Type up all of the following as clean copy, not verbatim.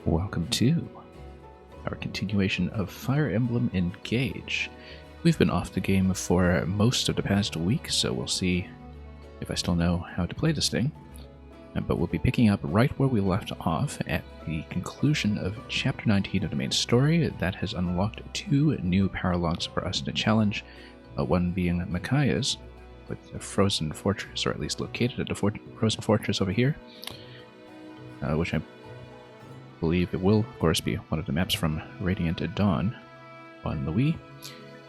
Welcome to our continuation of Fire Emblem Engage. We've been off the game for most of the past week, so we'll see if I still know how to play this thing. But we'll be picking up right where we left off at the conclusion of Chapter 19 of the main story. That has unlocked 2 new paralogs for us to challenge, one being Micaiah's, with a frozen fortress, or at least located at the frozen fortress over here, which I believe it will, of course, be one of the maps from Radiant Dawn on the Wii.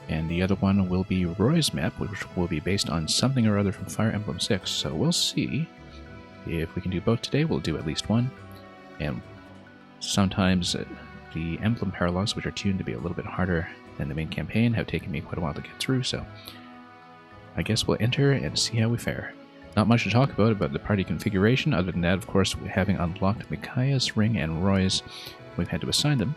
And the other one will be Roy's map, which will be based on something or other from Fire Emblem 6. So we'll see if we can do both today. We'll do at least one. And sometimes the Emblem paralogs, which are tuned to be a little bit harder than the main campaign, have taken me quite a while to get through. So I guess we'll enter and see how we fare. Not much to talk about the party configuration, other than that, of course, having unlocked Micaiah's ring and Roy's, we've had to assign them.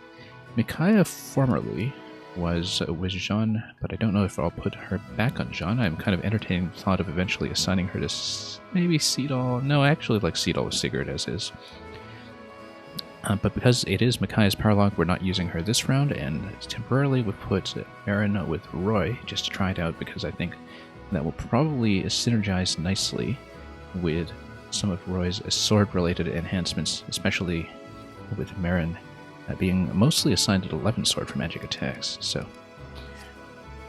Micaiah formerly was with Jean, but I don't know if I'll put her back on Jean. I'm kind of entertaining the thought of eventually assigning her to maybe Seedal. No, I actually like Seedal with Sigurd as is. But because it is Micaiah's paralog, we're not using her this round, and temporarily we've put Maiden with Roy just to try it out, because I think that will probably synergize nicely with some of Roy's sword-related enhancements, especially with Maiden being mostly assigned at 11 sword for magic attacks. So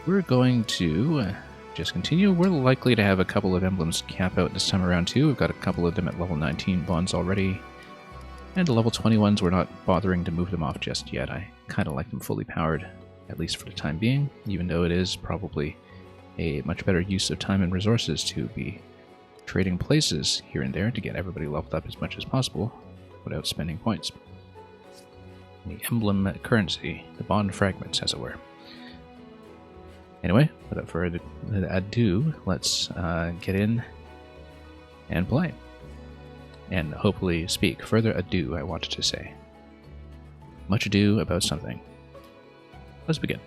we're going to just continue. We're likely to have a couple of emblems cap out this time around too. We've got a couple of them at level 19 bonds already, and the level 21s we're not bothering to move them off just yet. I kind of like them fully powered, at least for the time being, even though it is probably a much better use of time and resources to be trading places here and there to get everybody leveled up as much as possible without spending points. The emblem currency, the bond fragments, as it were. Anyway, without further ado, let's get in and play. And hopefully speak. Further ado, I wanted to say. Much ado about something. Let's begin.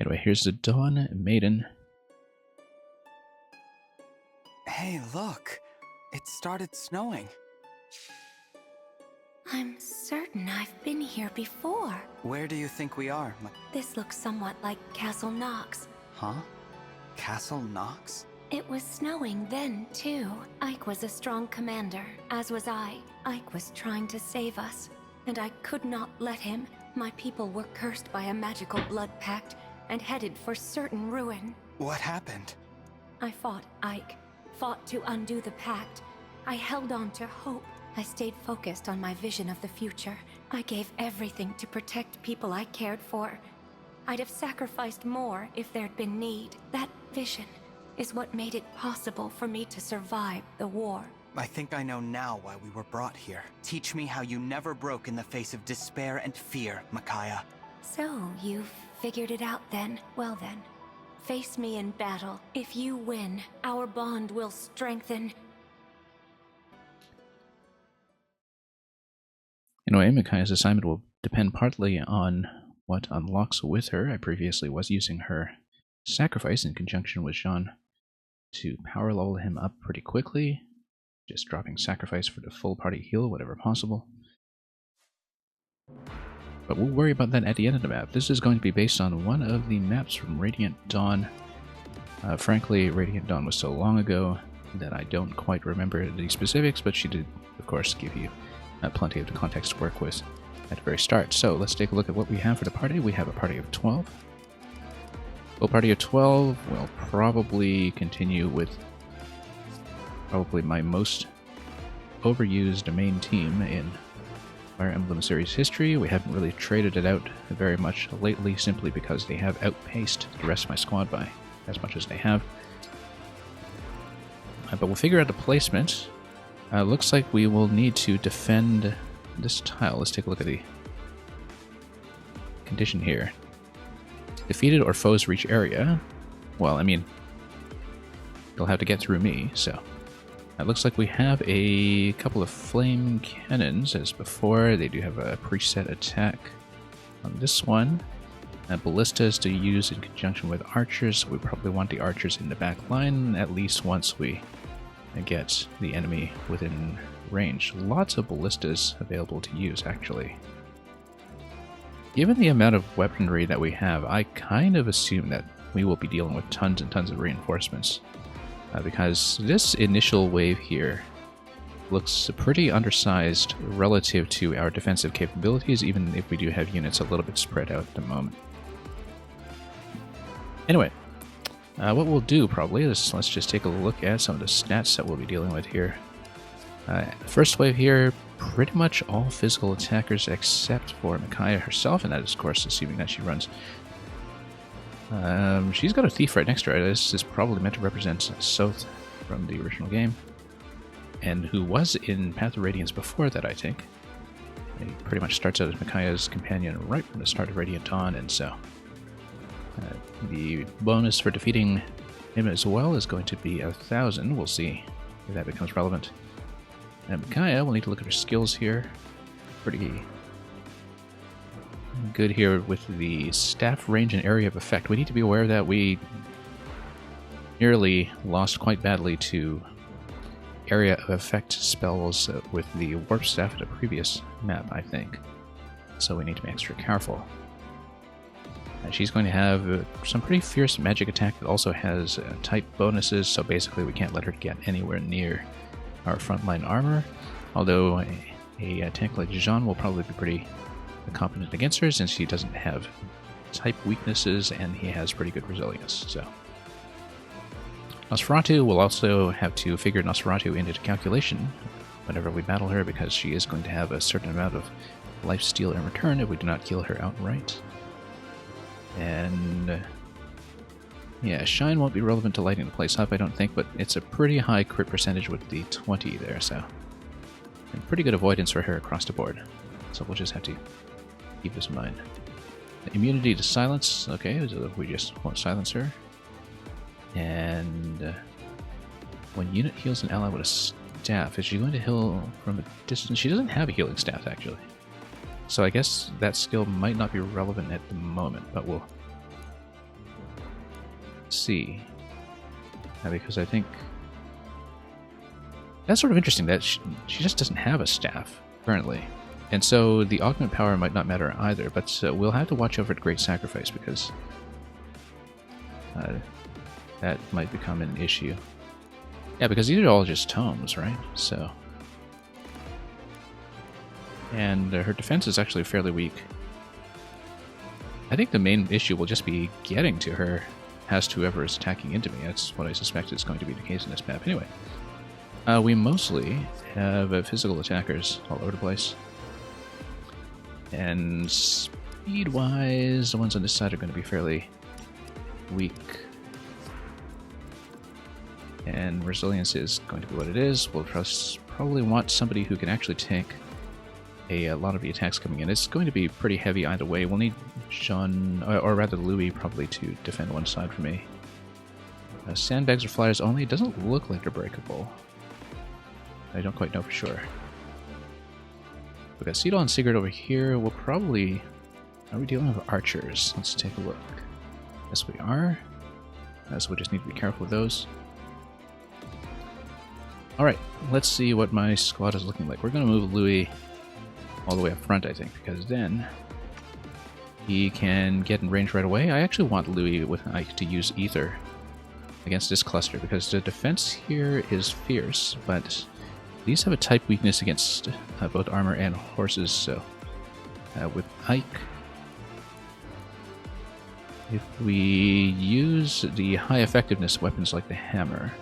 Anyway, here's the Dawn Maiden. Hey, look. It started snowing. I'm certain I've been here before. Where do you think we are? This looks somewhat like Castle Nox. Huh? Castle Nox? It was snowing then, too. Ike was a strong commander, as was I. Ike was trying to save us, and I could not let him. My people were cursed by a magical blood pact and headed for certain ruin. What happened? I fought Ike, fought to undo the pact. I held on to hope. I stayed focused on my vision of the future. I gave everything to protect people I cared for. I'd have sacrificed more if there'd been need. That vision is what made it possible for me to survive the war. I think I know now why we were brought here. Teach me how you never broke in the face of despair and fear, Micaiah. So, you've figured it out then? Well then, face me in battle. If you win, our bond will strengthen. Anyway, Micaiah's assignment will depend partly on what unlocks with her. I previously was using her sacrifice in conjunction with Jean to power level him up pretty quickly, just dropping sacrifice for the full party heal, whatever possible. But we'll worry about that at the end of the map. This is going to be based on one of the maps from Radiant Dawn. Frankly, Radiant Dawn was so long ago that I don't quite remember the specifics, but she did, of course, give you plenty of the context to work with at the very start. So let's take a look at what we have for the party. We have a party of 12. Full party of 12 will probably continue with probably my most overused main team in Fire Emblem series history. We haven't really traded it out very much lately, simply because they have outpaced the rest of my squad by as much as they have. But we'll figure out the placement. Looks like we will need to defend this tile. Let's take a look at the condition here. Defeated or foes reach area. Well, I mean, they'll have to get through me, so it looks like we have a couple of flame cannons as before. They do have a preset attack on this one. ballistas to use in conjunction with archers. We probably want the archers in the back line at least once we get the enemy within range. Lots of ballistas available to use, actually. Given the amount of weaponry that we have, I kind of assume that we will be dealing with tons and tons of reinforcements. Because this initial wave here looks pretty undersized relative to our defensive capabilities, even if we do have units a little bit spread out at the moment. Anyway, what we'll do probably is let's just take a look at some of the stats that we'll be dealing with here. First wave here, pretty much all physical attackers except for Micaiah herself, and that is, of course, assuming that she runs. She's got a thief right next to her. This is probably meant to represent Soth from the original game, and who was in Path of Radiance before that, I think. He pretty much starts out as Micaiah's companion right from the start of Radiant Dawn, and so the bonus for defeating him as well is going to be 1,000. We'll see if that becomes relevant. And Micaiah, we'll need to look at her skills here. Pretty good here with the staff range and area of effect. We need to be aware that we nearly lost quite badly to area of effect spells with the warp staff at a previous map, I think. So we need to be extra careful. She's going to have some pretty fierce magic attack that also has type bonuses, so basically we can't let her get anywhere near our frontline armor, although a tank like Jean will probably be pretty competent against her since he doesn't have type weaknesses and he has pretty good resilience. So Nosferatu will also have to figure Nosferatu into calculation whenever we battle her, because she is going to have a certain amount of lifesteal in return if we do not kill her outright. And yeah, Shine won't be relevant to lighting the place up, I don't think, but it's a pretty high crit percentage with the 20 there, so and pretty good avoidance for her across the board. So we'll just have to keep this in mind. Immunity to silence, okay, so we just won't silence her. And when unit heals an ally with a staff, is she going to heal from a distance? She doesn't have a healing staff, actually. So I guess that skill might not be relevant at the moment, but we'll see. Because I think that's sort of interesting that she just doesn't have a staff currently. And so the augment power might not matter either, but we'll have to watch over at Great Sacrifice because that might become an issue. Yeah, because these are all just tomes, right? So... and her defense is actually fairly weak. I think the main issue will just be getting to her past whoever is attacking into me. That's what I suspect is going to be the case in this map. Anyway, we mostly have physical attackers all over the place. And speed-wise, the ones on this side are going to be fairly weak. And resilience is going to be what it is. We'll probably want somebody who can actually tank a lot of the attacks coming in. It's going to be pretty heavy either way. We'll need Jean, or rather Louis, probably to defend one side for me. Sandbags or flyers only. It doesn't look like they're breakable. I don't quite know for sure. We've got Cedal and Sigurd over here. We'll probably... are we dealing with archers? Let's take a look. Yes, we are. So we just need to be careful with those. Alright, let's see what my squad is looking like. We're going to move Louis all the way up front, I think, because then he can get in range right away. I actually want Louis with Ike to use Ether against this cluster, because the defense here is fierce, but these have a type weakness against both armor and horses, so with Ike, if we use the high effectiveness weapons like the hammer,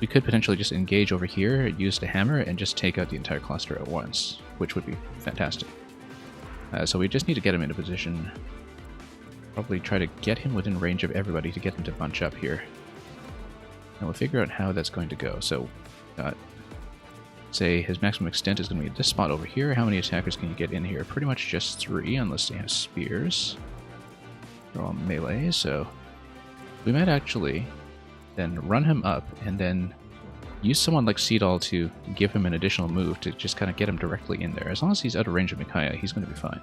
we could potentially just engage over here, use the hammer, and just take out the entire cluster at once, which would be fantastic. So we just need to get him in a position, probably try to get him within range of everybody to get him to bunch up here. And we'll figure out how that's going to go. So, say his maximum extent is going to be this spot over here. How many attackers can you get in here? Pretty much just 3, unless they have spears. They're all melee, so we might actually then run him up, and then use someone like Cedal to give him an additional move to just kind of get him directly in there. As long as he's out of range of Micaiah, he's going to be fine.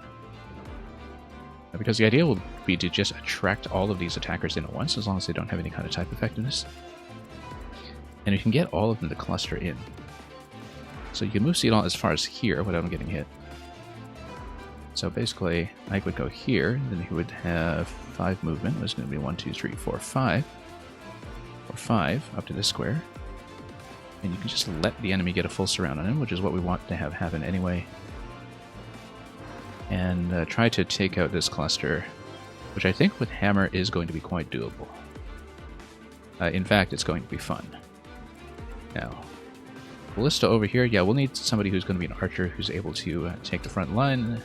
Because the idea will be to just attract all of these attackers in at once, as long as they don't have any kind of type effectiveness. And you can get all of them to cluster in. So you can move Seedon as far as here without getting hit. So basically, Ike would go here, then he would have 5 movement. It's going to be 1, 2, 3, 4, 5. Or 5 up to this square. And you can just let the enemy get a full surround on him, which is what we want to have happen anyway. And try to take out this cluster, which I think with Hammer is going to be quite doable. In fact, it's going to be fun. Now, Ballista over here, yeah, we'll need somebody who's going to be an archer who's able to take the front line.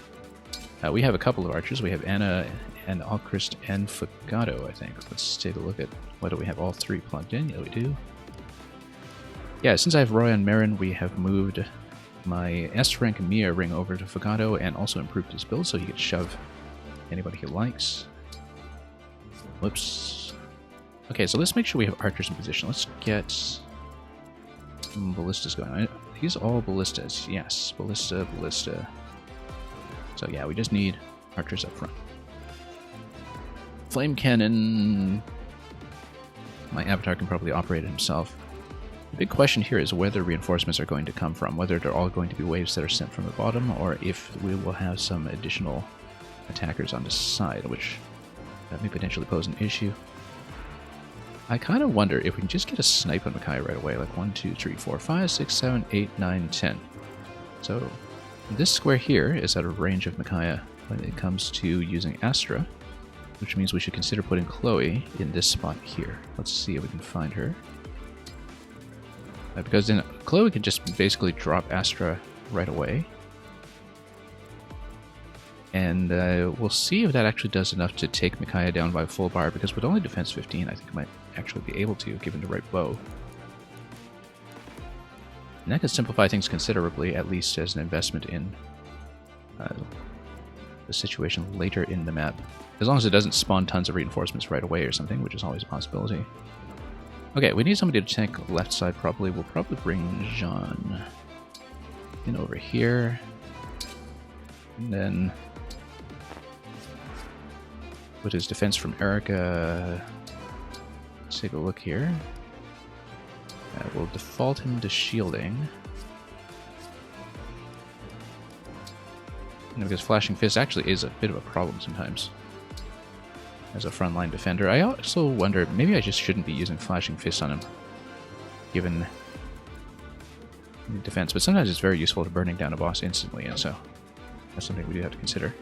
We have a couple of archers. We have Anna and Alchrist and Fugato, I think. Let's take a look at whether we have all 3 plugged in. Yeah, we do. Yeah, since I have Roy and Marin, we have moved my S-rank Mia ring over to Fugato and also improved his build so he can shove anybody he likes. Whoops. Okay, so let's make sure we have archers in position. Let's get ballistas going. These all ballistas. Yes, ballista, ballista. So yeah, we just need archers up front. Flame cannon. My avatar can probably operate it himself. The big question here is whether reinforcements are going to come from, whether they're all going to be waves that are sent from the bottom, or if we will have some additional attackers on the side, which that may potentially pose an issue. I kind of wonder if we can just get a snipe on Micaiah right away, like 1, 2, 3, 4, 5, 6, 7, 8, 9, 10. So this square here is out of range of Micaiah when it comes to using Astra, which means we should consider putting Chloe in this spot here. Let's see if we can find her. Because then Chloe can just basically drop Astra right away. And we'll see if that actually does enough to take Micaiah down by full bar, because with only defense 15, I think it might actually be able to, given the right bow. And that could simplify things considerably, at least as an investment in the situation later in the map. As long as it doesn't spawn tons of reinforcements right away or something, which is always a possibility. Okay, we need somebody to tank left side probably. We'll probably bring Jean in over here. And then with his defense from Erica, let's take a look here. We'll default him to shielding. And because Flashing Fist actually is a bit of a problem sometimes as a frontline defender. I also wonder, maybe I just shouldn't be using Flashing Fist on him, given the defense, but sometimes it's very useful to burning down a boss instantly, and so that's something we do have to consider.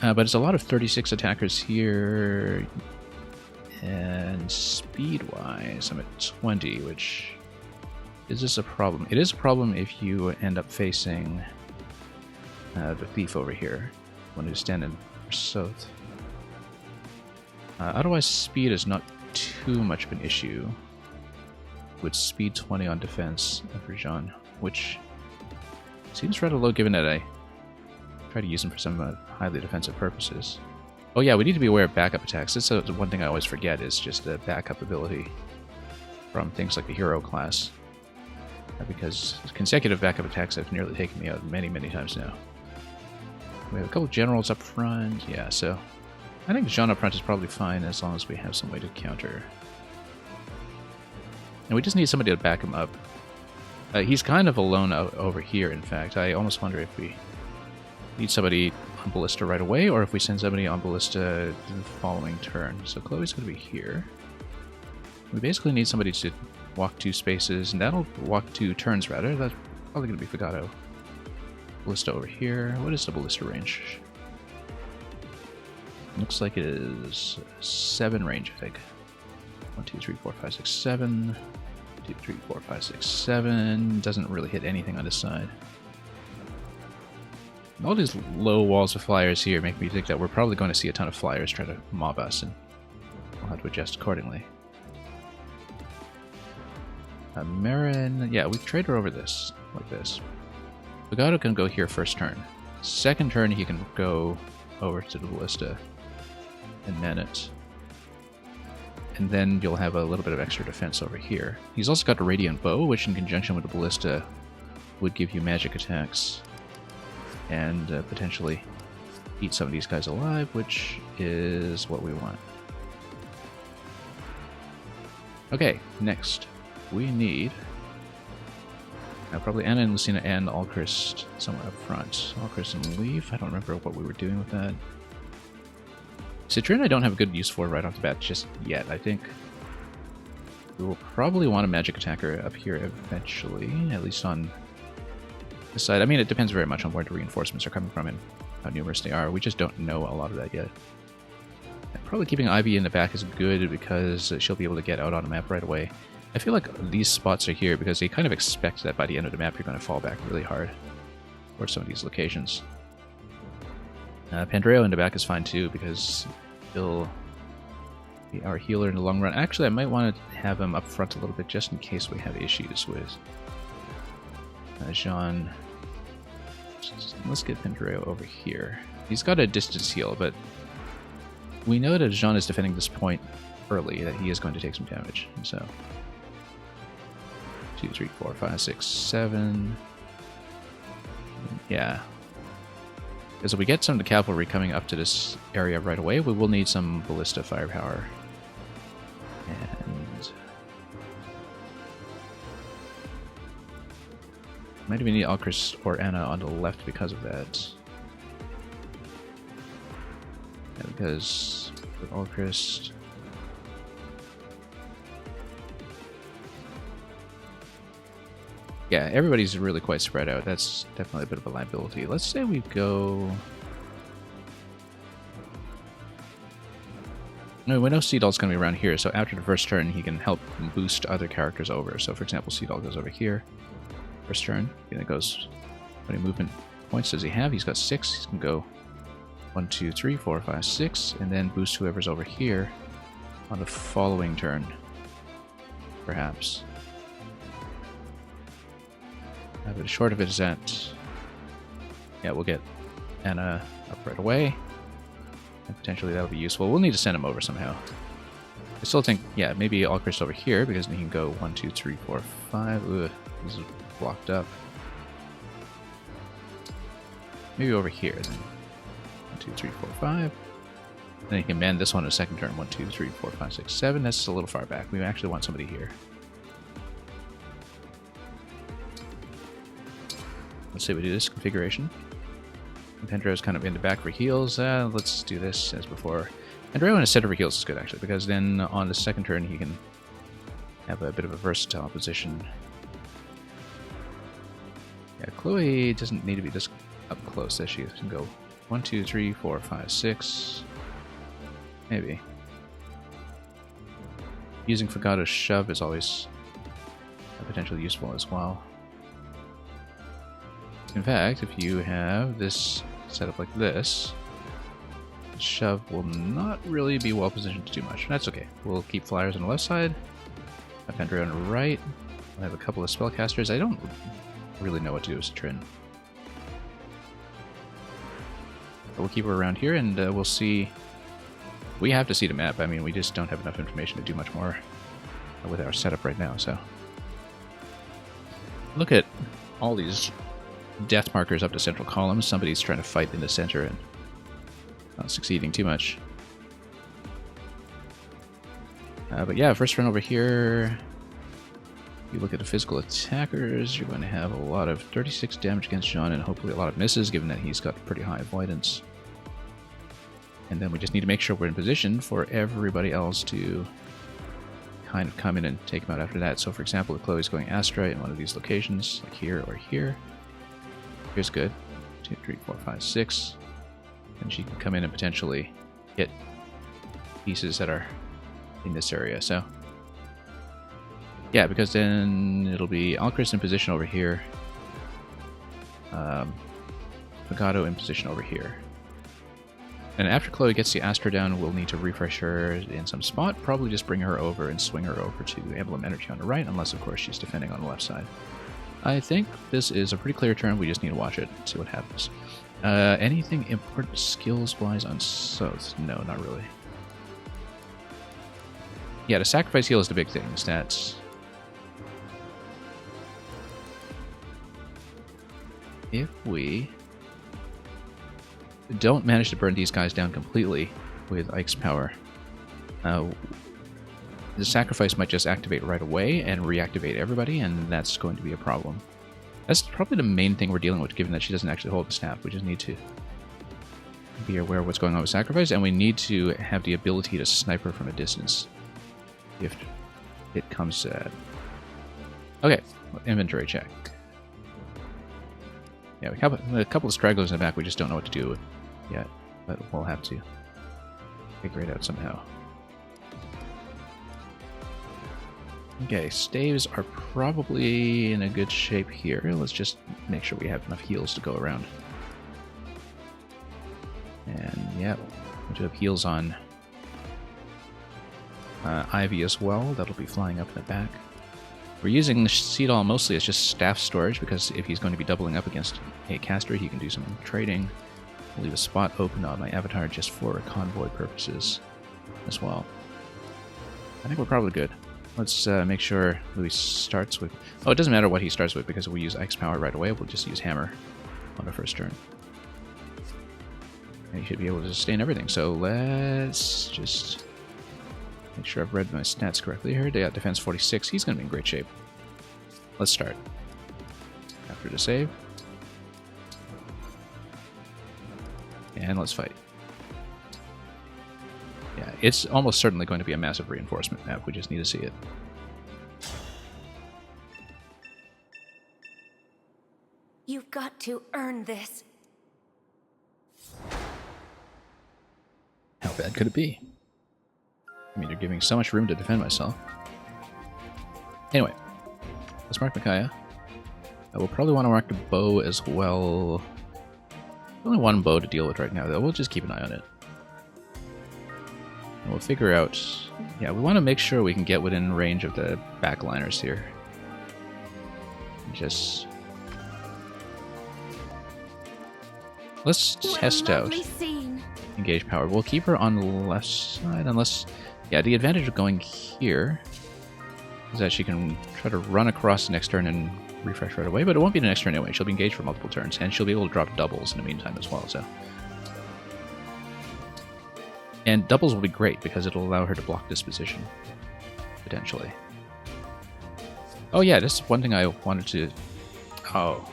But it's a lot of 36 attackers here, and speed-wise, I'm at 20, which is this a problem? It is a problem if you end up facing the thief over here, one who's standing south. Otherwise, speed is not too much of an issue, with speed 20 on defense for Jean, which seems rather low given that I try to use them for some highly defensive purposes. Oh yeah, we need to be aware of backup attacks. That's one thing I always forget, is just the backup ability from things like the hero class. Because consecutive backup attacks have nearly taken me out many, many times now. We have a couple generals up front, yeah, so I think Jean up front is probably fine as long as we have some way to counter. And we just need somebody to back him up. He's kind of alone out over here, in fact. I almost wonder if we need somebody on Ballista right away, or if we send somebody on Ballista the following turn. So Chloe's going to be here. We basically need somebody to walk 2 spaces, and that'll walk 2 turns rather. That's probably going to be Fugato. Ballista over here. What is the Ballista range? Looks like it is 7 range, I think. 1, 2, 3, 4, 5, 6, 7. 1, 2, 3, 4, 5, 6, 7. Doesn't really hit anything on this side. All these low walls of flyers here make me think that we're probably going to see a ton of flyers try to mob us, and we'll have to adjust accordingly. Marin, yeah, we trade her over this, like this. Fugato can go here first turn. Second turn, he can go over to the Ballista and man it. And then you'll have a little bit of extra defense over here. He's also got a Radiant Bow, which in conjunction with the Ballista would give you magic attacks and potentially eat some of these guys alive, which is what we want. Okay, next. We need... probably Anna and Lucina and Alchrist somewhere up front. Alchrist and Leaf, I don't remember what we were doing with that. Citrin I don't have a good use for right off the bat just yet. I think we will probably want a magic attacker up here eventually, at least on this side. I mean, it depends very much on where the reinforcements are coming from and how numerous they are. We just don't know a lot of that yet. And probably keeping Ivy in the back is good because she'll be able to get out on the map right away. I feel like these spots are here because they kind of expect that by the end of the map you're going to fall back really hard for some of these locations. Pandreo in the back is fine too because he'll be our healer in the long run. Actually, I might want to have him up front a little bit just in case we have issues with Jean. Let's get Pandreo over here. He's got a distance heal, but we know that Jean is defending this point early, that he is going to take some damage. So 2, 3, 4, 5, 6, 7. Yeah. Because if we get some of the cavalry coming up to this area right away, we will need some ballista firepower. And might even need Alchrist or Anna on the left because of that. Yeah, because with Alchrist... Yeah, everybody's really quite spread out. That's definitely a bit of a liability. Let's say we go... No, we know Seedall's going to be around here, so after the first turn, he can help boost other characters over. So, for example, Seedall goes over here. First turn, and it goes... How many movement points does he have? He's got 6. He can go 1, 2, 3, 4, 5, 6, and then boost whoever's over here on the following turn, perhaps. But the short of it is that, yeah, we'll get Anna up right away, and potentially that'll be useful. We'll need to send him over somehow. I still think, yeah, maybe Alchrist over here, because then he can go 1, 2, 3, 4, 5. Ugh, this is blocked up. Maybe over here, then. 1, 2, 3, 4, 5. Then he can man this one in a second turn. 1, 2, 3, 4, 5, 6, 7. That's a little far back. We actually want somebody here. Let's say we do this configuration. Pandreo's kind of in the back for heals. Let's do this as before. Pandreo in a center for heals is good, actually, because then on the second turn he can have a bit of a versatile position. Yeah, Chloe doesn't need to be this up close, as she can go 1, 2, 3, 4, 5, 6. Maybe. Using Fagado's shove is always potentially useful as well. In fact, if you have this set up like this, shove will not really be well positioned to do much. That's okay. We'll keep flyers on the left side, Pandreo on the right. I have a couple of spellcasters. I don't really know what to do with Citrin. But we'll keep her around here, and we'll see. We have to see the map. I mean, we just don't have enough information to do much more with our setup right now. So look at all these death markers up to central columns. Somebody's trying to fight in the center and not succeeding too much. But yeah, first run over here. You look at the physical attackers, you're going to have a lot of 36 damage against Jean and hopefully a lot of misses, given that he's got pretty high avoidance. And then we just need to make sure we're in position for everybody else to kind of come in and take him out after that. So for example, if Chloe's going Astra in one of these locations, like here or here, here's good. 2, 3, 4, 5, 6. And she can come in and potentially hit pieces that are in this area. So yeah, because then it'll be Alchrist in position over here. Fagado in position over here. And after Chloe gets the Astra down, we'll need to refresh her in some spot. Probably just bring her over and swing her over to Emblem Energy on the right, unless of course she's defending on the left side. I think this is a pretty clear turn. We just need to watch it and see what happens. Anything important skills-wise on South? No, not really. Yeah, the sacrifice heal is the big thing. Stats. If we don't manage to burn these guys down completely with Ike's power, the sacrifice might just activate right away and reactivate everybody, and that's going to be a problem. That's probably the main thing we're dealing with, given that she doesn't actually hold the staff. We just need to be aware of what's going on with sacrifice, and we need to have the ability to snipe her from a distance if it comes to that. Okay, inventory check. Yeah, we have a couple of stragglers in the back we just don't know what to do with yet, but we'll have to figure it out somehow. Okay, staves are probably in a good shape here. Let's just make sure we have enough heals to go around. And yeah, we do have heals on Ivy as well. That'll be flying up in the back. We're using Seedall mostly as just staff storage, because if he's going to be doubling up against a caster, he can do some trading. I'll leave a spot open on my avatar just for convoy purposes as well. I think we're probably good. Let's make sure Louis starts with... Oh, it doesn't matter what he starts with, because if we use Ike's power right away, we'll just use Hammer on our first turn. And he should be able to sustain everything. So let's just make sure I've read my stats correctly here. They got defense 46. He's going to be in great shape. Let's start. After the save. And let's fight. Yeah, it's almost certainly going to be a massive reinforcement map. We just need to see it. You've got to earn this. How bad could it be? I mean, you're giving so much room to defend myself. Anyway, let's mark Micaiah. We'll probably want to mark the bow as well. Only one bow to deal with right now, though. We'll just keep an eye on it. And we'll figure out... Yeah, we want to make sure we can get within range of the backliners here. Just... Let's test out engage power. We'll keep her on the left side, unless... Yeah, the advantage of going here is that she can try to run across the next turn and refresh right away, but it won't be the next turn anyway. She'll be engaged for multiple turns, and she'll be able to drop doubles in the meantime as well, so... And doubles will be great, because it'll allow her to block this position, potentially. Oh yeah, this is one thing I wanted to... Oh.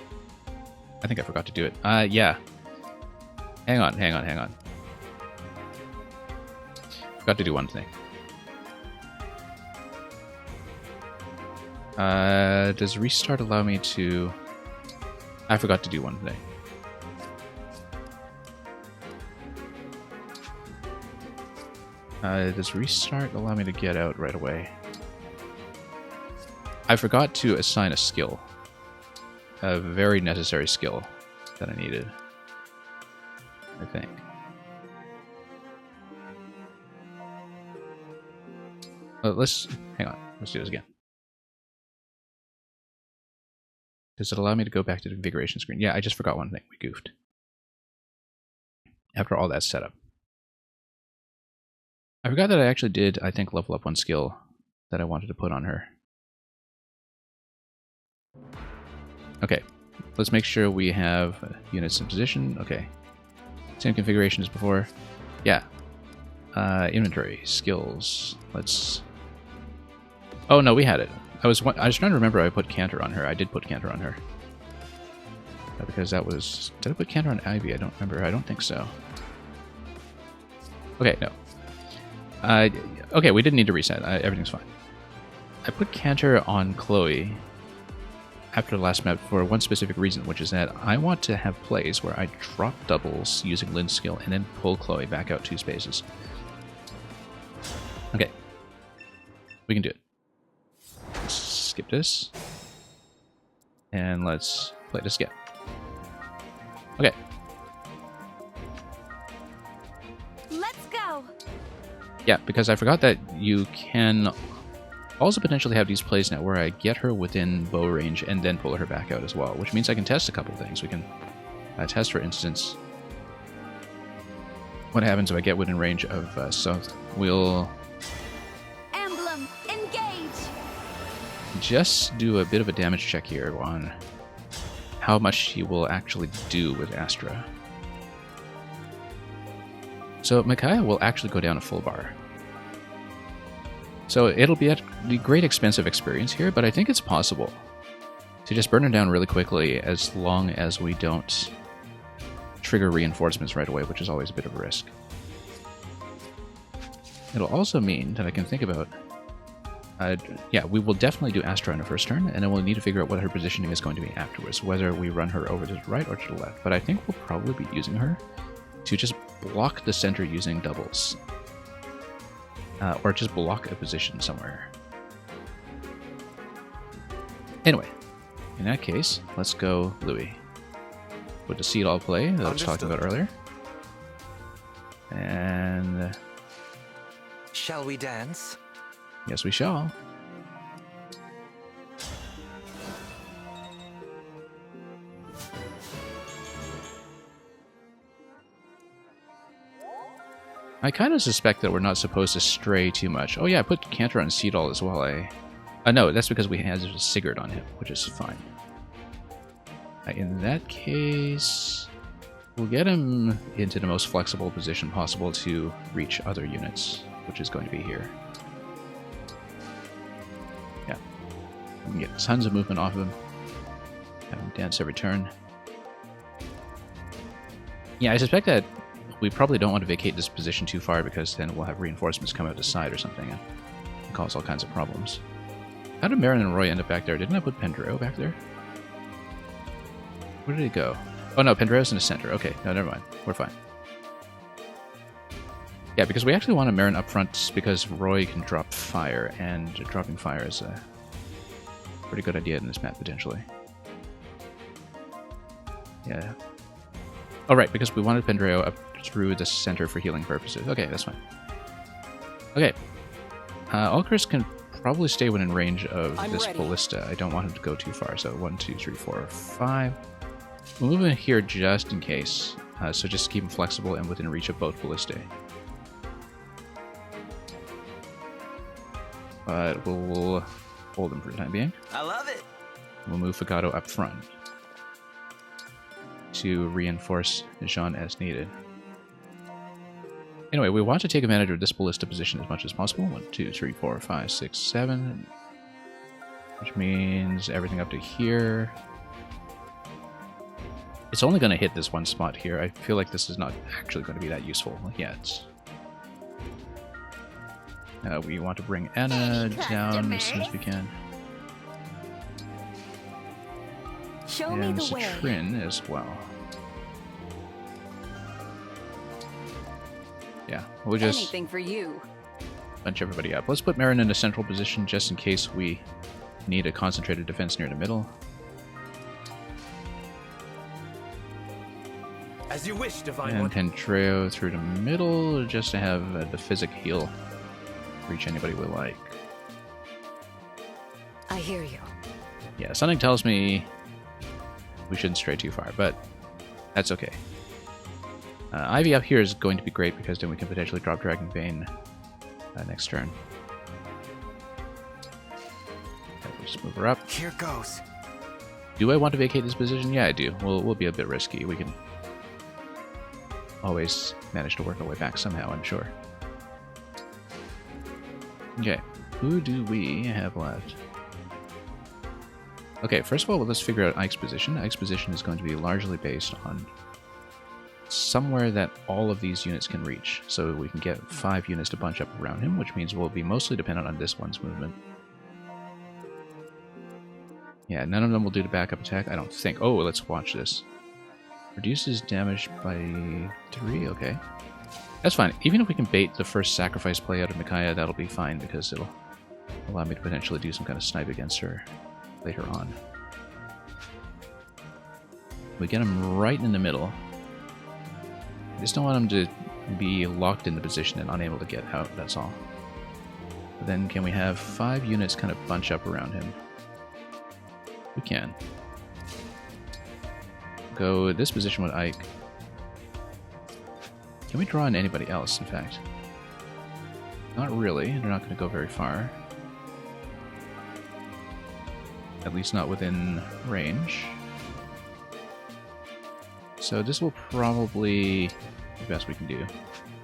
I think I forgot to do it. Yeah. Hang on. Forgot to do one thing. Does restart allow me to... I forgot to do one thing. Does restart allow me to get out right away? I forgot to assign a skill. A very necessary skill that I needed, I think. Let's... hang on. Let's do this again. Does it allow me to go back to the configuration screen? Yeah, I just forgot one thing. We goofed. After all that setup. I forgot that I actually did, I think, level up one skill that I wanted to put on her. Okay, let's make sure we have units in position. Okay, same configuration as before. Yeah. Inventory, skills. Let's... Oh no, we had it. I was trying to remember I put Cantor on her. I did put Cantor on her. Because that was... Did I put Cantor on Ivy? I don't remember. I don't think so. Okay, no. Okay, we didn't need to reset. Everything's fine. I put Cantor on Chloe after the last map for one specific reason, which is that I want to have plays where I drop doubles using Lynn's skill and then pull Chloe back out 2 spaces. Okay. We can do it. Let's skip this. And let's play this again. Okay. Let's go. Yeah, because I forgot that you can also potentially have these plays now where I get her within bow range and then pull her back out as well, which means I can test a couple things. We can test, for instance, what happens if I get within range of South. We'll Emblem, engage. just do a bit of a damage check here on how much she will actually do with Astra. So Micaiah will actually go down a full bar. So it'll be at the great expensive experience here, but I think it's possible to just burn her down really quickly as long as we don't trigger reinforcements right away, which is always a bit of a risk. It'll also mean that I can think about... yeah, we will definitely do Astra on her first turn, and then we'll need to figure out what her positioning is going to be afterwards, whether we run her over to the right or to the left. But I think we'll probably be using her to just block the center using doubles. Or just block a position somewhere. Anyway, in that case, let's go Louis. With the seed all play that I was talking about earlier. And... shall we dance? yes, we shall. I kind of suspect that we're not supposed to stray too much. Oh yeah, I put Cantor on Seedall as well. No, that's because we had Sigurd on him, which is fine. In that case, we'll get him into the most flexible position possible to reach other units, which is going to be here. Yeah. We can get tons of movement off of him. Have him dance every turn. Yeah, I suspect that we probably don't want to vacate this position too far because then we'll have reinforcements come out the side or something and cause all kinds of problems. How did Marin and Roy end up back there? Didn't I put Pendreo back there? Where did he go? Oh no, Pendreo's in the center. Okay, no, never mind. We're fine. Yeah, because we actually want a Marin up front because Roy can drop fire, and dropping fire is a pretty good idea in this map, potentially. Yeah. Oh, right, because we wanted Pendreo up through the center for healing purposes. Okay, that's fine. Okay. Ulcris can probably stay within range of this ballista. I don't want him to go too far, so 1, 2, 3, 4, 5. We'll move in here just in case, so just keep him flexible and within reach of both ballistae. But we'll hold him for the time being. I love it. We'll move Fagato up front to reinforce Jean as needed. Anyway, we want to take advantage of this ballista position as much as possible. 1, 2, 3, 4, 5, 6, 7. Which means everything up to here. It's only going to hit this one spot here. I feel like this is not actually going to be that useful yet. We want to bring Anna down as soon as we can. Show me and the way. Citrin as well. Yeah, we'll just Anything for you. bunch everybody up. Let's put Marin in a central position just in case we need a concentrated defense near the middle. As you wish, Divine And One. Pendreo through the middle just to have the physic heal reach anybody we like. I hear you. Yeah, something tells me we shouldn't stray too far, but that's okay. Ivy up here is going to be great because then we can potentially drop Dragon Bane next turn. Okay, just move her up. Here goes. Do I want to vacate this position? Yeah, I do. We'll be a bit risky. We can always manage to work our way back somehow, I'm sure. Okay, who do we have left? Okay, first of all, let's figure out Ike's position. Ike's position is going to be largely based on somewhere that all of these units can reach. So we can get 5 units to bunch up around him, which means we'll be mostly dependent on this one's movement. Yeah, none of them will do the backup attack, I don't think. Oh, let's watch this. Reduces damage by 3, okay. That's fine. Even if we can bait the first sacrifice play out of Micaiah, that'll be fine because it'll allow me to potentially do some kind of snipe against her later on. We get him right in the middle. I just don't want him to be locked in the position and unable to get out, that's all. But then can we have 5 units kind of bunch up around him? We can. Go this position with Ike. Can we draw on anybody else, in fact? Not really. They're not going to go very far. At least not within range. So this will probably be the best we can do.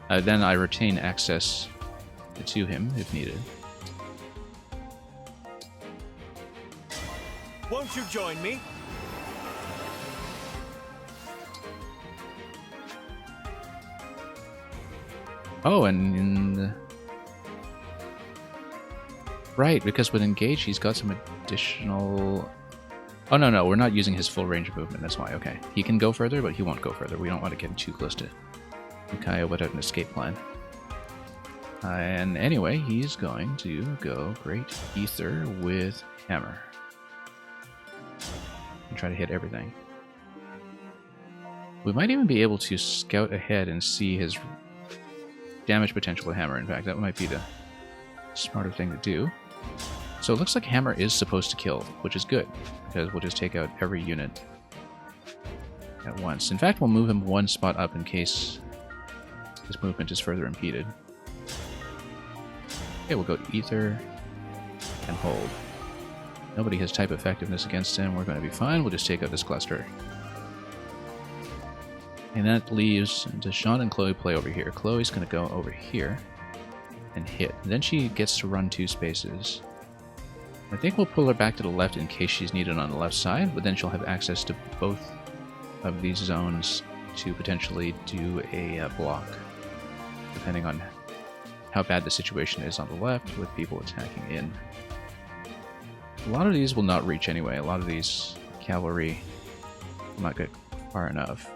Then I retain access to him if needed. Won't you join me? Oh, and in the... Right, because with Engage, he's got some additional... Oh, no, we're not using his full range of movement, that's why, okay. He can go further, but he won't go further. We don't want to get too close to Micaiah without an escape plan. And anyway, he's going to go Great Ether with Hammer. And try to hit everything. We might even be able to scout ahead and see his damage potential with Hammer. In fact, that might be the smarter thing to do. So it looks like Hammer is supposed to kill, which is good, because we'll just take out every unit at once. In fact, we'll move him one spot up in case his movement is further impeded. Okay, we'll go Ether and hold. Nobody has type effectiveness against him. We're going to be fine. We'll just take out this cluster. And that leaves Deshawn and Chloe play over here. Chloe's going to go over here and hit. And then she gets to run 2 spaces. I think we'll pull her back to the left in case she's needed on the left side, but then she'll have access to both of these zones to potentially do a block, depending on how bad the situation is on the left with people attacking in. A lot of these will not reach anyway. A lot of these cavalry will not get far enough.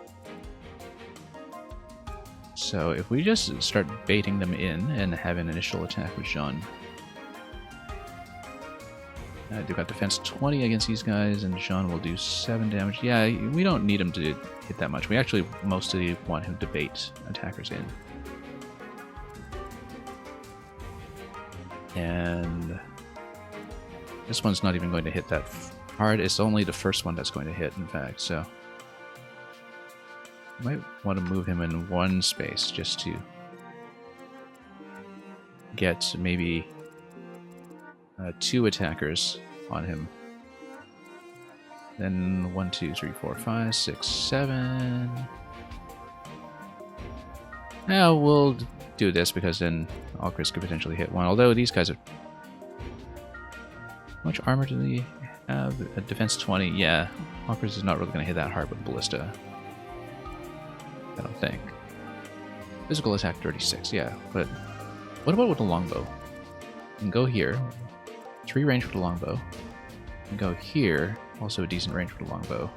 So if we just start baiting them in and have an initial attack with Jean. They've got defense 20 against these guys, and Jean will do 7 damage. Yeah, we don't need him to hit that much. We actually mostly want him to bait attackers in. And this one's not even going to hit that hard. It's only the first one that's going to hit, in fact, so... You might want to move him in one space just to get maybe 2 attackers on him. Then 1, 2, 3, 4, 5, 6, 7. Now we'll do this because then Alchris could potentially hit one. Although these guys are... How much armor do they have? A defense 20. Yeah, Alchris is not really going to hit that hard with Ballista. I don't think. Physical attack 36, yeah. But what about with the longbow? You can go here. 3 range with the longbow. And go here. Also a decent range with the longbow.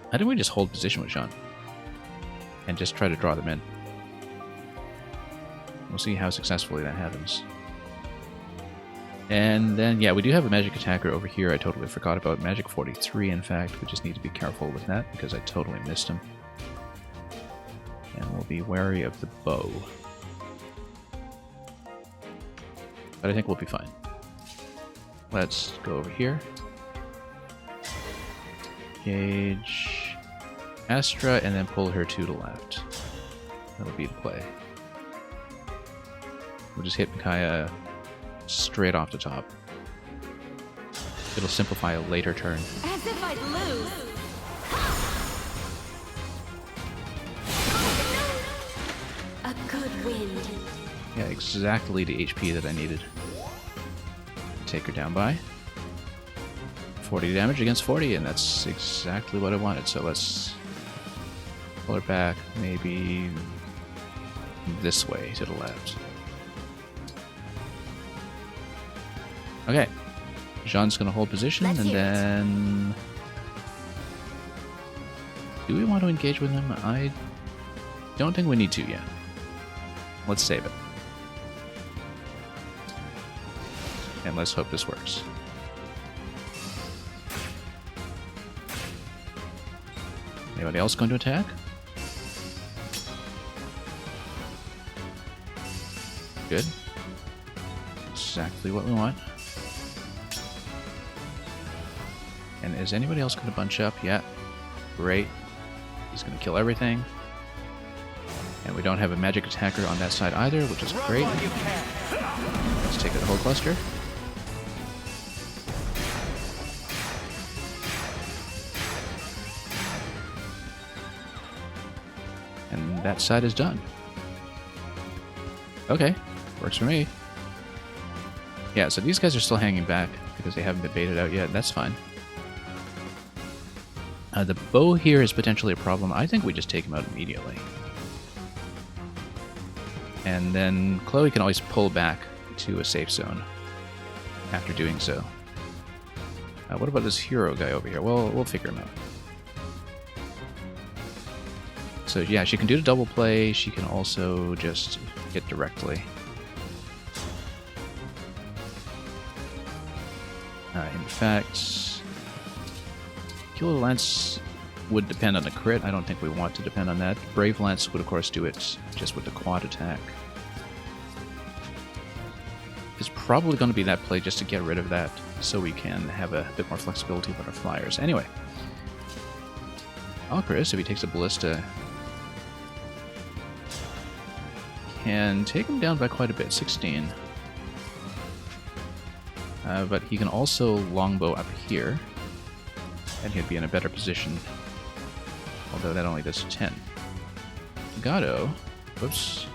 How didn't we just hold position with Jean? And just try to draw them in. We'll see how successfully that happens. And then, yeah, we do have a magic attacker over here. I totally forgot about magic 43, in fact. We just need to be careful with that because I totally missed him. And we'll be wary of the bow. But I think we'll be fine. Let's go over here. Engage Astra and then pull her to the left. That'll be the play. We'll just hit Micaiah straight off the top. It'll simplify a later turn. As if I'd lose. A good wind. Yeah, exactly the HP that I needed. Take her down by 40 damage against 40, and that's exactly what I wanted. So let's pull her back maybe this way to the left. Okay. Jean's going to hold position, and then... Do we want to engage with him? I don't think we need to yet. Let's save it. And let's hope this works. Anybody else going to attack? Good. Exactly what we want. And is anybody else going to bunch up? Yeah. Great. He's going to kill everything. And we don't have a magic attacker on that side either, which is great. Let's take out the whole cluster. And that side is done. Okay, works for me. Yeah, so these guys are still hanging back because they haven't been baited out yet. That's fine. The bow here is potentially a problem. I think we just take him out immediately. And then Chloe can always pull back to a safe zone after doing so. What about this hero guy over here? Well, we'll figure him out. So yeah, she can do the double play. She can also just hit directly. In fact, Killer Lance would depend on the crit. I don't think we want to depend on that. Brave Lance would of course do it just with the quad attack. It's probably going to be that play just to get rid of that so we can have a bit more flexibility with our flyers. Anyway, Alchris, if he takes a ballista, can take him down by quite a bit, 16. But he can also longbow up here, and he'd be in a better position, although that only does 10. Gato, whoops,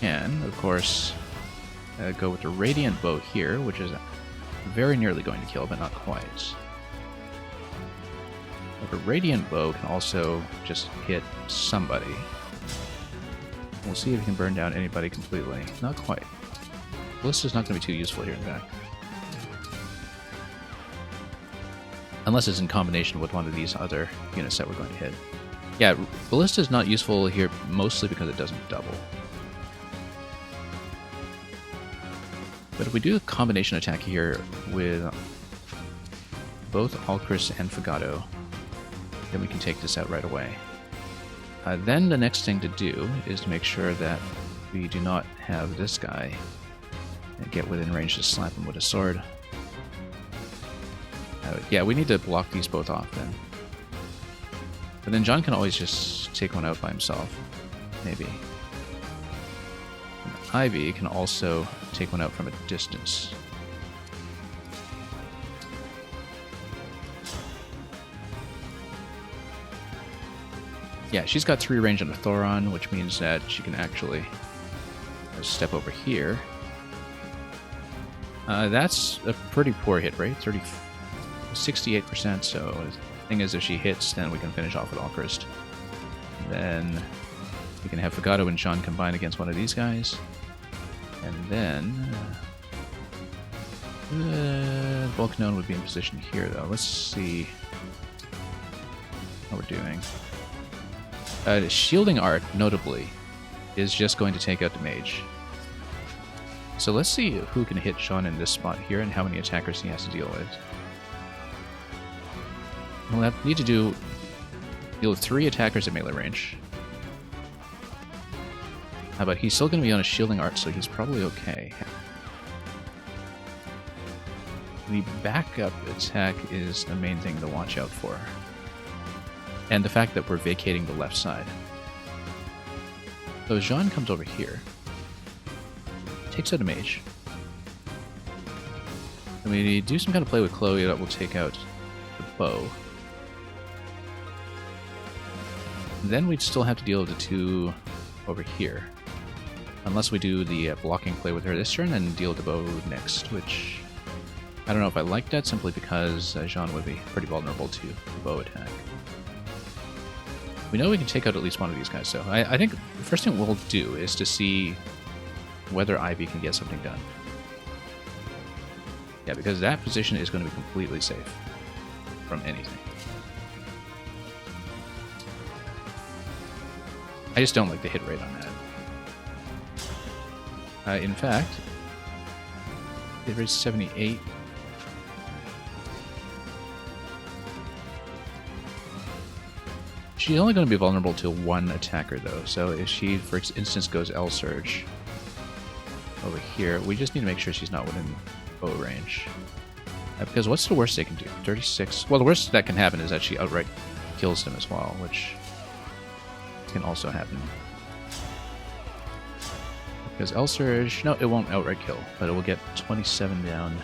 can, of course, go with the Radiant Bow here, which is very nearly going to kill, but not quite. But the Radiant Bow can also just hit somebody. We'll see if he can burn down anybody completely. Not quite. Ballista's not going to be too useful here, in fact. Unless it's in combination with one of these other units that we're going to hit. Yeah, Ballista is not useful here mostly because it doesn't double. But if we do a combination attack here with both Alchris and Fagato, then we can take this out right away. Then the next thing to do is to make sure that we do not have this guy get within range to slap him with a sword. Yeah, we need to block these both off then. But then John can always just take one out by himself, maybe. And Ivy can also take one out from a distance. Yeah, she's got 3 range on the Thoron, which means that she can actually step over here. That's a pretty poor hit rate, 68%, so the thing is if she hits, then we can finish off with Alchris. Then we can have Fagato and Sean combine against one of these guys. And then Volcanon would be in position here, though. Let's see how we're doing. Shielding Art, notably, is just going to take out the mage. So let's see who can hit Sean in this spot here and how many attackers he has to deal with. We'll need to deal with 3 attackers at melee range. But he's still going to be on a Shielding Art, so he's probably okay. The backup attack is the main thing to watch out for. And the fact that we're vacating the left side. So Jean comes over here. Takes out a mage. And we do some kind of play with Chloe that will take out the bow. And then we'd still have to deal with the 2 over here. Unless we do the blocking play with her this turn and deal with the bow next, which I don't know if I like that, simply because Jean would be pretty vulnerable to the bow attack. We know we can take out at least one of these guys, so I think the first thing we'll do is to see whether Ivy can get something done. Yeah, because that position is going to be completely safe from anything. I just don't like the hit rate on that. In fact, hit rate's 78. She's only going to be vulnerable to 1 attacker, though. So if she, for instance, goes L-Surge over here, we just need to make sure she's not within bow range. Because what's the worst they can do? 36? Well, the worst that can happen is that she outright kills them as well, which can also happen. Because L-Surge, no, it won't outright kill, but it will get 27 down.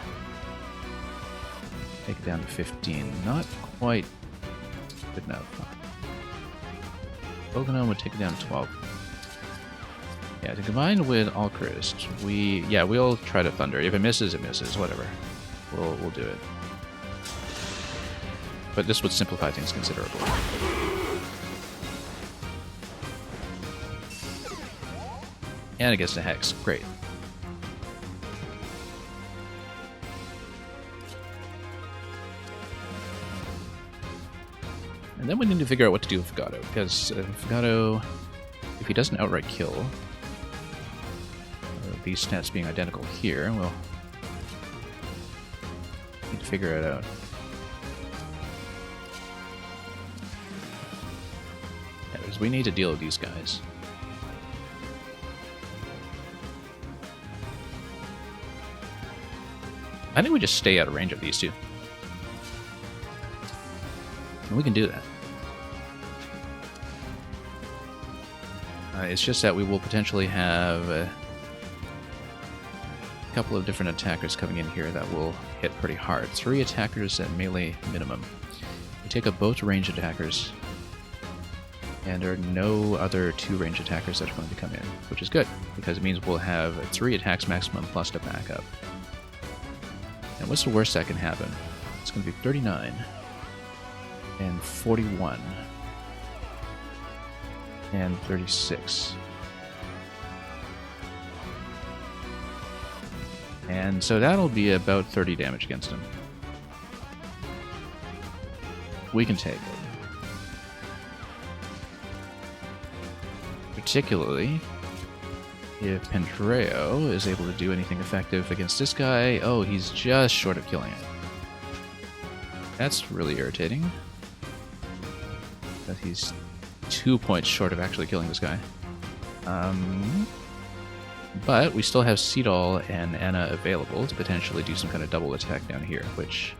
Take it down to 15. Not quite good enough. Volcanon would take it down to 12. Yeah, to combine with Alchrist, we'll try to Thunder. If it misses, it misses. Whatever. We'll do it. But this would simplify things considerably. And it gets the Hex. Great. And then we need to figure out what to do with Fagato, because Fagato, if he doesn't outright kill, these stats being identical here, we'll need to figure it out. Yeah, because we need to deal with these guys. I think we just stay out of range of these two. And we can do that. It's just that we will potentially have a couple of different attackers coming in here that will hit pretty hard. 3 attackers at melee minimum. We take up both range attackers, and there are no other 2 range attackers that are going to come in, which is good, because it means we'll have 3 attacks maximum plus the backup. And what's the worst that can happen? It's going to be 39 and 41 and 36. And so that'll be about 30 damage against him. We can take it. Particularly if Pendreo is able to do anything effective against this guy. Oh, he's just short of killing it. That's really irritating. That he's 2 points short of actually killing this guy. But we still have Seedall and Anna available to potentially do some kind of double attack down here, which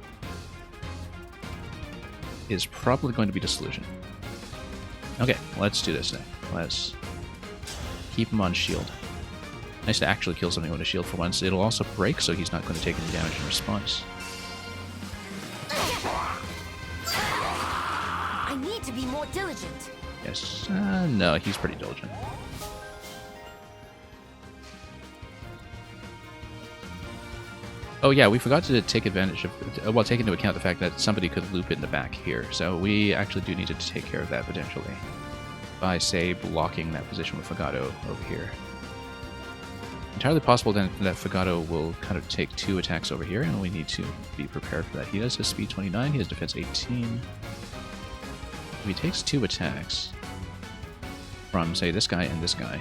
is probably going to be Dissolution. Okay, let's do this then. Let's keep him on shield. Nice to actually kill something with a shield for once. It'll also break, so he's not going to take any damage in response. I need to be more diligent. Yes. No, he's pretty diligent. Oh yeah, we forgot to take advantage of, well, take into account the fact that somebody could loop in the back here, so we actually do need to take care of that potentially by, say, blocking that position with Fagato over here. Entirely possible then that Fagato will kind of take 2 attacks over here, and we need to be prepared for that. He does his speed 29, he has defense 18. If he takes 2 attacks from, say, this guy and this guy,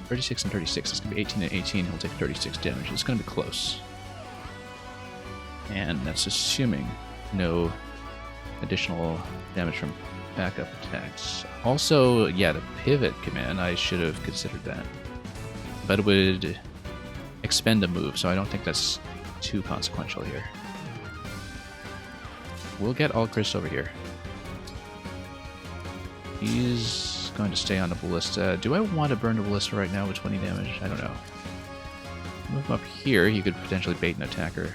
36 and 36, it's going to be 18 and 18, he'll take 36 damage. It's going to be close. And that's assuming no additional damage from backup attacks. Also, yeah, the pivot command, I should have considered that. But it would expend a move, so I don't think that's too consequential here. We'll get Alchrist over here. He's going to stay on the ballista. Do I want to burn the ballista right now with 20 damage? I don't know. Move up here, you could potentially bait an attacker.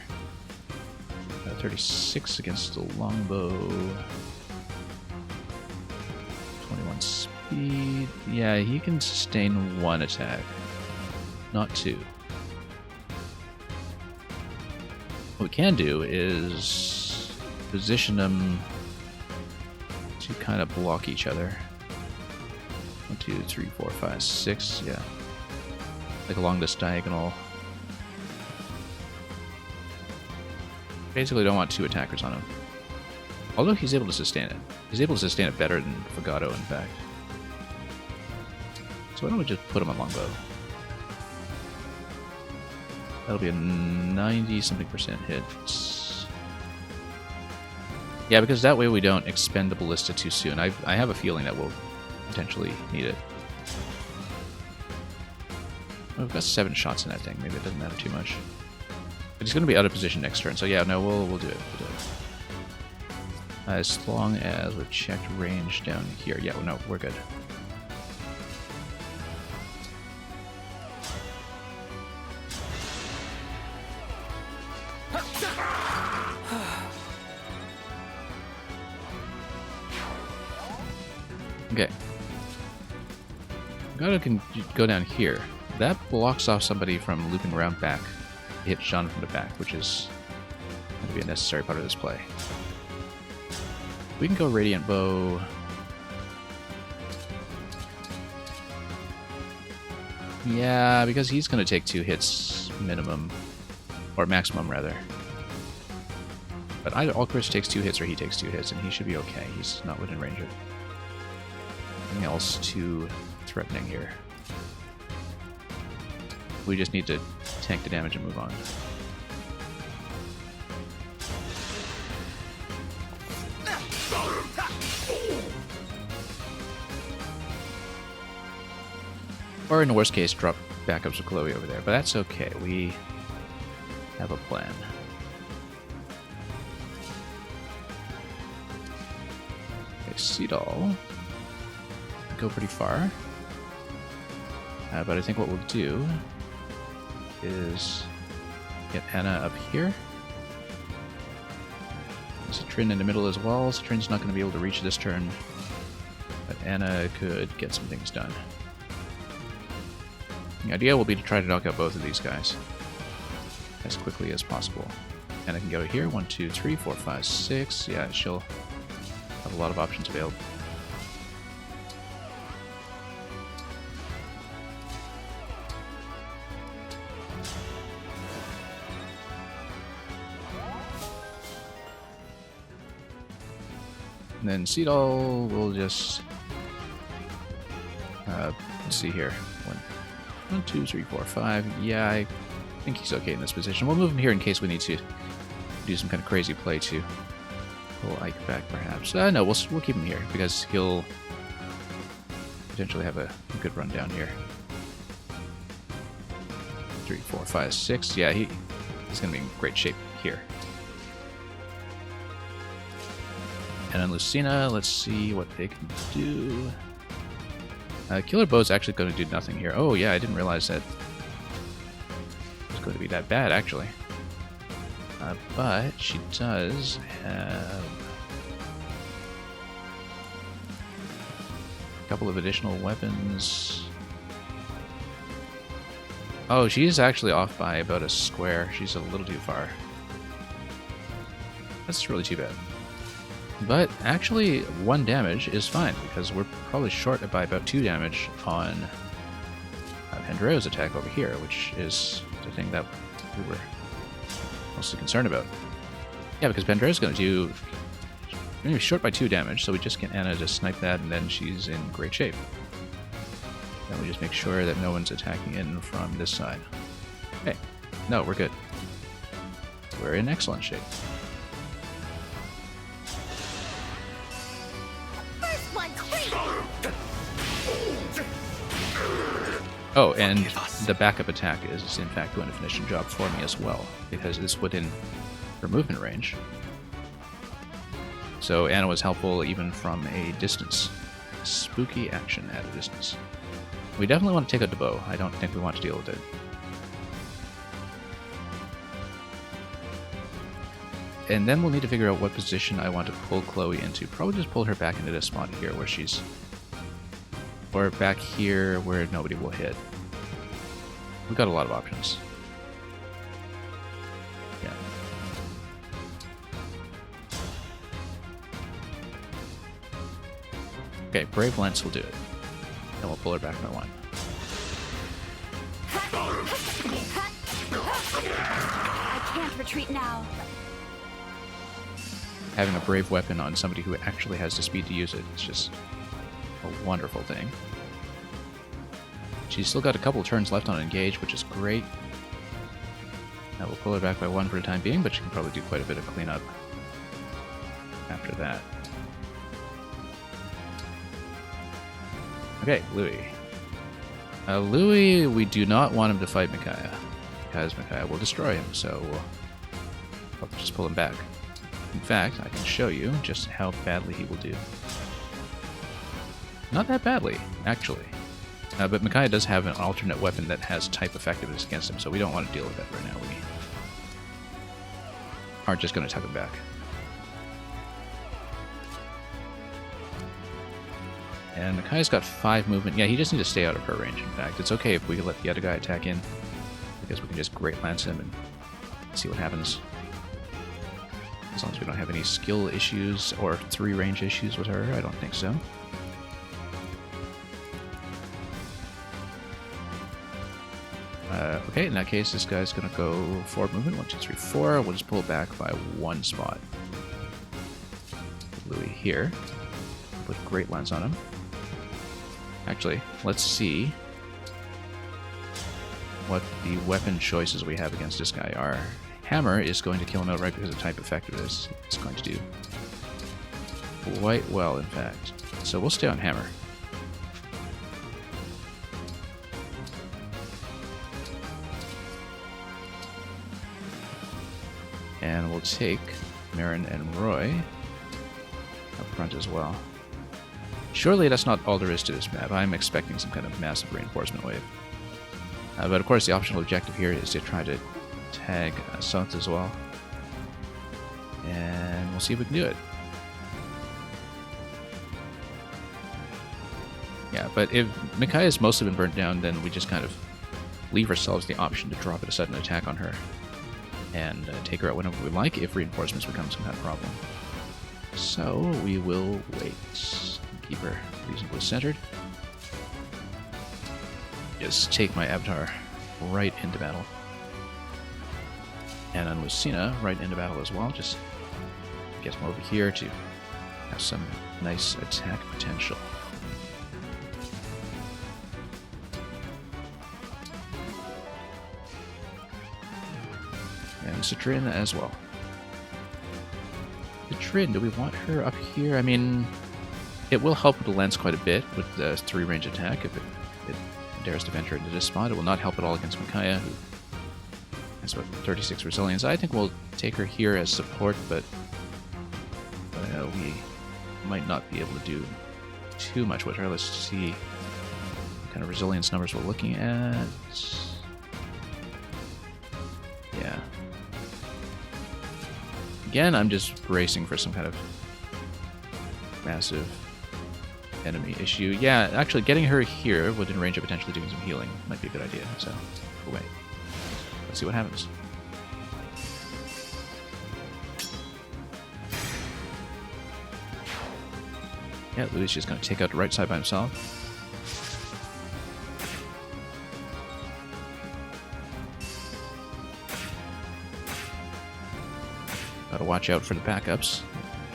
36 against the longbow. 21 speed. Yeah, he can sustain 1 attack, not 2. What we can do is position them to kind of block each other. 1, 2, 3, 4, 5, 6. Yeah, like along this diagonal. Basically don't want 2 attackers on him. Although he's able to sustain it. He's able to sustain it better than Fagato, in fact. So why don't we just put him on longbow? That'll be a 90-something% hit. Yeah, because that way we don't expend the ballista too soon. I have a feeling that we'll potentially need it. Well, we've got 7 shots in that thing. Maybe it doesn't matter too much. But he's going to be out of position next turn, so yeah, no, we'll do it. We'll do it. As long as we've checked range down here. Yeah, no, we're good. Okay. Gotta go down here. That blocks off somebody from looping around back to hit Jean from the back, which is going to be a necessary part of this play. We can go Radiant Bow. Yeah, because he's going to take 2 hits minimum, or maximum rather. But either Alchris takes 2 hits or he takes 2 hits, and he should be okay. He's not within range of anything else too threatening here. We just need to tank the damage and move on. Or in the worst case, drop backups of Chloe over there. But that's okay. We have a plan. Okay, Seedall. Go pretty far. But I think what we'll do is get Anna up here. There's a Trin in the middle as well, so Trin's not going to be able to reach this turn. But Anna could get some things done. The idea will be to try to knock out both of these guys as quickly as possible. And I can go here. 1, 2, 3, 4, 5, 6. Yeah, she'll have a lot of options available. And then Seedall will just let's see here. 1, 2, 3, 4, 5. Yeah, I think he's okay in this position. We'll move him here in case we need to do some kind of crazy play to pull Ike back, perhaps. No, we'll keep him here because he'll potentially have a good run down here. 3, 4, 5, 6. Yeah, he's going to be in great shape here. And then Lucina, let's see what they can do. Killer Bow's actually going to do nothing here. Oh yeah, I didn't realize that it was going to be that bad, actually. But she does have a couple of additional weapons. Oh, she's actually off by about a square. She's a little too far. That's really too bad. But actually, 1 damage is fine, because we're probably short by about 2 damage on Pandreo's attack over here, which is the thing that we were mostly concerned about. Yeah, because Pandreo's going to do... We're going to be short by 2 damage, so we just get Anna to snipe that, and then she's in great shape. Then we just make sure that no one's attacking in from this side. Okay. No, we're good. We're in excellent shape. Oh, and the backup attack is in fact going to finish the job for me as well, because it's within her movement range. So Anna was helpful even from a distance. Spooky action at a distance. We definitely want to take out the bow. I don't think we want to deal with it. And then we'll need to figure out what position I want to pull Chloe into. Probably just pull her back into this spot here where she's... Or back here where nobody will hit. We've got a lot of options. Yeah. Okay, Brave Lance will do it. And we'll pull her back by 1. I can't retreat now. Having a brave weapon on somebody who actually has the speed to use it is just a wonderful thing. She's still got a couple turns left on Engage, which is great. That will pull her back by 1 for the time being, but she can probably do quite a bit of cleanup after that. Okay, Louis. Louis, we do not want him to fight Micaiah, because Micaiah will destroy him, so we'll just pull him back. In fact, I can show you just how badly he will do. Not that badly, actually. But Micaiah does have an alternate weapon that has type effectiveness against him, so we don't want to deal with that right now. We are just going to tuck him back. And Micaiah's got 5 movement. Yeah, he just needs to stay out of her range, in fact. It's okay if we let the other guy attack in, because we can just Great Lance him and see what happens. As long as we don't have any skill issues or 3 range issues with her, I don't think so. Okay, in that case, this guy's going to go forward movement. 1, 2, 3, 4. We'll just pull back by 1 spot. Put Louis here. Put Great Lance on him. Actually, let's see what the weapon choices we have against this guy are. Hammer is going to kill him outright because of type effectiveness. It's going to do quite well, in fact. So we'll stay on Hammer. And we'll take Marin and Roy up front as well. Surely that's not all there is to this map. I'm expecting some kind of massive reinforcement wave. But of course the optional objective here is to try to tag South as well. And we'll see if we can do it. Yeah, but if Micaiah's mostly been burnt down, then we just kind of leave ourselves the option to drop a sudden attack on her. And take her out whenever we like if reinforcements become some kind of problem. So we will wait. Keep her reasonably centered. Just take my Avatar right into battle. And then Lucina right into battle as well. Just get him over here to have some nice attack potential. And Citrin as well. Citrin, do we want her up here? I mean, it will help with the lens quite a bit with the 3 range attack if it dares to venture into this spot. It will not help at all against Micaiah, who has about 36 resilience. I think we'll take her here as support, but we might not be able to do too much with her. Let's see what kind of resilience numbers we're looking at. Yeah. Again, I'm just bracing for some kind of massive enemy issue. Yeah, actually, getting her here within range of potentially doing some healing might be a good idea, so we'll wait. Let's see what happens. Yeah, Louis is just going to take out the right side by himself. Gotta watch out for the backups,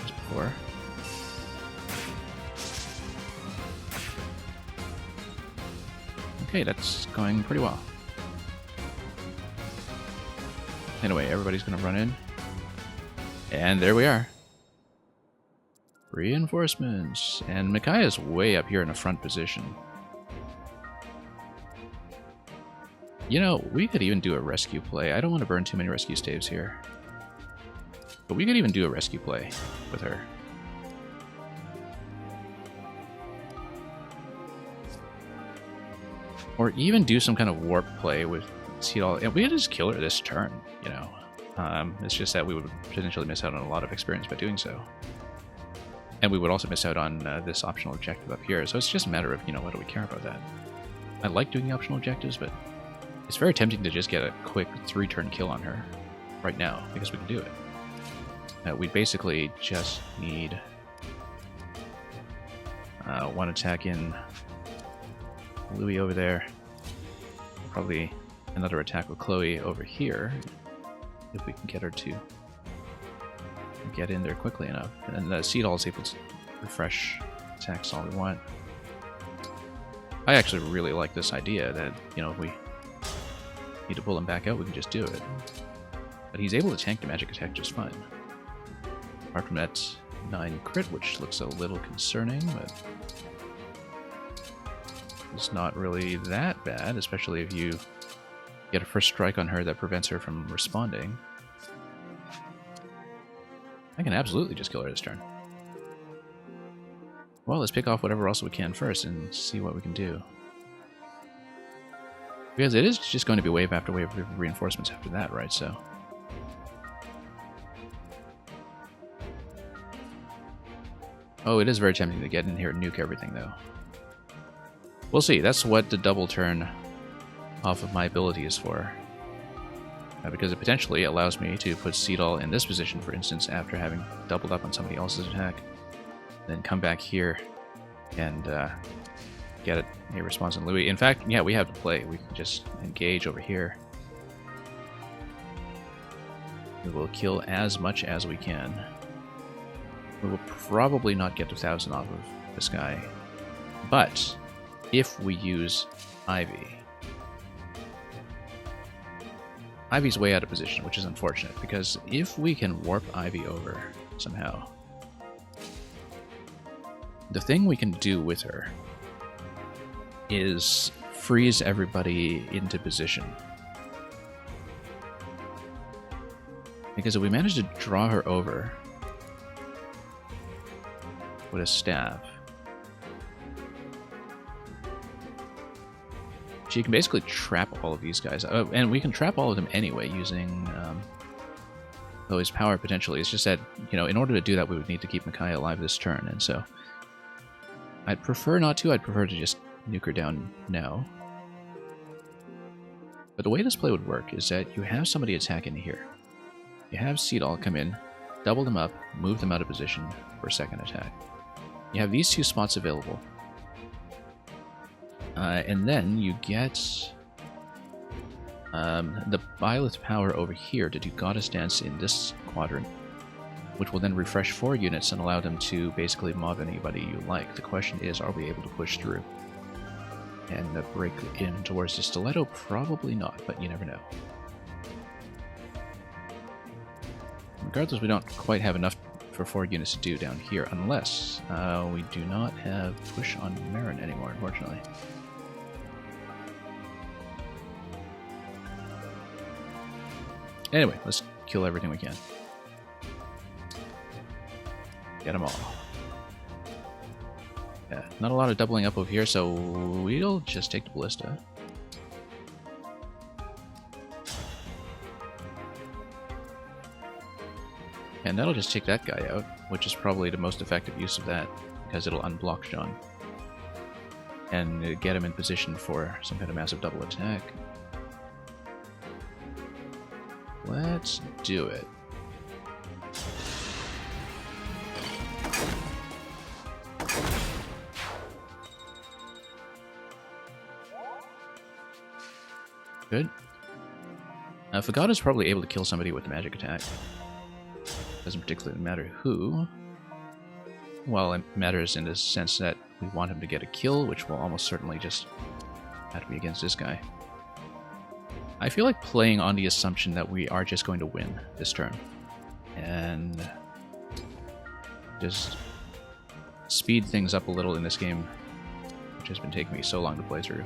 as before. Okay, that's going pretty well. Anyway, everybody's gonna run in. And there we are. Reinforcements. And Micaiah's way up here in a front position. You know, we could even do a rescue play. I don't want to burn too many rescue staves here. But we could even do a rescue play with her. Or even do some kind of warp play with Seedall. And we could just kill her this turn, you know. It's just that we would potentially miss out on a lot of experience by doing so. And we would also miss out on this optional objective up here. So it's just a matter of, you know, what do we care about that? I like doing the optional objectives, but it's very tempting to just get a quick 3-turn kill on her right now, because we can do it. We basically just need 1 attack in Louis over there. Probably another attack with Chloe over here, if we can get her to get in there quickly enough. And the Seedall is able to refresh attacks all we want. I actually really like this idea that, you know, if we need to pull him back out, we can just do it. But he's able to tank the magic attack just fine. Apart from that 9 crit, which looks a little concerning, but it's not really that bad, especially if you get a first strike on her that prevents her from responding. I can absolutely just kill her this turn. Well, let's pick off whatever else we can first and see what we can do. Because it is just going to be wave after wave of reinforcements after that, right? So Oh, it is very tempting to get in here and nuke everything, though. We'll see. That's what the double turn off of my ability is for. Because it potentially allows me to put Seedall in this position, for instance, after having doubled up on somebody else's attack. Then come back here and get a response on Louis. In fact, yeah, we have to play. We can just engage over here. We will kill as much as we can. We will probably not get 1,000 off of this guy. But if we use Ivy... Ivy's way out of position, which is unfortunate, because if we can warp Ivy over somehow, the thing we can do with her is freeze everybody into position. Because if we manage to draw her over with a staff, she can basically trap all of these guys. And we can trap all of them anyway using Chloe's power potentially. It's just that, you know, in order to do that, we would need to keep Micaiah alive this turn. And so I'd prefer not to. I'd prefer to just nuke her down now. But the way this play would work is that you have somebody attack into here. You have Seedall come in, double them up, move them out of position for a second attack. You have these two spots available. And then you get the Byleth power over here to do Goddess Dance in this quadrant, which will then refresh 4 units and allow them to basically mob anybody you like. The question is, are we able to push through and break in towards the Stiletto? Probably not, but you never know. Regardless, we don't quite have enough for 4 units to do down here, unless we do not have push on Marin anymore, unfortunately. Anyway, let's kill everything we can. Get them all. Yeah, not a lot of doubling up over here, so we'll just take the Ballista. And that'll just take that guy out, which is probably the most effective use of that, because it'll unblock John. And get him in position for some kind of massive double attack. Let's do it. Good. Fagata's probably able to kill somebody with the magic attack. Doesn't particularly matter who. Well, it matters in the sense that we want him to get a kill, which will almost certainly just have to be against this guy. I feel like playing on the assumption that we are just going to win this turn. And just speed things up a little in this game, which has been taking me so long to play through.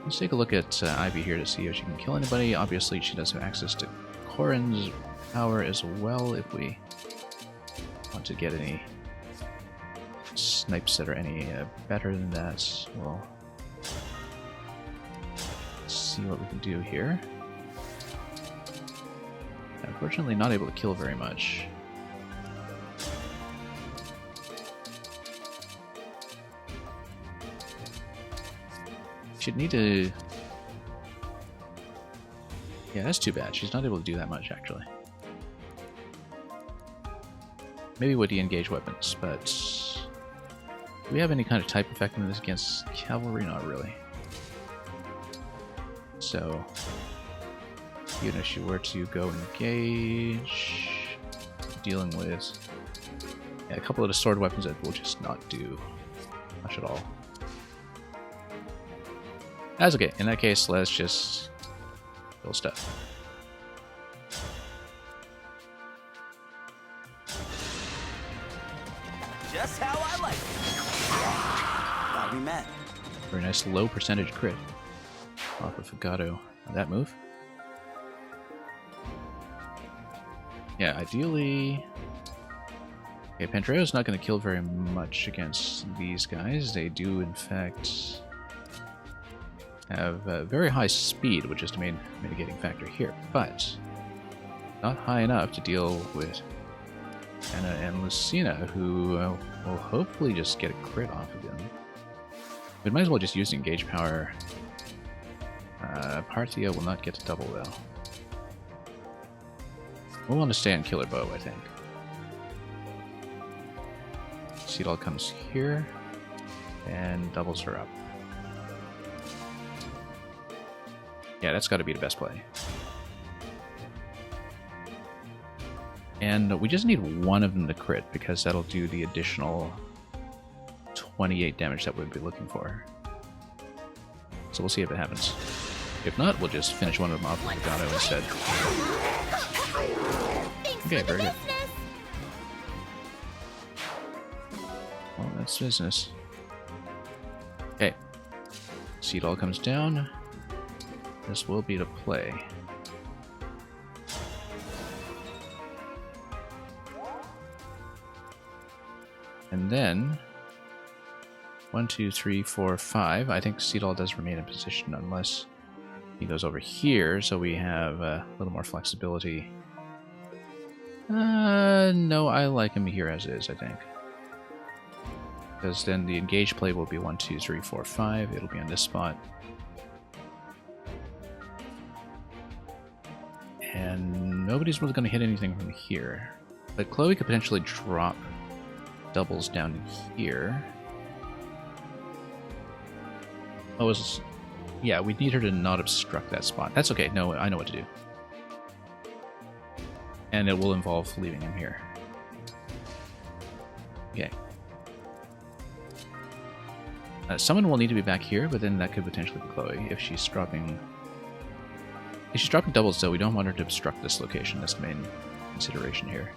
Let's take a look at Ivy here to see if she can kill anybody. Obviously, she does have access to Corrin's power as well if we want to get any snipes that are any better than that. We'll see what we can do here. Unfortunately, not able to kill very much. Should need to... Yeah, that's too bad. She's not able to do that much, actually. Maybe with the engaged weapons, but... do we have any kind of type effectiveness against cavalry? Not really. So... even if she were to go engage... dealing with... yeah, a couple of the sword weapons that will just not do much at all. That's okay. In that case, let's just kill stuff. Just how I like it. Glad we met. Very nice low percentage crit off of Fagato on that move. Yeah, ideally... okay, Pantreo's not going to kill very much against these guys. They do, in fact... have very high speed, which is the main mitigating factor here, but not high enough to deal with Anna and Lucina, who will hopefully just get a crit off again. We might as well just use the engage power. Parthia will not get to double though. We'll want to stay on Killer Bow, I think. Seedall comes here and doubles her up. Yeah, that's got to be the best play. And we just need one of them to crit, because that'll do the additional 28 damage that we'd be looking for. So we'll see if it happens. If not, we'll just finish one of them off with Legato instead. Okay, very good. Well, that's business. Okay. Seedall comes down. This will be the play. And then 1, 2, 3, 4, 5. I think Seedall does remain in position unless he goes over here, so we have a little more flexibility. No, I like him here as is, I think. Because then the engage play will be 1, 2, 3, 4, 5. It'll be on this spot. And nobody's really going to hit anything from here. But Chloe could potentially drop doubles down here. Oh, yeah, we need her to not obstruct that spot. That's okay. No, I know what to do. And it will involve leaving him here. Okay. Someone will need to be back here, but then that could potentially be Chloe if she's dropping... If she's dropping doubles, though, we don't want her to obstruct this location. That's the main consideration here.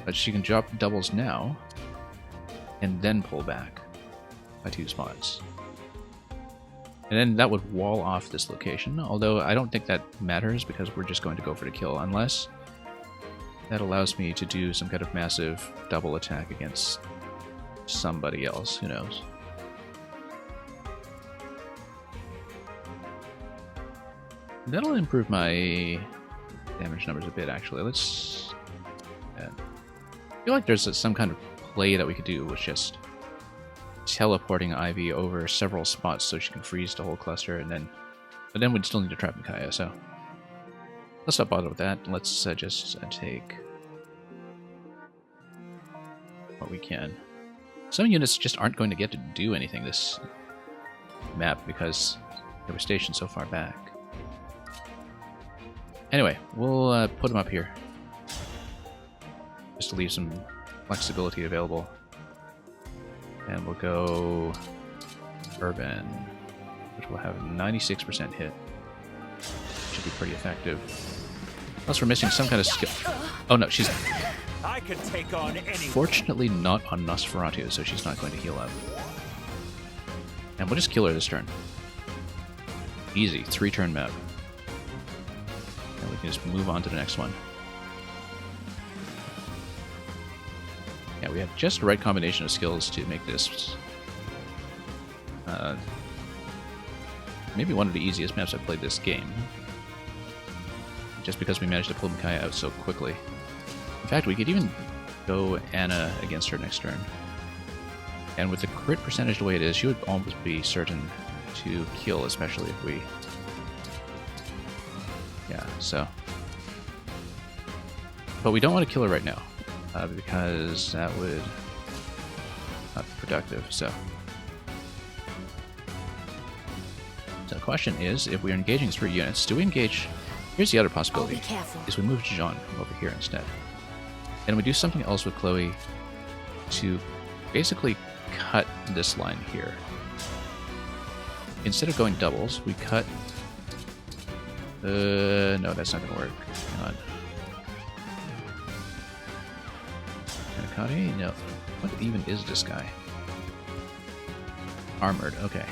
But she can drop doubles now, and then pull back by 2 spots. And then that would wall off this location, although I don't think that matters because we're just going to go for the kill, unless that allows me to do some kind of massive double attack against somebody else, who knows. That'll improve my damage numbers a bit, actually. Let's... I feel like there's some kind of play that we could do with just teleporting Ivy over several spots so she can freeze the whole cluster, and then... But then we'd still need to trap Micaiah, so... Let's not bother with that. Let's just take what we can. Some units just aren't going to get to do anything this map because they were stationed so far back. Anyway, we'll put them up here. Just to leave some flexibility available. And we'll go Urban, which will have a 96% hit. Should be pretty effective. Unless we're missing some kind of skill. Oh no, she's... I could take on anyone. Fortunately not on Nosferatu, so she's not going to heal up. And we'll just kill her this turn. Easy, 3-turn map. And we can just move on to the next one. Yeah, we have just the right combination of skills to make this maybe one of the easiest maps I've played this game. Just because we managed to pull Micaiah out so quickly. In fact, we could even go Anna against her next turn. And with the crit percentage the way it is, she would almost be certain to kill, especially if we... Yeah, so... But we don't want to kill her right now, because that would not be productive, so... So the question is, if we're engaging 3 units, do we engage... Here's the other possibility, is we move Jean from over here instead. And we do something else with Chloe to basically cut this line here. Instead of going doubles, we cut... no, that's not going to work. Hang on. Nakati? No. What even is this guy? Armored, okay.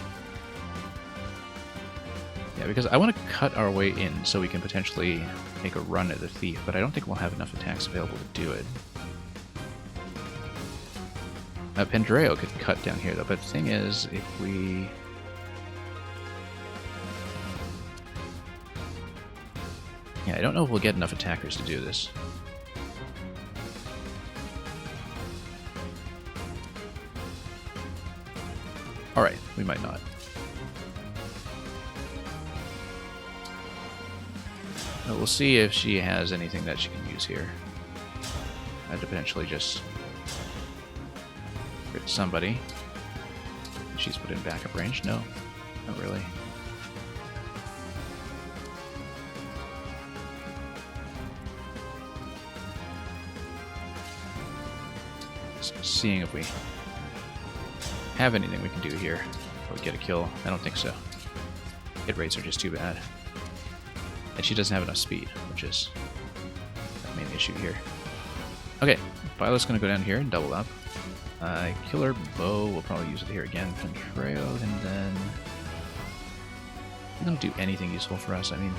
Yeah, because I want to cut our way in so we can potentially make a run at the thief, but I don't think we'll have enough attacks available to do it. Pendreo could cut down here, though, but the thing is, if we... Yeah, Yeah, I don't know if we'll get enough attackers to do this. Alright, we might not. But we'll see if she has anything that she can use here. I could potentially just crit somebody. She's put in backup range? No, not really. Just seeing if we have anything we can do here. Or get a kill. I don't think so. Hit rates are just too bad. And she doesn't have enough speed, which is the main issue here. Okay, Violet's going to go down here and double up. Killer Bow, we'll probably use it here again. Pentreo, and then... They don't do anything useful for us, I mean...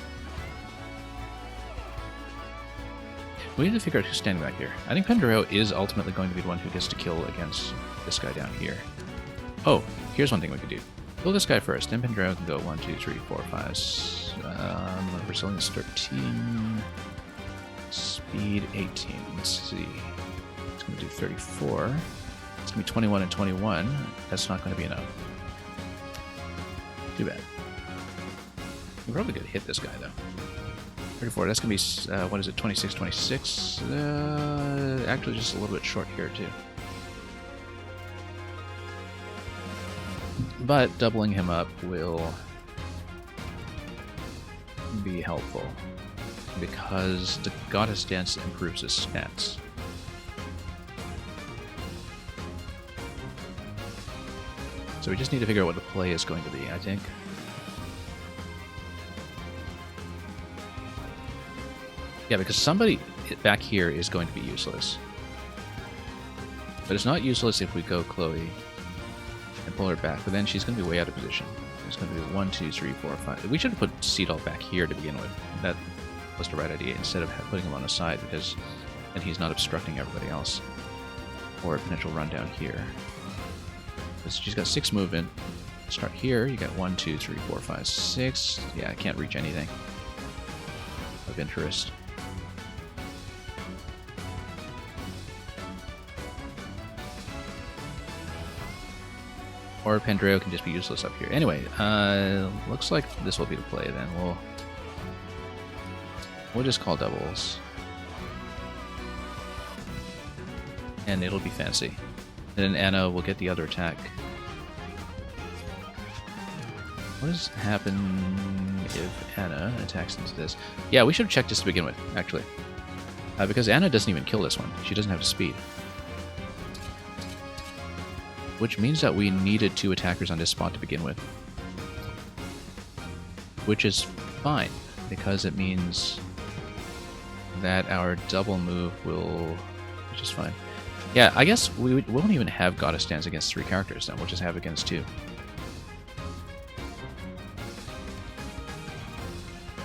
We need to figure out who's standing back here. I think Pentreo is ultimately going to be the one who gets to kill against this guy down here. Oh, here's one thing we could do. Kill this guy first, then Pentreo can go 1, 2, 3, 4, 5... Resilience 13... Speed 18, let's see. It's going to do 34. It's going to be 21 and 21. That's not going to be enough. Too bad. We probably could hit this guy, though. 34, that's going to be, what is it, 26, 26? Actually, just a little bit short here, too. But doubling him up will be helpful, because the Goddess Dance improves his stats. So we just need to figure out what the play is going to be, I think. Yeah, because somebody back here is going to be useless. But it's not useless if we go Chloe and pull her back, but then she's going to be way out of position. It's going to be 1, 2, 3, 4, 5. We should have put Seedall back here to begin with. That was the right idea, instead of putting him on the side, because then he's not obstructing everybody else. Or a potential run down here. Because she's got 6 movement. Start here, you got 1, 2, 3, 4, 5, 6. Yeah, I can't reach anything of interest. Or Pendraeo can just be useless up here. Anyway, looks like this will be the play then. We'll just call doubles. And it'll be fancy. And then Anna will get the other attack. What does happen if Anna attacks into this? Yeah, we should have checked this to begin with, actually. Because Anna doesn't even kill this one. She doesn't have speed. Which means that we needed 2 attackers on this spot to begin with. Which is fine, because it means that our double move will... which is fine. Yeah, I guess we won't even have Goddess Dance against 3 characters then, we'll just have it against 2.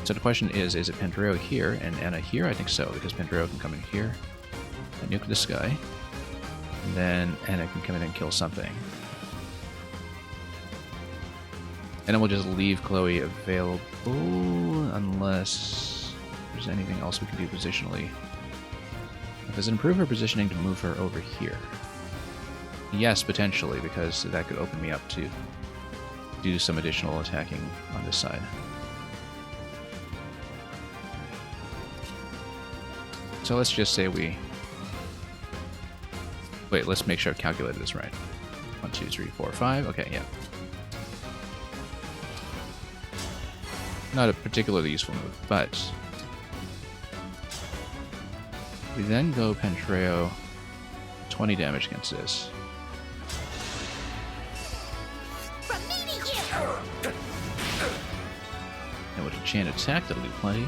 So the question is it Pendraeo here and Anna here? I think so, because Pendraeo can come in here and nuke this guy. And then Anna can come in and kill something. And then we'll just leave Chloe available unless there's anything else we can do positionally. Does it improve her positioning to move her over here? Yes, potentially, because that could open me up to do some additional attacking on this side. So let's just say we... Wait, let's make sure I've calculated this right. 1, 2, 3, 4, 5. Okay, yeah. Not a particularly useful move, but... we then go Pendraeo, 20 damage against this. From me to you. And with a chain attack, that'll do plenty.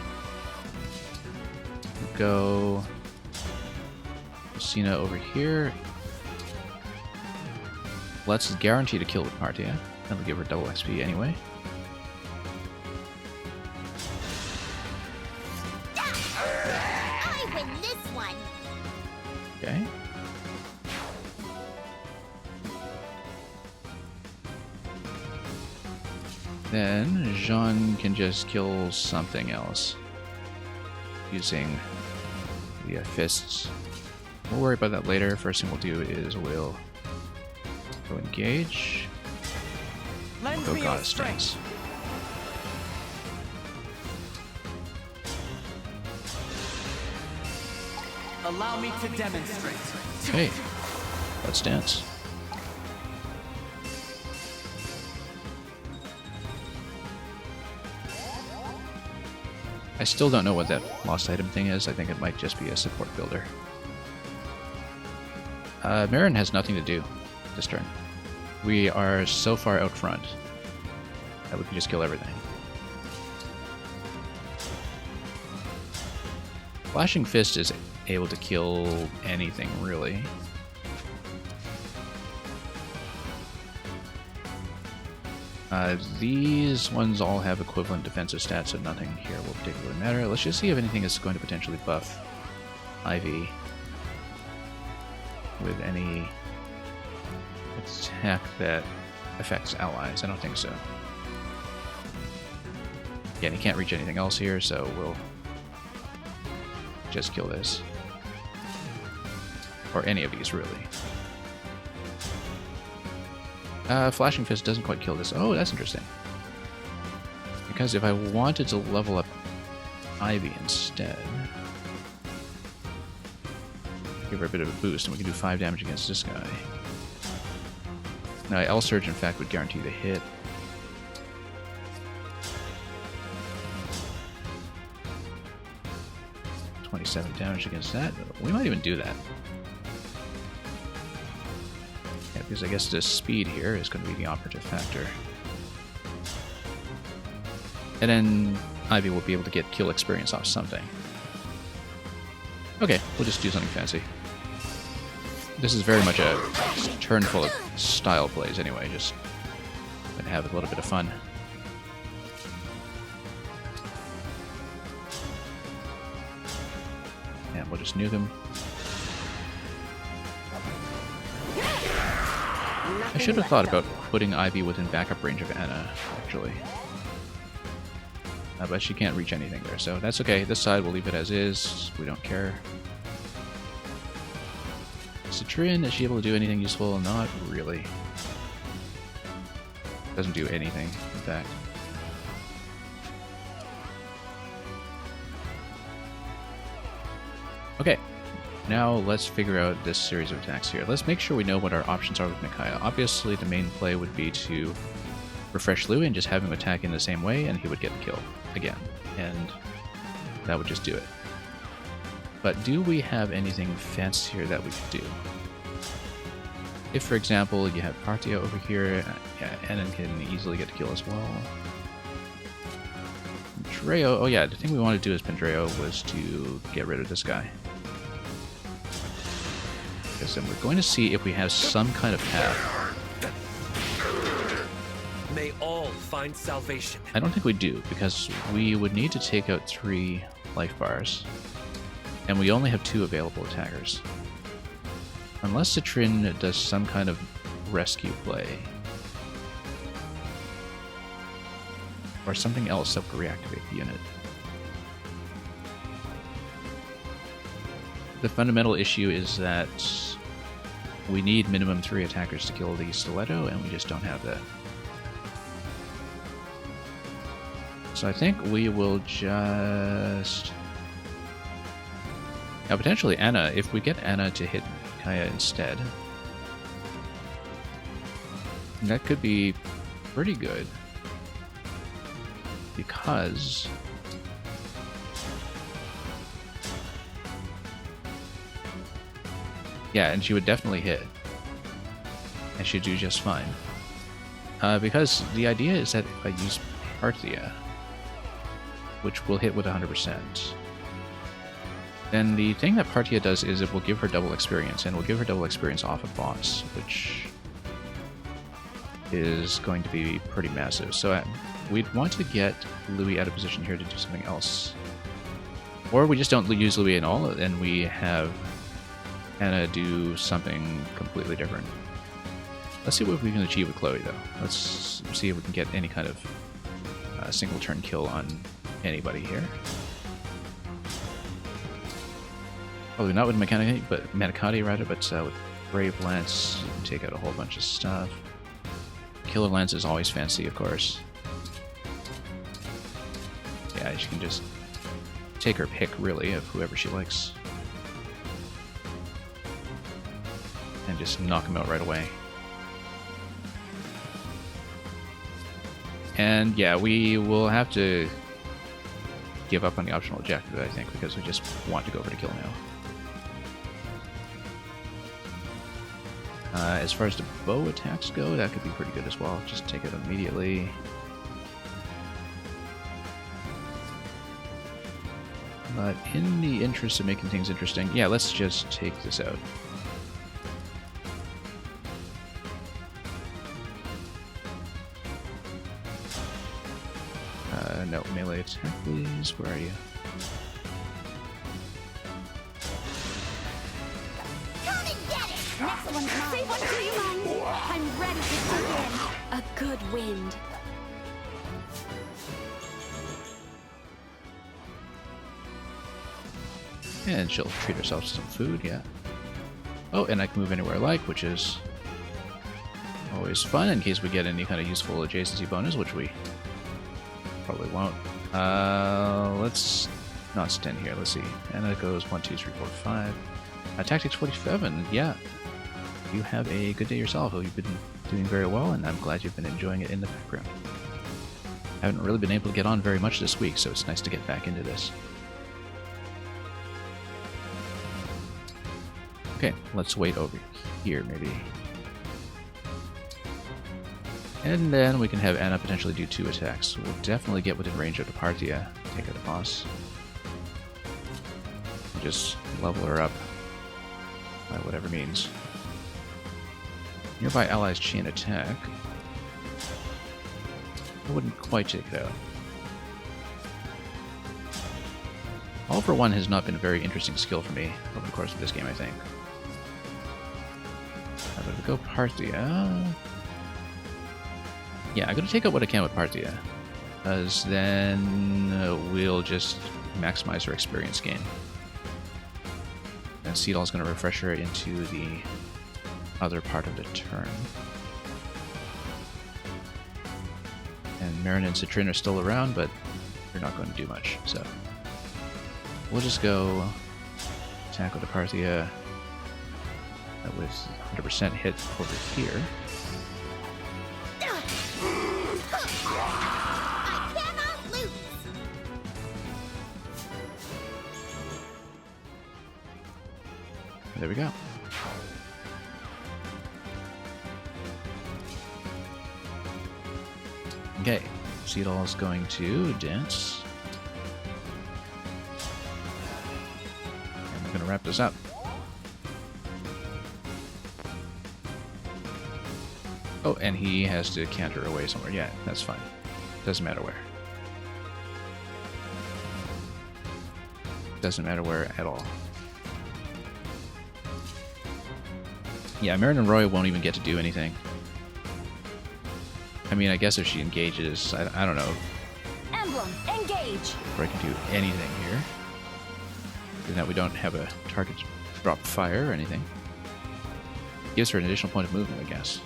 We'll go Lucina over here. Let's guarantee to kill with Partia. That'll give her double XP anyway. I win this one. Okay. Then Jean can just kill something else. using the fists. We'll worry about that later. First thing we'll do is we'll go engage. Lend Go me your goddess strength. stance. Allow me to demonstrate. Okay, let's dance. I still don't know what that lost item thing is. I think it might just be a support builder. Marin has nothing to do this turn. We are so far out front that we can just kill everything. Flashing Fist is able to kill anything, really. These ones all have equivalent defensive stats, so nothing here will particularly matter. Let's just see if anything is going to potentially buff Ivy with any attack that affects allies. I don't think so. Again, he can't reach anything else here, so we'll just kill this. Or any of these, really. Flashing Fist doesn't quite kill this. Oh, that's interesting. Because if I wanted to level up Ivy instead, give her a bit of a boost, and we can do 5 damage against this guy. Now, L Surge, in fact, would guarantee the hit. $27 damage against that. We might even do that. Yeah, because I guess this speed here is going to be the operative factor. And then Ivy will be able to get kill experience off something. Okay, we'll just do something fancy. This is very much a turn full of style plays anyway, just gonna have a little bit of fun. And we'll just nuke him. I should have thought about putting Ivy within backup range of Anna, actually. But she can't reach anything there, so that's okay. This side, we'll leave it as is. We don't care. Citrin, is she able to do anything useful? Not really. Doesn't do anything, in fact. Okay, now let's figure out this series of attacks here. Let's make sure we know what our options are with Micaiah. Obviously, the main play would be to refresh Louis and just have him attack in the same way, and he would get the kill again. And that would just do it. But do we have anything fancier that we could do? If, for example, you have Partia over here, yeah, Anon can easily get the kill as well. Dreo, oh yeah, the thing we want to do as Pendreo was to get rid of this guy. Because then we're going to see if we have some kind of path. May all find salvation. I don't think we do, because we would need to take out 3 life bars. And we only have 2 available attackers. Unless Citrin does some kind of rescue play. Or something else that will reactivate the unit. The fundamental issue is that we need minimum 3 attackers to kill the Stiletto, and we just don't have that. So I think we will just... Now potentially Anna, if we get Anna to hit Kaya instead, that could be pretty good. Because... yeah, and she would definitely hit. And she'd do just fine. Because the idea is that if I use Parthia, which will hit with 100%, then the thing that Partia does is it will give her double experience, and will give her double experience off of boss, which is going to be pretty massive. So we'd want to get Louis out of position here to do something else. Or we just don't use Louis at all, and we have Anna do something completely different. Let's see what we can achieve with Chloe, though. Let's see if we can get any kind of single turn kill on anybody here. Probably not with Manicotti rather, but with Brave Lance, you can take out a whole bunch of stuff. Killer Lance is always fancy, of course. Yeah, she can just take her pick, really, of whoever she likes. And just knock him out right away. And yeah, we will have to give up on the optional objective, I think, because we just want to go for the kill now. As far as the bow attacks go, that could be pretty good as well. Just take it immediately. But in the interest of making things interesting, yeah, let's just take this out. No, melee attack, please. Where are you? Come and get it! Next one's mine. Say what do you mind? I'm ready to dig in. A good wind. And she'll treat herself to some food, yeah. Oh, and I can move anywhere I like, which is always fun in case we get any kind of useful adjacency bonus, which we probably won't. Let's not stand here. Let's see. And it goes 1, 2, 3, 4, 5. Tactics 47. Yeah. You have a good day yourself. You've been doing very well, and I'm glad you've been enjoying it in the background. I haven't really been able to get on very much this week, so it's nice to get back into this. Okay, let's wait over here, maybe. And then we can have Anna potentially do 2 attacks. We'll definitely get within range of the Parthia. Take out the boss. Just level her up by whatever means. Nearby allies chain attack. I wouldn't quite take it out. All for One has not been a very interesting skill for me over the course of this game, I think. But if we go Parthia... Yeah, I'm going to take out what I can with Parthia, because then we'll just maximize her experience gain. And Seedall's going to refresh her into the other part of the turn. And Marin and Citrin are still around, but they're not going to do much, so... We'll just go attack with the Parthia with 100% hit over here. I cannot lose. There we go. Okay, Seedall's going to dance. And we're going to wrap this up. Oh, and he has to canter away somewhere. Yeah, that's fine. Doesn't matter where. Doesn't matter where at all. Yeah, Marin and Roy won't even get to do anything. I mean, I guess if she engages, I don't know. Emblem, engage. Roy can do anything here. Given that we don't have a target to drop fire or anything. Gives her an additional point of movement, I guess.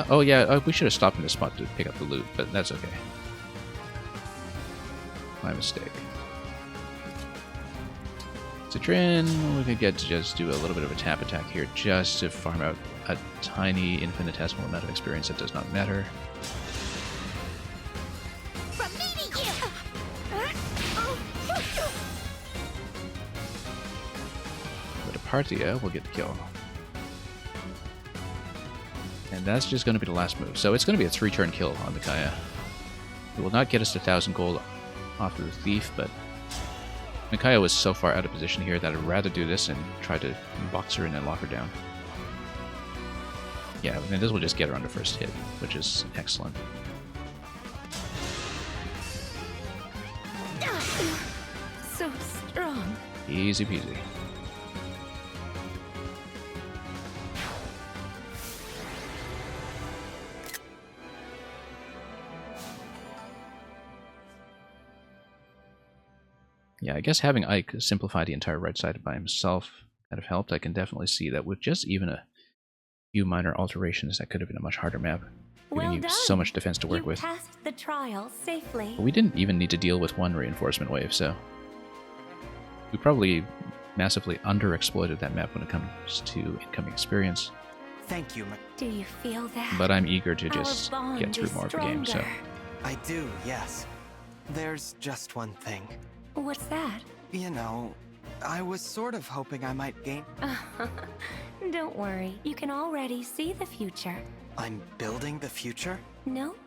Oh yeah, we should have stopped in this spot to pick up the loot, but that's okay. My mistake. Citrin, we could get to just do a little bit of a tap attack here just to farm out a tiny infinitesimal amount of experience that does not matter. From me to you. But a Parthia will get the kill. And that's just going to be the last move. So it's going to be a 3-turn kill on Micaiah. It will not get us to 1,000 gold off of the Thief, but Micaiah was so far out of position here that I'd rather do this and try to box her in and lock her down. Yeah, and this will just get her on the first hit, which is excellent. So strong. Easy peasy. Yeah, I guess having Ike simplify the entire right side by himself kind of helped. I can definitely see that with just even a few minor alterations, that could have been a much harder map, giving Well you done. so much defense to work You with. passed the trial safely. But we didn't even need to deal with one reinforcement wave, so we probably massively underexploited that map when it comes to incoming experience. Thank you, Do you feel that? But I'm eager to Our just bond get through is more of the game, so... stronger. I do, yes. There's just one thing. What's that? You know, I was sort of hoping I might gain... Don't worry, you can already see the future. I'm building the future? Nope.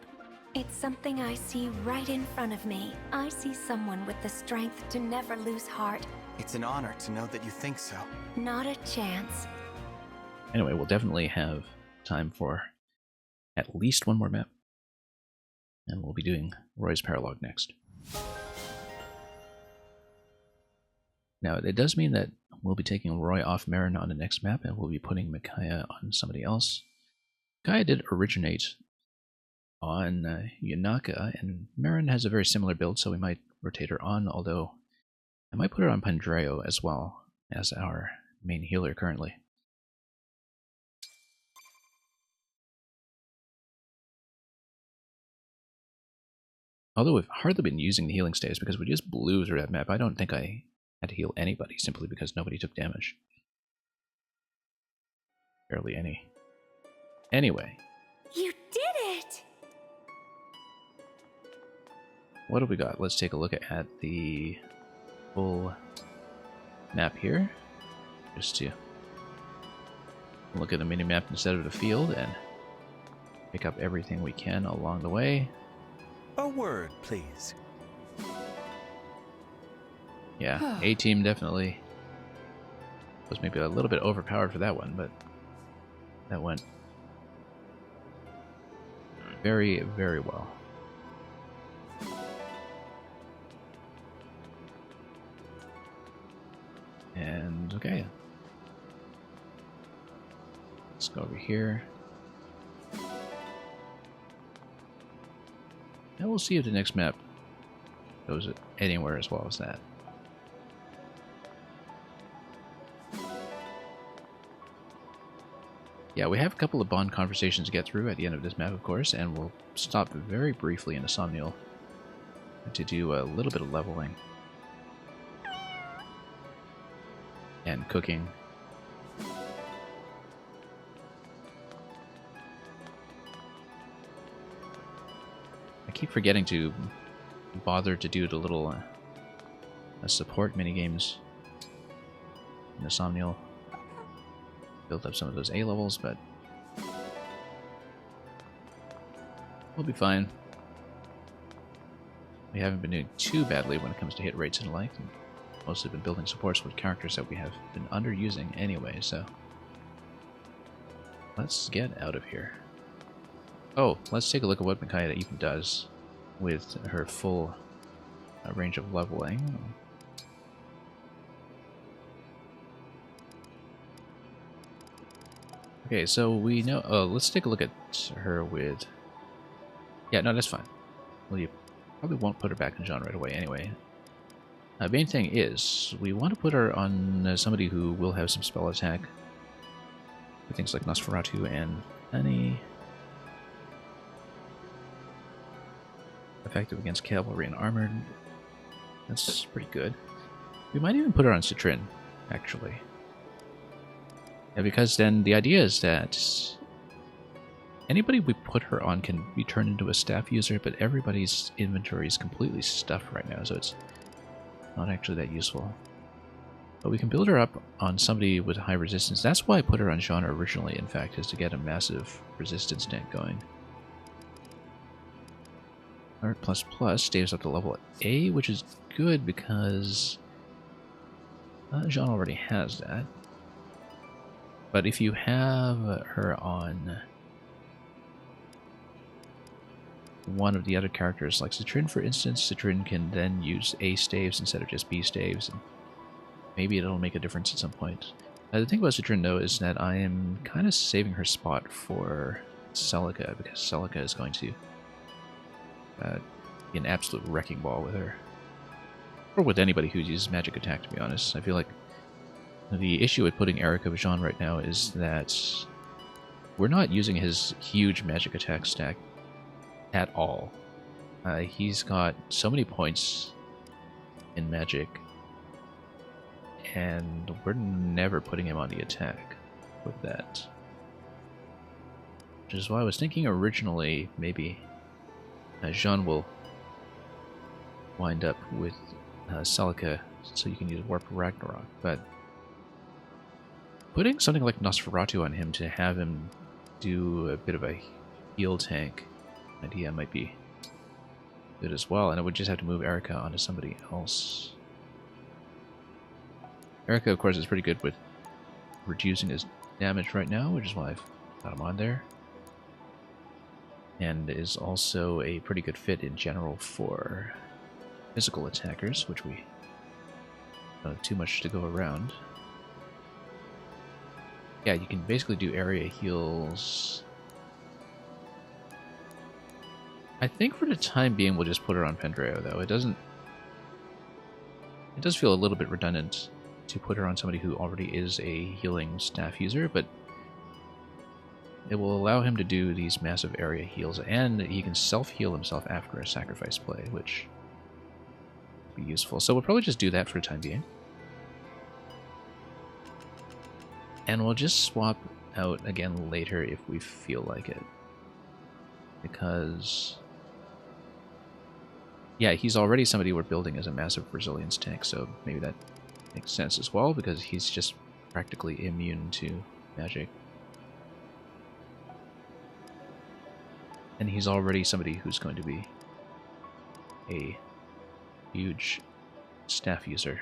It's something I see right in front of me. I see someone with the strength to never lose heart. It's an honor to know that you think so. Not a chance. Anyway, we'll definitely have time for at least one more map. And we'll be doing Roy's Paralogue next. Now, it does mean that we'll be taking Roy off Marin on the next map, and we'll be putting Micaiah on somebody else. Micaiah did originate on Yunaka, and Marin has a very similar build, so we might rotate her on, although I might put her on Pandreo as well as our main healer currently. Although we've hardly been using the healing staves because we just blew through that map. I don't think I had to heal anybody simply because nobody took damage. Barely any. Anyway. You did it! What have we got? Let's take a look at the full map here. Just to look at the mini-map instead of the field and pick up everything we can along the way. A word, please. Yeah, A-Team definitely was maybe a little bit overpowered for that one, but that went very, very well. And, okay. Let's go over here. And we'll see if the next map goes anywhere as well as that. Yeah, we have a couple of bond conversations to get through at the end of this map, of course, and we'll stop very briefly in Somnial to do a little bit of leveling and cooking. I keep forgetting to bother to do the little support minigames in Somnial. Build up some of those A levels, but we'll be fine. We haven't been doing too badly when it comes to hit rates and the like. And mostly been building supports with characters that we have been underusing anyway, so let's get out of here. Oh, let's take a look at what Micaiah even does with her full range of leveling. Okay, so we know... let's take a look at her with... Yeah, no, that's fine. Well, you probably won't put her back in John right away anyway. Main thing is, we want to put her on somebody who will have some spell attack. For things like Nosferatu and Annie. Effective against cavalry and armored. That's pretty good. We might even put her on Citrin, actually. Yeah, because then the idea is that anybody we put her on can be turned into a staff user, but everybody's inventory is completely stuffed right now, so it's not actually that useful. But we can build her up on somebody with high resistance. That's why I put her on Genre originally, in fact, is to get a massive resistance net going. Art ++ staves up to level A, which is good because Jean already has that. But if you have her on one of the other characters, like Citrin for instance, Citrin can then use A staves instead of just B staves, and maybe it'll make a difference at some point. The thing about Citrin though is that I am kind of saving her spot for Celica, because Celica is going to be an absolute wrecking ball with her. Or with anybody who uses magic attack, to be honest. I feel like the issue with putting Eric of Jean right now is that we're not using his huge magic attack stack at all. He's got so many points in magic, and we're never putting him on the attack with that. Which is why I was thinking originally maybe Jean will wind up with Celica so you can use Warp Ragnarok, but putting something like Nosferatu on him to have him do a bit of a heal tank idea might be good as well, and I would just have to move Erica onto somebody else. Erica, of course, is pretty good with reducing his damage right now, which is why I've got him on there. And is also a pretty good fit in general for physical attackers, which we don't have too much to go around. Yeah, you can basically do area heals. I think for the time being we'll just put her on Pendreo, though. It does feel a little bit redundant to put her on somebody who already is a healing staff user, but it will allow him to do these massive area heals, and he can self-heal himself after a sacrifice play, which would be useful. So we'll probably just do that for the time being. And we'll just swap out again later if we feel like it. Because yeah, he's already somebody we're building as a massive resilience tank, so maybe that makes sense as well, because he's just practically immune to magic. And he's already somebody who's going to be a huge staff user.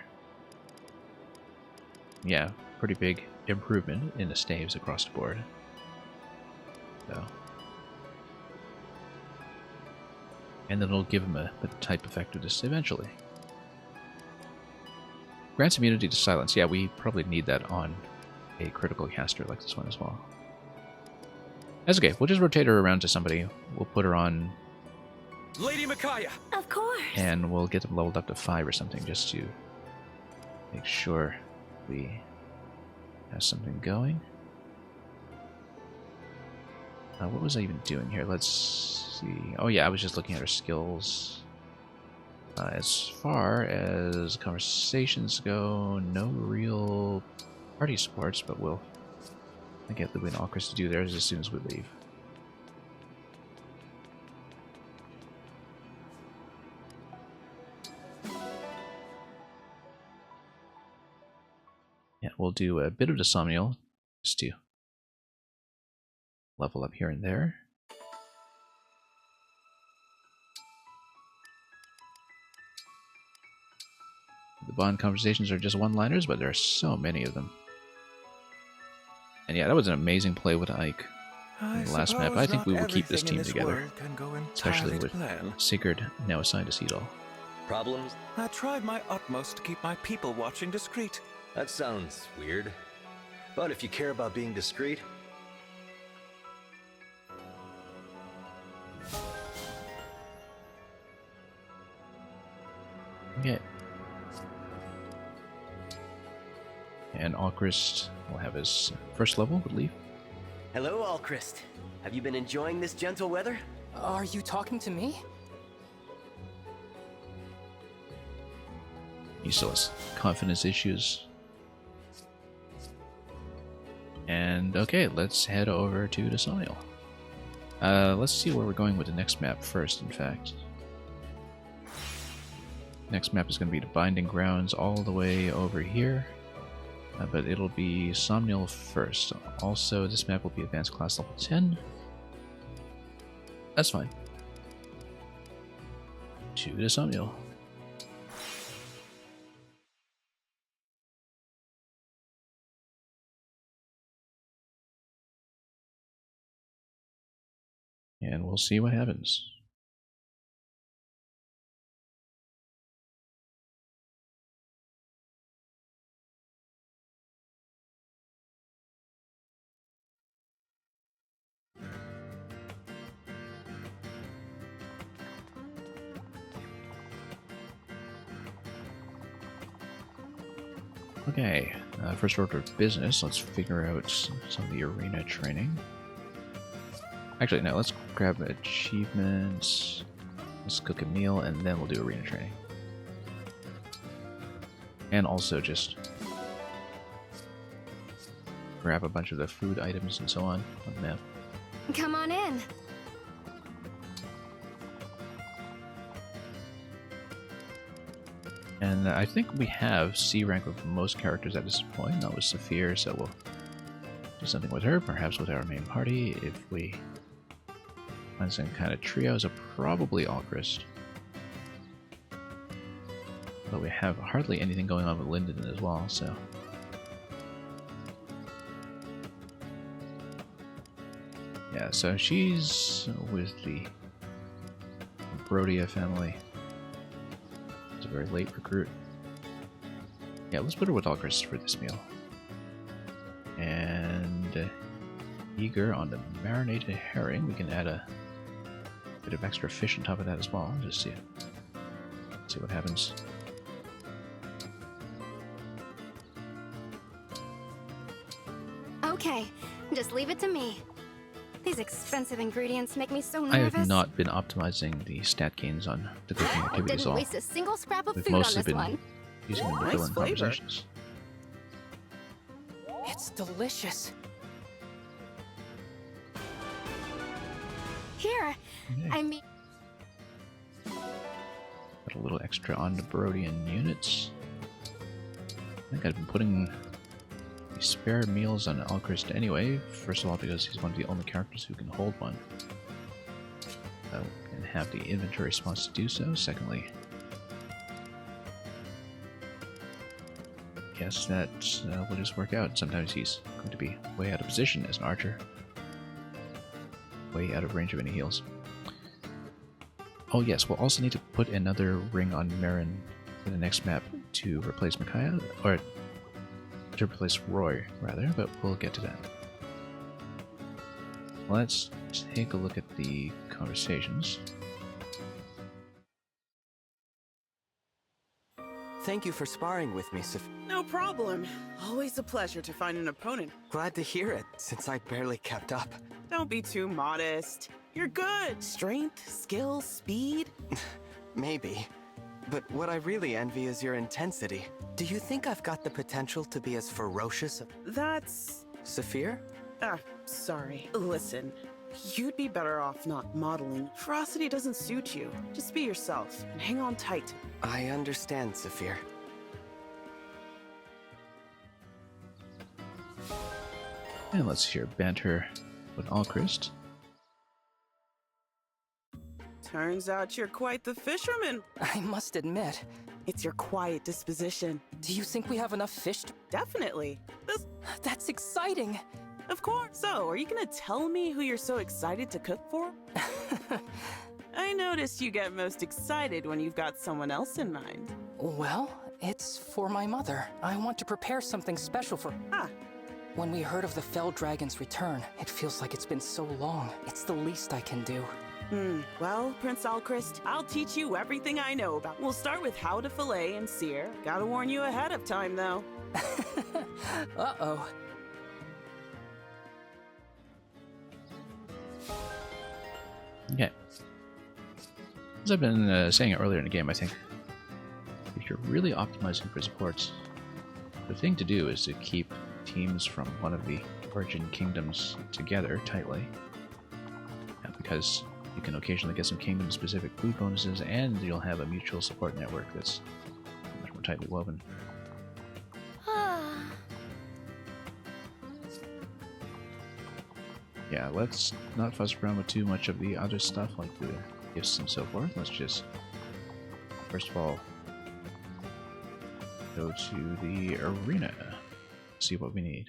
Yeah, pretty big improvement in the staves across the board. So. And then it'll give him a type effectiveness eventually. Grants immunity to silence. Yeah, we probably need that on a critical caster like this one as well. That's okay. We'll just rotate her around to somebody. We'll put her on Lady Micaiah! Of course. and we'll get them leveled up to 5 or something just to make sure we have something going. What was I even doing here? Let's see. Oh yeah, I was just looking at her skills. As far as conversations go, no real party supports, but we'll get Louie and Alcris to do theirs as soon as we leave. Yeah, we'll do a bit of the Somnial just to level up here and there. The Bond conversations are just one-liners, but there are so many of them. And yeah, that was an amazing play with Ike in the last map. I think we will keep this team together, especially with Sigurd now assigned to Seedall. Problems? I tried my utmost to keep my people watching discreet. That sounds weird. But if you care about being discreet... Okay. And Alchrist will have his first level, I believe. Hello, Alchrist. Have you been enjoying this gentle weather? Are you talking to me? He still has confidence issues. And okay, let's head over to the Somnial. Let's see where we're going with the next map first, in fact. Next map is going to be the Binding Grounds all the way over here. But it'll be Somnial first. Also, this map will be Advanced Class Level 10. That's fine. To the Somnial. And we'll see what happens. Okay, first order of business, let's figure out some of the arena training. Actually, no, let's grab achievements, let's cook a meal, and then we'll do arena training. And also just grab a bunch of the food items and so on the map. Come on in. And I think we have C rank with most characters at this point, not with Saphir, so we'll do something with her, perhaps with our main party. If we find some kind of trio, so probably Alchrist. But we have hardly anything going on with Linden as well, so... Yeah, so she's with the Brodia family. It's a very late recruit. Yeah, let's put her with Alchrist for this meal. And eager on the marinated herring. We can add a bit of extra fish on top of that as well. Just see what happens. Okay, just leave it to me. These expensive ingredients make me so I nervous. have not been optimizing the stat gains on the cooking activities at Didn't all. waste a single scrap of We've food on mostly this been one. using them to Nice fill in flavor. conversations. It's delicious. Here, Okay. I mean... Got a little extra on the Brodian units. I think I've been putting the spare meals on Alchrist anyway. First of all, because he's one of the only characters who can hold one. And have the inventory spots to do so. Secondly, yes, that will just work out. Sometimes he's going to be way out of position as an archer. Way out of range of any heals. Oh yes, we'll also need to put another ring on Marin in the next map to replace Micaiah, or to replace Roy, rather, but we'll get to that. Let's take a look at the conversations. Thank you for sparring with me, Sophie. No problem. Always a pleasure to find an opponent. Glad to hear it, since I barely kept up. Don't be too modest. You're good. Strength, skill, speed. Maybe. But what I really envy is your intensity. Do you think I've got the potential to be as ferocious as That's... Saphir? Sorry. Listen, you'd be better off not modeling. Ferocity doesn't suit you. Just be yourself and hang on tight. I understand, Saphir. And let's hear banter with Alchrist. Turns out you're quite the fisherman. I must admit. It's your quiet disposition. Do you think we have enough fish to... Definitely. That's exciting! Of course. So, are you gonna tell me who you're so excited to cook for? I noticed you get most excited when you've got someone else in mind. Well, it's for my mother. I want to prepare something special for... Ah. When we heard of the Fell Dragon's return, it feels like it's been so long. It's the least I can do. Well, Prince Alchrist, I'll teach you everything I know about. We'll start with how to fillet and sear. Gotta warn you ahead of time, though. Uh-oh. Okay. As I've been saying earlier in the game, I think if you're really optimizing for supports, the thing to do is to keep teams from one of the origin kingdoms together tightly. Because you can occasionally get some kingdom-specific food bonuses, and you'll have a mutual support network that's much more tightly woven. Yeah, let's not fuss around with too much of the other stuff, like the gifts and so forth. Let's just, first of all, go to the arena, see what we need.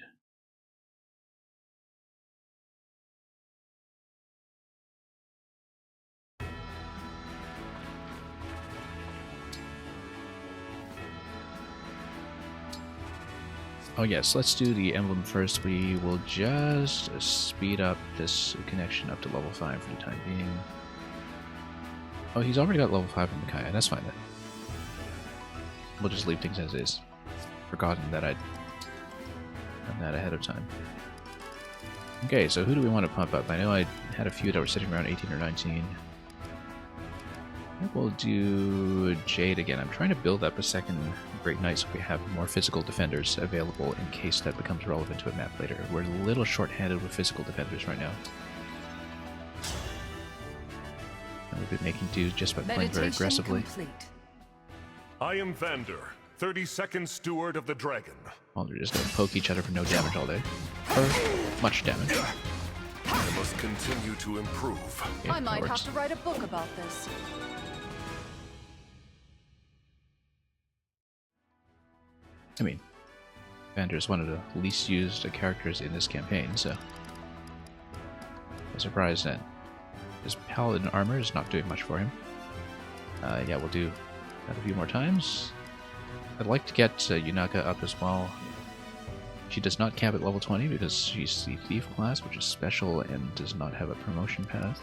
Oh yes, let's do the emblem first. We will just speed up this connection up to level 5 for the time being. Oh, he's already got level 5 in Micaiah. That's fine then. We'll just leave things as is. forgotten that I'd done that ahead of time. Okay, so who do we want to pump up? I know I had a few that were sitting around 18 or 19. I think we'll do Jade again. I'm trying to build up a second Great Knight so we have more physical defenders available in case that becomes relevant to a map later. We're a little short-handed with physical defenders right now. And we've been making do just by playing very aggressively. Complete. I am Vander, 32nd Steward of the Dragon. Well, they're just gonna poke each other for no damage all day. Or much damage. I must continue to improve. Yeah, I might have to write a book about this. I mean, Vander is one of the least used characters in this campaign, so I'm surprised that his paladin armor is not doing much for him. Yeah, we'll do that a few more times. I'd like to get Yunaka up as well. She does not cap at level 20 because she's the Thief class, which is special and does not have a promotion path.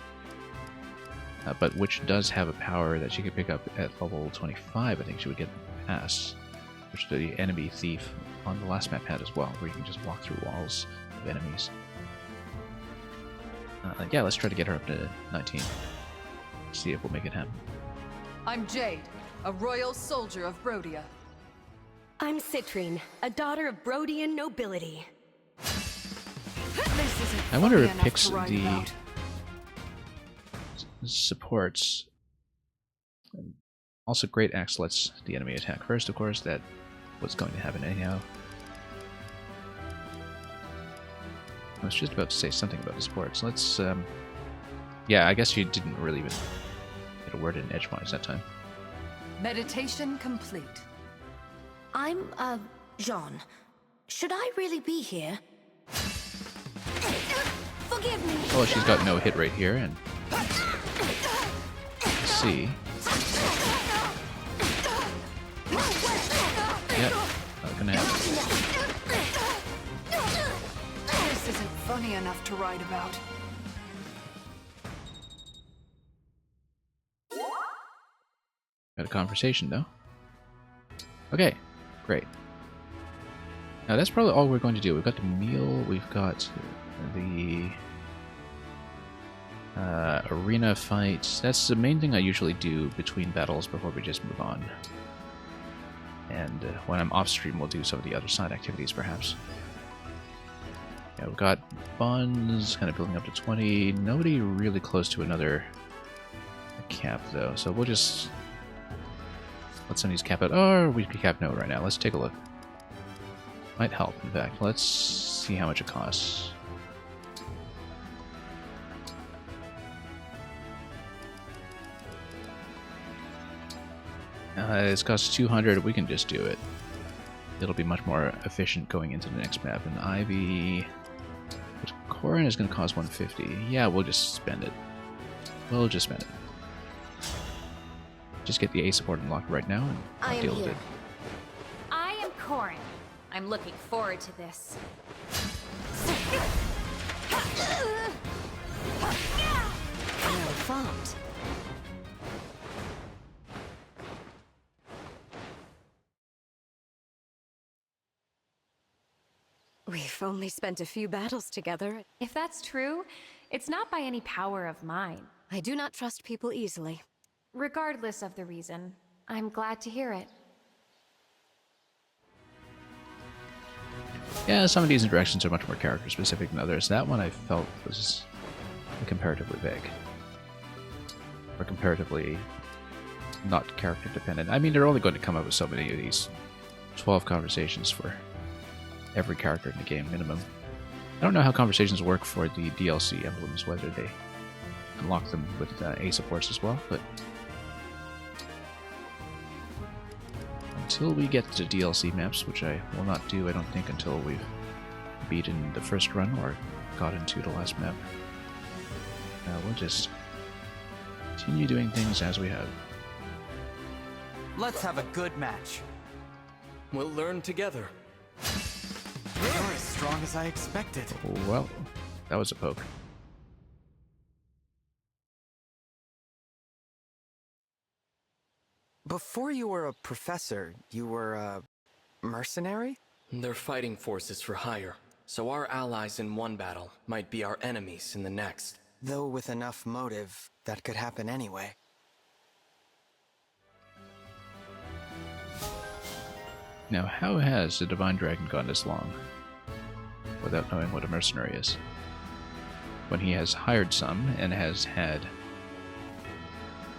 But which does have a power that she could pick up at level 25. I think she would get past, which the enemy Thief on the last map had as well, where you can just walk through walls of enemies. Yeah, let's try to get her up to 19. See if we'll make it happen. I'm Jade, a royal soldier of Brodia. I'm Citrine, a daughter of Brodian nobility. This isn't I wonder funny if it enough picks to write the about. supports. Also, Great Axe lets the enemy attack first, of course. That's what's going to happen anyhow. I was just about to say something about the supports. Let's, yeah, I guess you didn't really even get a word in edgewise that time. Meditation complete. I'm, Jean. Should I really be here? Forgive me! Well, she's got no hit rate here, and let's see. Yep, not gonna happen. This isn't funny enough to write about. Got a conversation, though. Okay, great. Now that's probably all we're going to do. We've got the meal, we've got the arena fight. That's the main thing I usually do between battles before we just move on. And when I'm off stream, we'll do some of the other side activities, perhaps. Yeah, we've got bonds kind of building up to 20. Nobody really close to another cap, though. So we'll just let some of these cap out. Or we can cap no right now. Let's take a look. Might help, in fact. Let's see how much it costs. It's cost 200. We can just do it. It'll be much more efficient going into the next map. And Ivy... But Corin is going to cost 150. Yeah, we'll just spend it. We'll just spend it. Just get the A support unlocked right now, and I'll deal with it. I am Corin. I'm looking forward to this. Well fought. We've only spent a few battles together. If that's true, it's not by any power of mine. I do not trust people easily. Regardless of the reason, I'm glad to hear it. Yeah, some of these interactions are much more character specific than others. That one I felt was comparatively vague. Or comparatively not character dependent. I mean, they're only going to come up with so many of these 12 conversations for every character in the game, minimum. I don't know how conversations work for the DLC emblems, whether they unlock them with A supports as well, but until we get to DLC maps, which I will not do, I don't think, until we've beaten the first run or got into the last map. We'll just continue doing things as we have. Let's have a good match. We'll learn together. You're as strong as I expected. Well, that was a poke. Before you were a professor, you were mercenary? They're fighting forces for hire, so our allies in one battle might be our enemies in the next. Though with enough motive, that could happen anyway. Now, how has the Divine Dragon gone this long without knowing what a mercenary is? When he has hired some and has had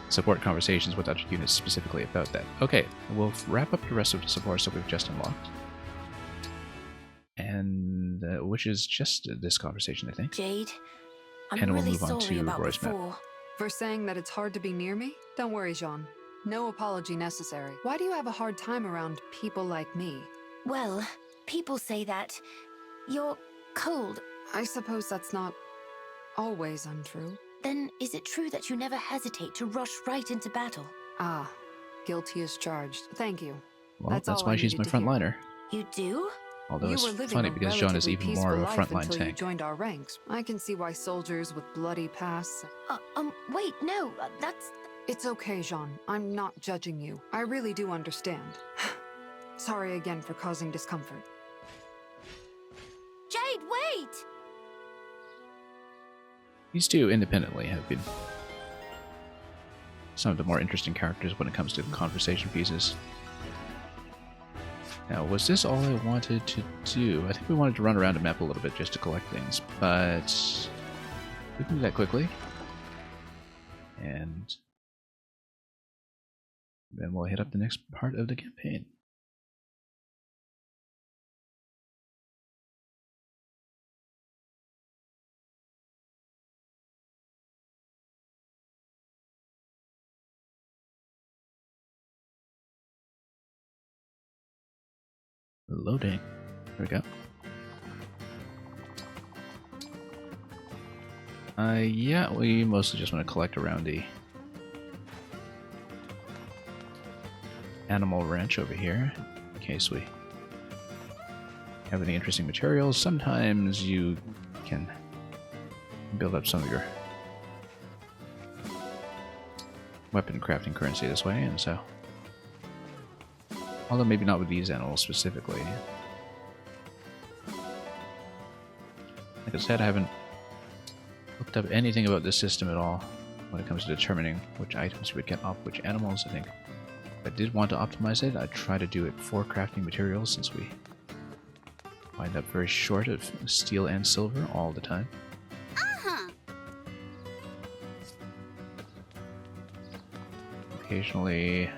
support conversations with other units specifically about that. Okay, we'll wrap up the rest of the support that we've just unlocked. And which is just this conversation, I think. Jade, I'm and we'll really move on sorry to about Roy's map. before. For saying that it's hard to be near me? Don't worry, Jean. No apology necessary. Why do you have a hard time around people like me? Well, people say that you're cold. I suppose that's not always untrue. Then is it true that you never hesitate to rush right into battle? Ah, guilty as charged. Thank you. Well, that's why she's my frontliner. You do? Although You were it's living funny a because Jean is even relatively more of a peaceful life frontline until tank. You joined our ranks. I can see why soldiers with bloody pasts. Wait, no, that's... It's okay, Jean. I'm not judging you. I really do understand. Sorry again for causing discomfort. Jade, wait! These two independently have been some of the more interesting characters when it comes to conversation pieces. Now, was this all I wanted to do? I think we wanted to run around the map a little bit just to collect things, but we can do that quickly. And then we'll hit up the next part of the campaign. Loading. There we go. Yeah, we mostly just want to collect around the animal ranch over here, in case we have any interesting materials. Sometimes you can build up some of your weapon crafting currency this way, and so... Although maybe not with these animals specifically. Like I said, I haven't looked up anything about this system at all when it comes to determining which items you would get off which animals. I think if I did want to optimize it, I'd try to do it for crafting materials, since we wind up very short of steel and silver all the time. Occasionally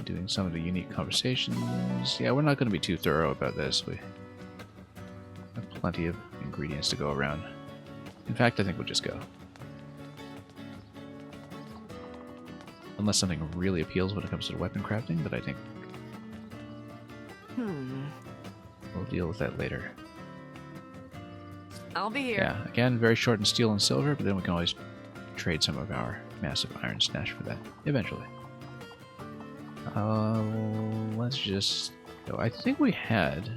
doing some of the unique conversations. Yeah, we're not going to be too thorough about this. We have plenty of ingredients to go around. In fact, I think we'll just go. Unless something really appeals when it comes to weapon crafting, but I think we'll deal with that later. I'll be here. Yeah, again, very short in steel and silver, but then we can always trade some of our massive iron stash for that eventually. Let's just go. I think we had,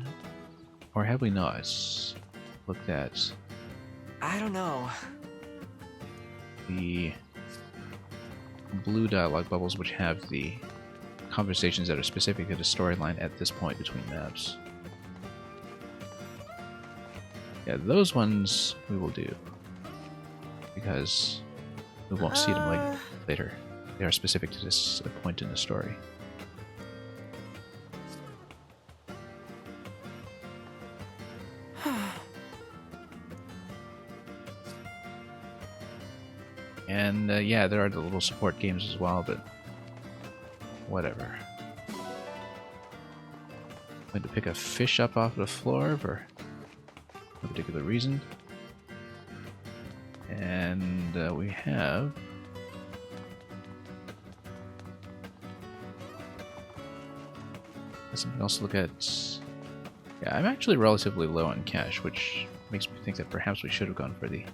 or have we not, looked at... I don't know. The blue dialogue bubbles, which have the conversations that are specific to the storyline at this point between maps. Yeah, those ones we will do, because we won't see them later. They are specific to this point in the story. And yeah, there are the little support games as well, but whatever. I'm going to pick a fish up off the floor for no particular reason. And we have... something else to look at. Yeah, I'm actually relatively low on cash, which makes me think that perhaps we should have gone for the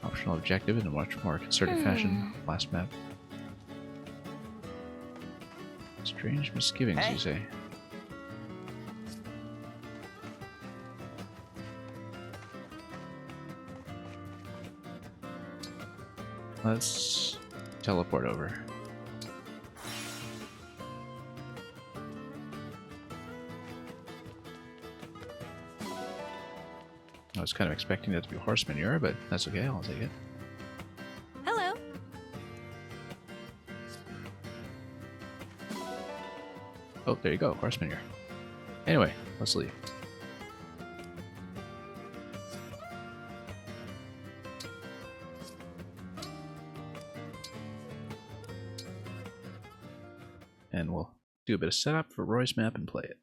optional objective in a much more concerted fashion last map. Strange misgivings, you say? Let's teleport over. was kind of expecting that to be horse manure, but that's okay, I'll take it. Hello. Oh, there you go, horse manure. Anyway, let's leave. And we'll do a bit of setup for Roy's map and play it.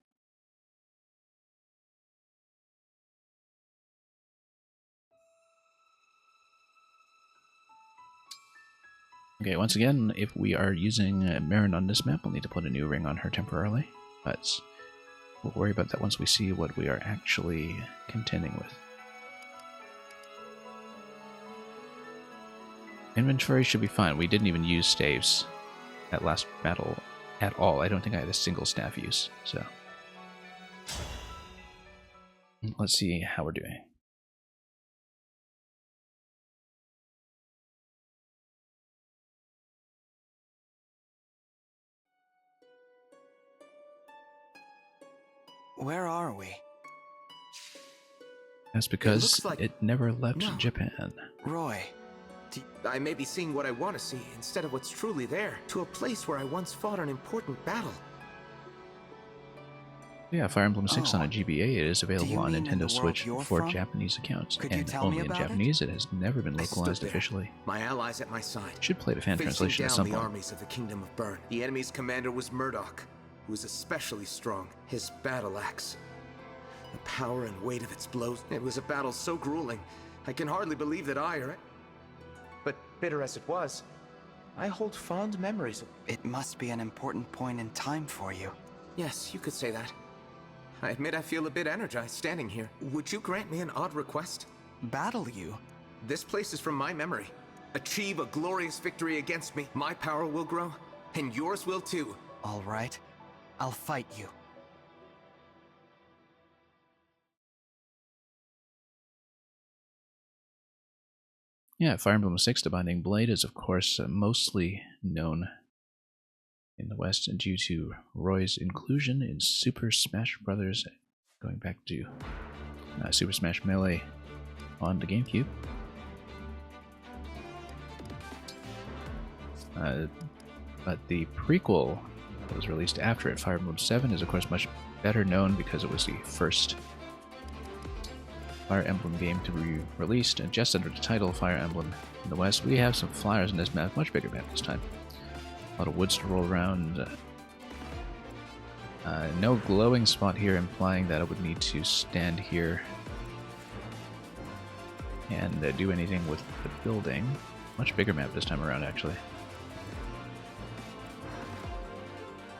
Okay, once again, if we are using Marin on this map, we'll need to put a new ring on her temporarily, but we'll worry about that once we see what we are actually contending with. Inventory should be fine. We didn't even use staves at last battle at all. I don't think I had a single staff use, so let's see how we're doing. Where are we? That's because it never left Japan. Roy. I may be seeing what I want to see instead of what's truly there. To a place where I once fought an important battle. Yeah, Fire Emblem 6 on a GBA. It is available on Nintendo Switch for Japanese accounts, and only in Japanese. It has never been localized officially. My allies at my side. Should play the fan translation at some point. The armies of the Kingdom of Bern. The enemy's commander was Murdoch, who was especially strong. His battle axe. The power and weight of its blows. It was a battle so grueling, I can hardly believe that but bitter as it was, I hold fond memories of it. It must be an important point in time for you. Yes, you could say that. I admit I feel a bit energized standing here. Would you grant me an odd request? Battle you? This place is from my memory. Achieve a glorious victory against me. My power will grow, and yours will too. All right. I'll fight you. Yeah, Fire Emblem 6, The Binding Blade, is of course mostly known in the West due to Roy's inclusion in Super Smash Bros. Going back to Super Smash Melee on the GameCube. But the prequel that was released after it, Fire Emblem 7, is of course much better known because it was the first Fire Emblem game to be released, and just under the title Fire Emblem in the West. We have some flyers in this map, much bigger map this time. A lot of woods to roll around. No glowing spot here, implying that I would need to stand here and do anything with the building. Much bigger map this time around, actually.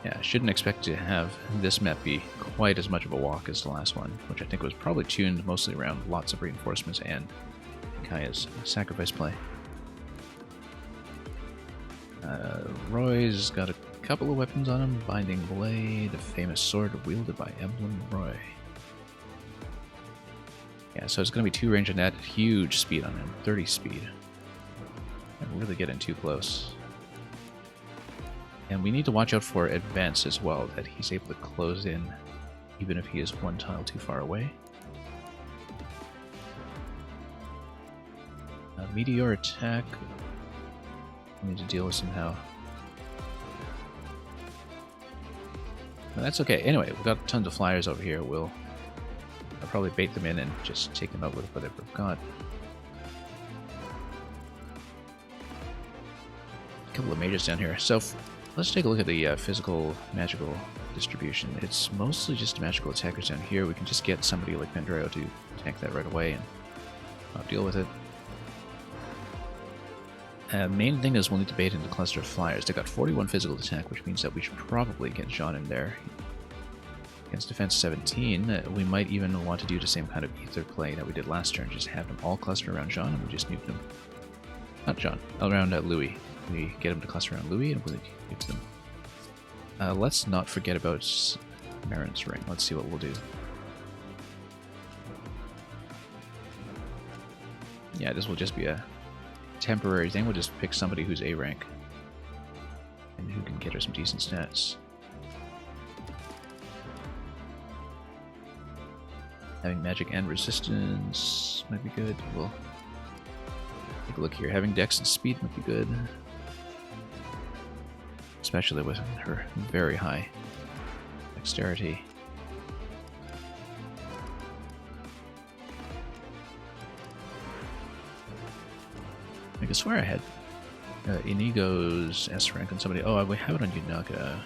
Yeah, I shouldn't expect to have this map be quite as much of a walk as the last one, which I think was probably tuned mostly around lots of reinforcements and Kaya's sacrifice play. Roy's got a couple of weapons on him. Binding Blade, a famous sword wielded by Emblem Roy. Yeah, so it's going to be 2 range on that, huge speed on him, 30 speed. I'm really getting too close. And we need to watch out for advance as well, that he's able to close in even if he is 1 tile too far away. Meteor attack. We need to deal with somehow. But that's okay. Anyway, we've got tons of flyers over here. I'll probably bait them in and just take them out with whatever we've got. A couple of mages down here. So let's take a look at the physical magical distribution. It's mostly just magical attackers down here. We can just get somebody like Vendreo to tank that right away and not deal with it. Main thing is we'll need to bait into cluster of flyers. They got 41 physical attack, which means that we should probably get Jean in there. Against defense 17, we might even want to do the same kind of ether play that we did last turn. Just have them all cluster around Jean and we just nuke them. Not Jean, around Louis. We get him to cluster around Louis and we'll nuke them. Let's not forget about Marin's ring. Let's see what we'll do. Yeah, this will just be a temporary thing. We'll just pick somebody who's A rank and who can get her some decent stats. Having magic and resistance might be good. We'll take a look here. Having dex and speed might be good. Especially with her very high dexterity. I can swear I had Inigo's S rank on somebody. Oh, we have it on Yunaka.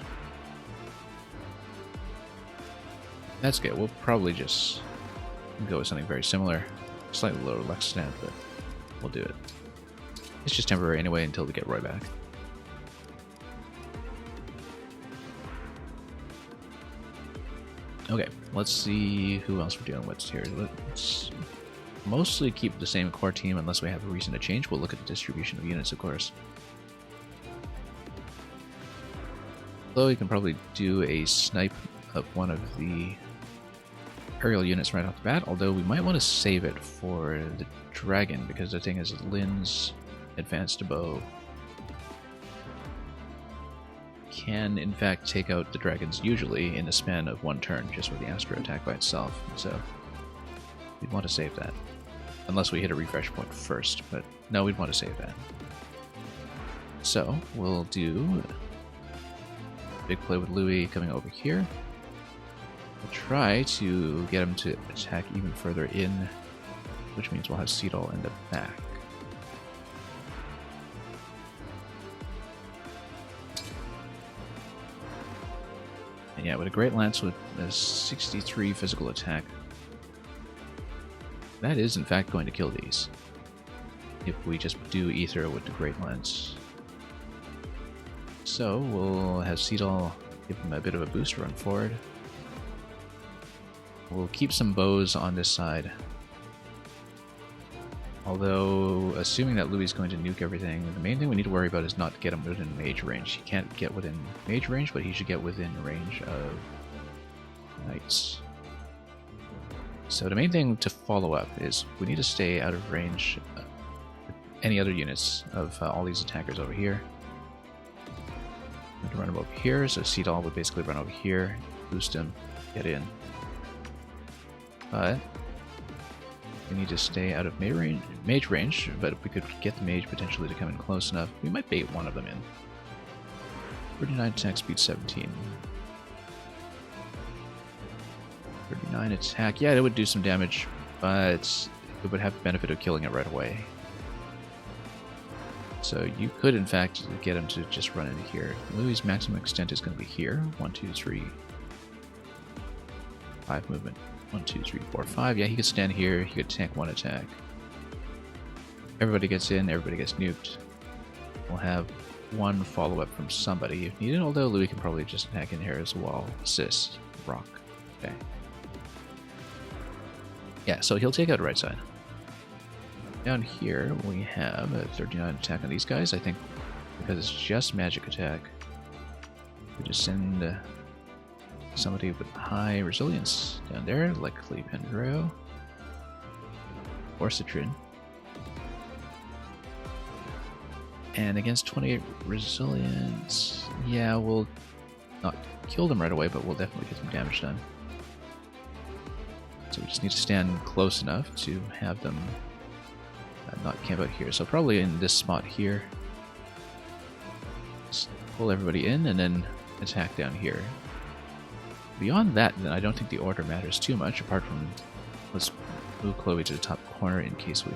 That's good. We'll probably just go with something very similar. Slightly lower Lux stat, but we'll do it. It's just temporary anyway until we get Roy back. Okay, let's see who else we're dealing with here. Let's mostly keep the same core team unless we have a reason to change. We'll look at the distribution of units, of course. Though we can probably do a snipe of one of the aerial units right off the bat, although we might want to save it for the dragon, because the thing is Lynn's advanced bow can in fact take out the dragons usually in the span of one turn, just with the Astro attack by itself, so we'd want to save that. Unless we hit a refresh point first, but no, we'd want to save that. So, we'll do a big play with Louis coming over here. We'll try to get him to attack even further in, which means we'll have Seedal in the back. And yeah, with a Great Lance with a 63 physical attack, that is in fact going to kill these. If we just do Ether with the Great Lance. So we'll have Seedal give him a bit of a boost run forward. We'll keep some bows on this side. Although, assuming that Louis is going to nuke everything, the main thing we need to worry about is not get him within mage range. He can't get within mage range, but he should get within range of knights. So the main thing to follow up is we need to stay out of range of any other units of all these attackers over here. We can run him over here, so Seedal would basically run over here, boost him, get in. But we need to stay out of mage range, but if we could get the mage potentially to come in close enough, we might bait one of them in. 39 attack, speed 17. 39 attack, yeah, it would do some damage, but it would have the benefit of killing it right away. So you could, in fact, get him to just run into here. Louis' maximum extent is going to be here. 1, 2, 3. 5 movement. 1, 2, 3, 4, 5. Yeah, he could stand here. He could tank one attack. Everybody gets in. Everybody gets nuked. We'll have one follow-up from somebody if needed, although Louis can probably just attack in here as well. Assist. Rock. Okay. Yeah, so he'll take out the right side. Down here, we have a 39 attack on these guys. I think because it's just magic attack, we just send somebody with high resilience down there, like Pendro or Citrin. And against 28 resilience, yeah, we'll not kill them right away, but we'll definitely get some damage done. So we just need to stand close enough to have them not camp out here. So probably in this spot here, just pull everybody in and then attack down here. Beyond that, then I don't think the order matters too much, apart from let's move Chloe to the top corner in case we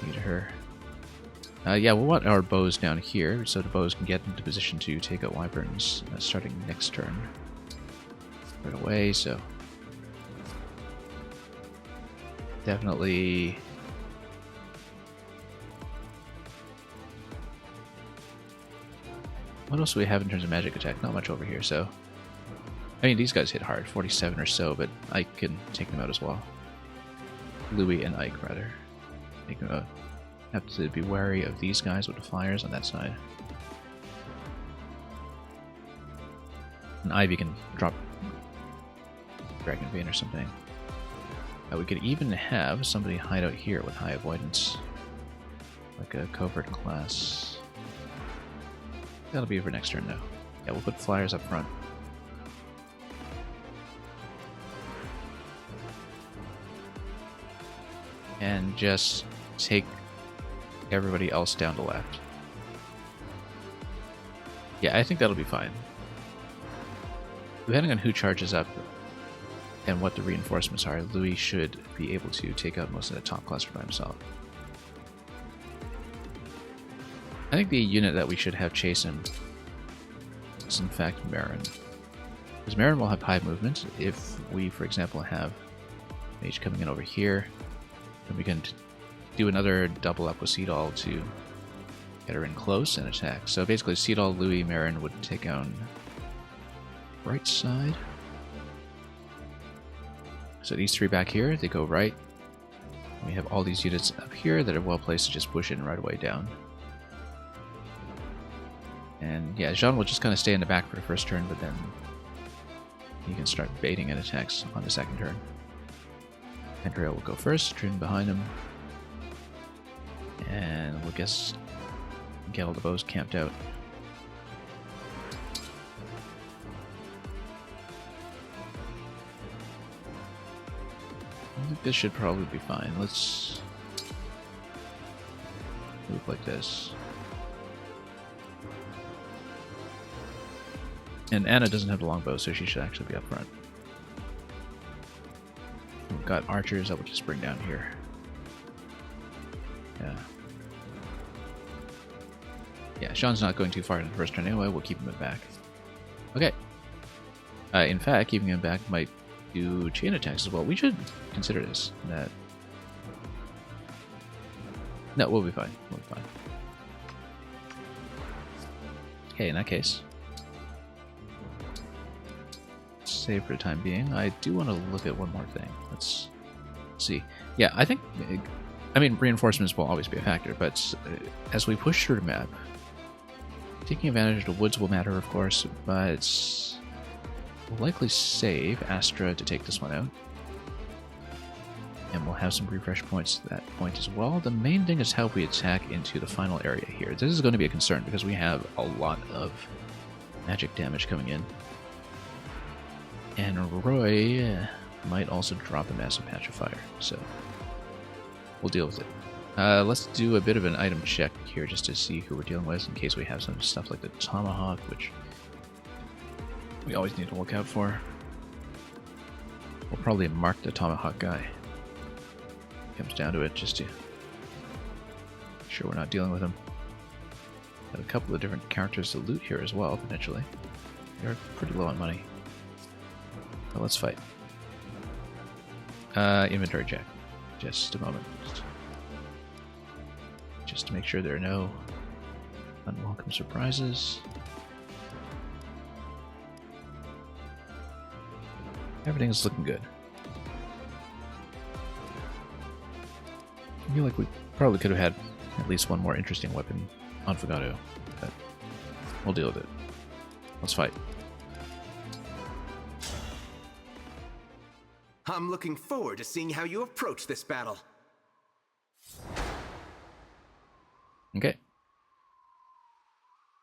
need her. Yeah, we'll want our bows down here, so the bows can get into position to take out wyverns starting next turn. Right away, so definitely. What else do we have in terms of magic attack? Not much over here, so. I mean, these guys hit hard, 47 or so, but Ike can take them out as well. Louis and Ike, rather. Take them out. Have to be wary of these guys with the flyers on that side. And Ivy can drop Dragon Vein or something. We could even have somebody hide out here with high avoidance. Like a covert class. That'll be for next turn though. Yeah, we'll put flyers up front. and just take everybody else down to left. Yeah, I think that'll be fine. Depending on who charges up and what the reinforcements are, Louis should be able to take out most of the top cluster by himself. I think the unit that we should have chase him is in fact Marin. Because Marin will have high movement. If we, for example, have Mage coming in over here, then we can do another double up with Seedall to get her in close and attack. So basically Seedall, Louis, Marin would take down right side. So these three back here, they go right. We have all these units up here that are well placed to just push in right away down. And yeah, Jean will just kind of stay in the back for the first turn, but then he can start baiting and attacks on the second turn. Andrea will go first, turn behind him. And we'll get all the bows camped out. I think this should probably be fine. Let's move like this. And Anna doesn't have the longbow, so she should actually be up front. We've got archers that we'll just bring down here. Yeah. Yeah, Sean's not going too far in the first turn anyway, we'll keep him in back. Okay. In fact, keeping him back might do chain attacks as well. We should consider this. No, we'll be fine. We'll be fine. Okay, in that case, save for the time being. I do want to look at one more thing. Let's see. Yeah, I think, I mean, reinforcements will always be a factor, but as we push through the map, taking advantage of the woods will matter, of course, but we'll likely save Astra to take this one out. And we'll have some refresh points at that point as well. The main thing is how we attack into the final area here. This is going to be a concern because we have a lot of magic damage coming in. And Roy might also drop a massive patch of fire, so we'll deal with it. Let's do a bit of an item check here just to see who we're dealing with in case we have some stuff like the Tomahawk, which we always need to look out for. We'll probably mark the Tomahawk guy. Comes down to it just to make sure we're not dealing with him. Got a couple of different characters to loot here as well, potentially. They're pretty low on money. But let's fight. Inventory check. Just a moment. Just to make sure there are no unwelcome surprises. Everything's looking good. I feel like we probably could have had at least one more interesting weapon on Fogado, but we'll deal with it. Let's fight. I'm looking forward to seeing how you approach this battle. Okay.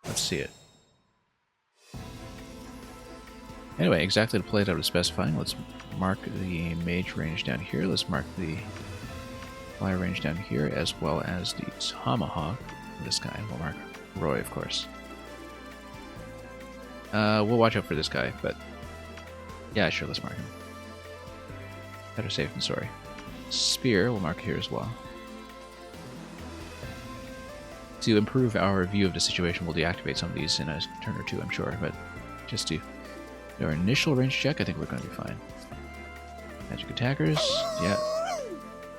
Let's see it. Anyway, exactly to play it out as specifying, let's mark the mage range down here. Let's mark the fire range down here, as well as the Tomahawk. This guy. We'll mark Roy, of course. We'll watch out for this guy, but yeah, sure, let's mark him. Better safe than sorry. Spear, we'll mark here as well. To improve our view of the situation, we'll deactivate some of these in a turn or two, I'm sure, but just to do our initial range check, I think we're going to be fine. Magic attackers, yeah.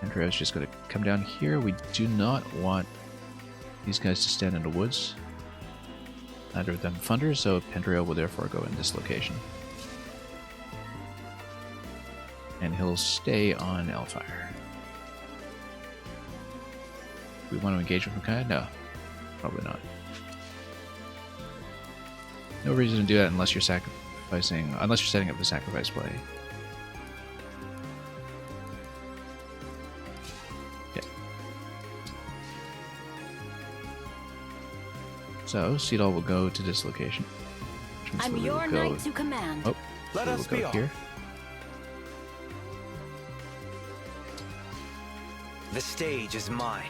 Andrea's just going to come down here. We do not want these guys to stand in the woods. Neither of them funders, so Pendrio will therefore go in this location. And he'll stay on Elfire. Do we want to engage with Makai? No, probably not. No reason to do that unless you're setting up the sacrifice play. Yeah. So Seedall will go to this location. I'm your knight to command. Oh, let us go be off. Here. The stage is mine.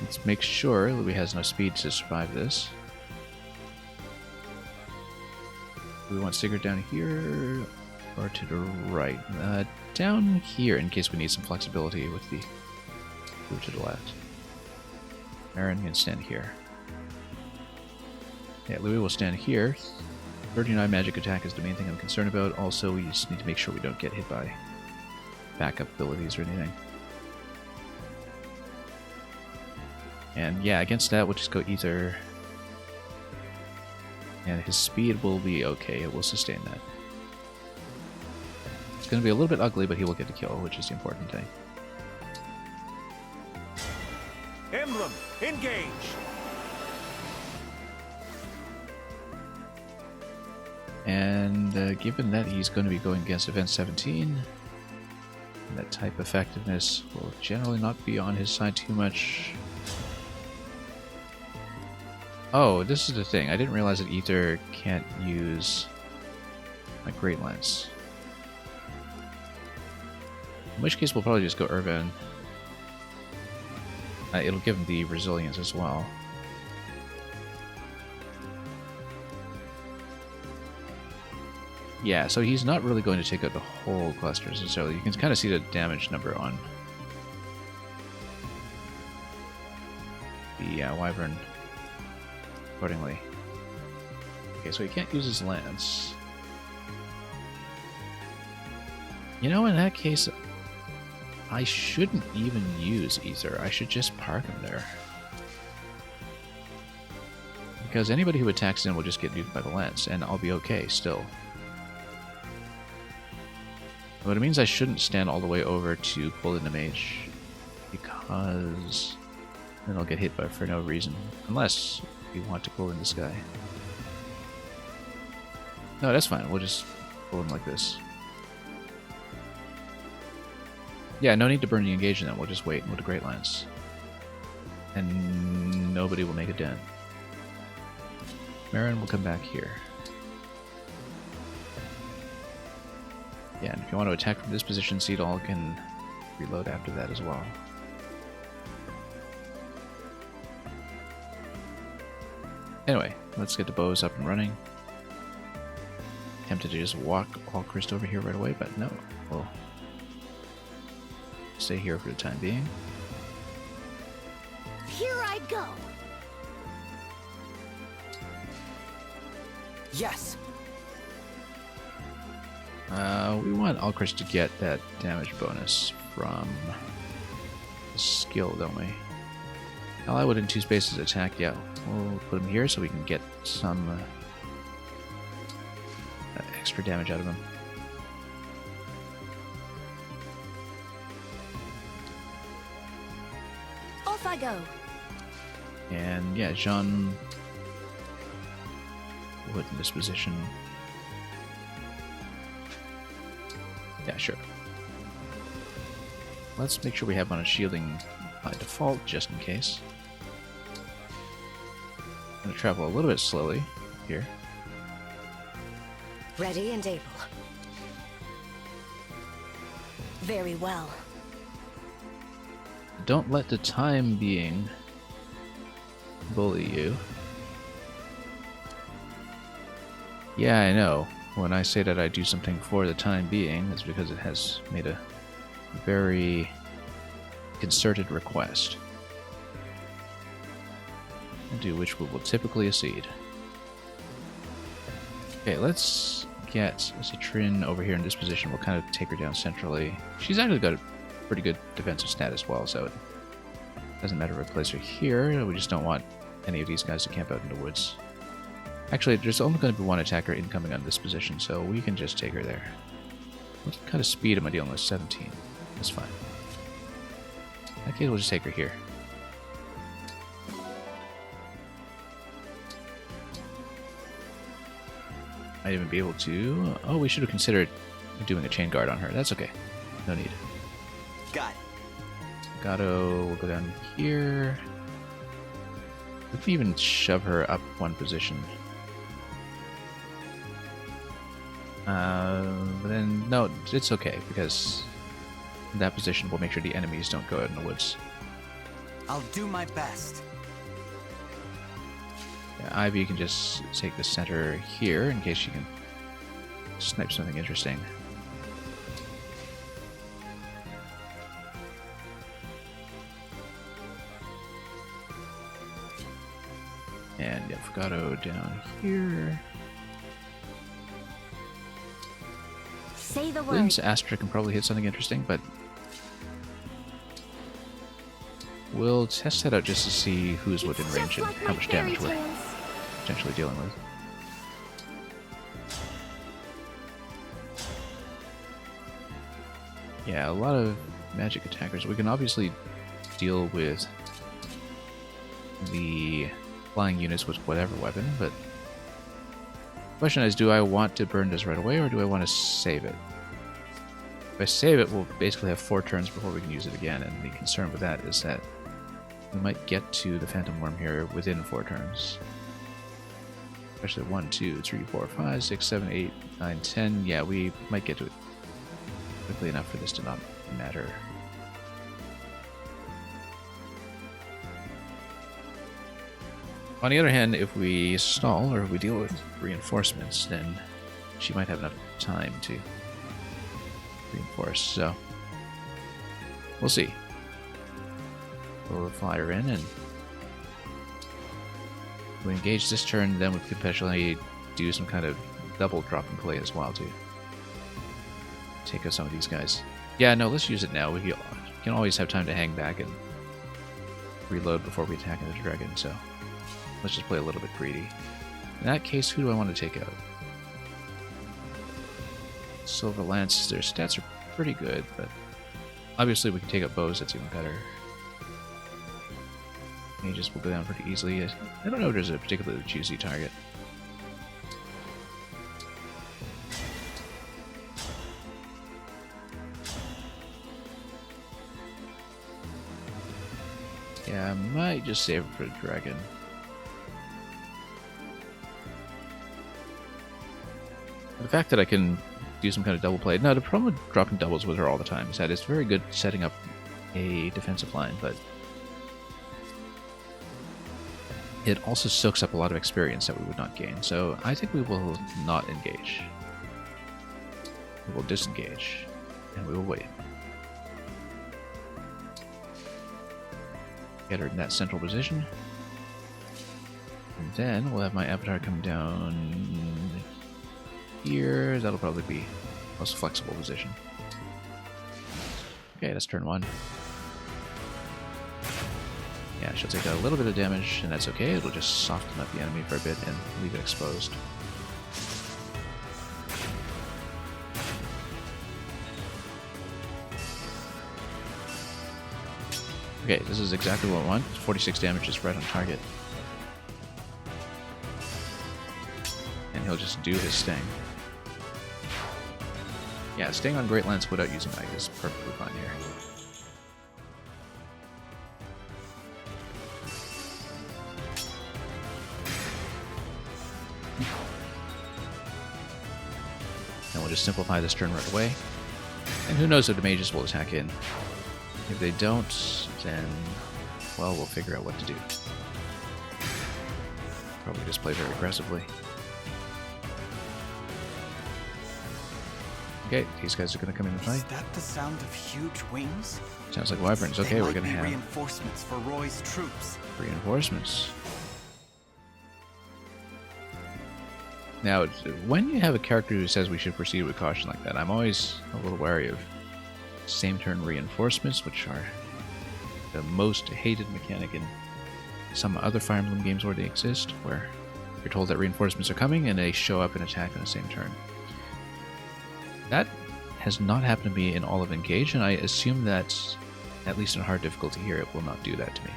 Let's make sure Louis has no speed to survive this. Do we want Sigurd down here or to the right? Down here in case we need some flexibility with the move to the left. Aaron can stand here. Yeah, Louis will stand here. 39 magic attack is the main thing I'm concerned about. Also, we just need to make sure we don't get hit by backup abilities or anything. And yeah, against that, we'll just go Ether. And his speed will be okay. It will sustain that. It's going to be a little bit ugly, but he will get the kill, which is the important thing. Emblem, engage! And given that he's going to be going against Event 17, that type effectiveness will generally not be on his side too much. Oh, this is the thing. I didn't realize that Ether can't use my Great Lance. In which case, we'll probably just go Irvin. It'll give him the resilience as well. Yeah, so he's not really going to take out the whole cluster necessarily. You can kind of see the damage number on the Wyvern accordingly. Okay, so he can't use his lance. You know, in that case, I shouldn't even use Ether. I should just park him there. Because anybody who attacks in will just get nuked by the lance, and I'll be okay still. But it means I shouldn't stand all the way over to pull in the mage, because then I'll get hit by for no reason. Unless you want to pull in this guy. No, that's fine. We'll just pull him like this. Yeah, no need to burn the engage in them. We'll just wait with a Great Lance. And nobody will make a dent. Marin will come back here. Yeah, and if you want to attack from this position, Seedall can reload after that as well. Anyway, let's get the bows up and running. Tempted to just walk Alchrist over here right away, but no. We'll stay here for the time being. Here I go. Yes. We want Alchrist to get that damage bonus from the skill, don't we? Ally within 2 spaces attack, yeah. We'll put him here so we can get some extra damage out of him. Off I go. And yeah, Jean will put in this position. Yeah, sure. Let's make sure we have on a shielding by default, just in case. I'm going to travel a little bit slowly here. Ready and able. Very well. Don't let the time being bully you. Yeah, I know. When I say that I do something for the time being, it's because it has made a very concerted request. To which we will typically accede. Okay, let's get Citrin over here in this position. We'll kind of take her down centrally. She's actually got a pretty good defensive stat as well, so it doesn't matter if we place her here. We just don't want any of these guys to camp out in the woods. Actually, there's only going to be one attacker incoming on this position, so we can just take her there. What kind of speed am I dealing with? 17. That's fine. In that case, we'll just take her here. Might even be able to... Oh, we should have considered doing a chain guard on her. That's okay. No need. Got it. Gato will go down here. We can even shove her up one position. But then, no, it's okay, because in that position will make sure the enemies don't go out in the woods. I'll do my best. Yeah, Ivy can just take the center here in case she can snipe something interesting. And yeah, Fugato down here. Say the word. Lynn's Astra can probably hit something interesting, but we'll test that out just to see who's within range and how much damage we're potentially dealing with. Yeah, a lot of magic attackers. We can obviously deal with the flying units with whatever weapon, but the question is, do I want to burn this right away, or do I want to save it? If I save it, we'll basically have 4 turns before we can use it again, and the concern with that is that we might get to the Phantom Worm here within 4 turns. Especially 1, 2, 3, 4, 5, 6, 7, 8, 9, 10. Yeah, we might get to it quickly enough for this to not matter. On the other hand, if we stall or if we deal with reinforcements, then she might have enough time to reinforce, so we'll see. We'll fly her in, and if we engage this turn, then we could potentially do some kind of double drop and play as well to take out some of these guys. Yeah, no, let's use it now. We can always have time to hang back and reload before we attack another dragon, so let's just play a little bit greedy. In that case, who do I want to take out? Silver Lance, their stats are pretty good, but obviously we can take out bows, that's even better. Mages will go down pretty easily. I don't know if there's a particularly juicy target. Yeah, I might just save it for the dragon. The fact that I can do some kind of double play. No, the problem with dropping doubles with her all the time is that it's very good setting up a defensive line, but it also soaks up a lot of experience that we would not gain. So I think we will not engage. We will disengage, and we will wait. Get her in that central position. And then we'll have my avatar come down here. That'll probably be the most flexible position. Okay, that's turn 1. Yeah, she'll take a little bit of damage, and that's okay. It'll just soften up the enemy for a bit and leave it exposed. Okay, this is exactly what I want. 46 damage is right on target. And he'll just do his sting. Yeah, staying on Great Lance without using Ike is perfectly fine here. And we'll just simplify this turn right away. And who knows if the mages will attack in. If they don't, then, well, we'll figure out what to do. Probably just play very aggressively. Okay, these guys are going to come in and fight. Is that the sound of huge wings? Sounds like wyverns. Okay, we're going to have reinforcements for Roy's troops. Reinforcements. Now, when you have a character who says we should proceed with caution like that, I'm always a little wary of same turn reinforcements, which are the most hated mechanic in some other Fire Emblem games where they exist, where you're told that reinforcements are coming and they show up and attack on the same turn. That has not happened to me in all of Engage, and I assume that, at least in hard difficulty here, it will not do that to me.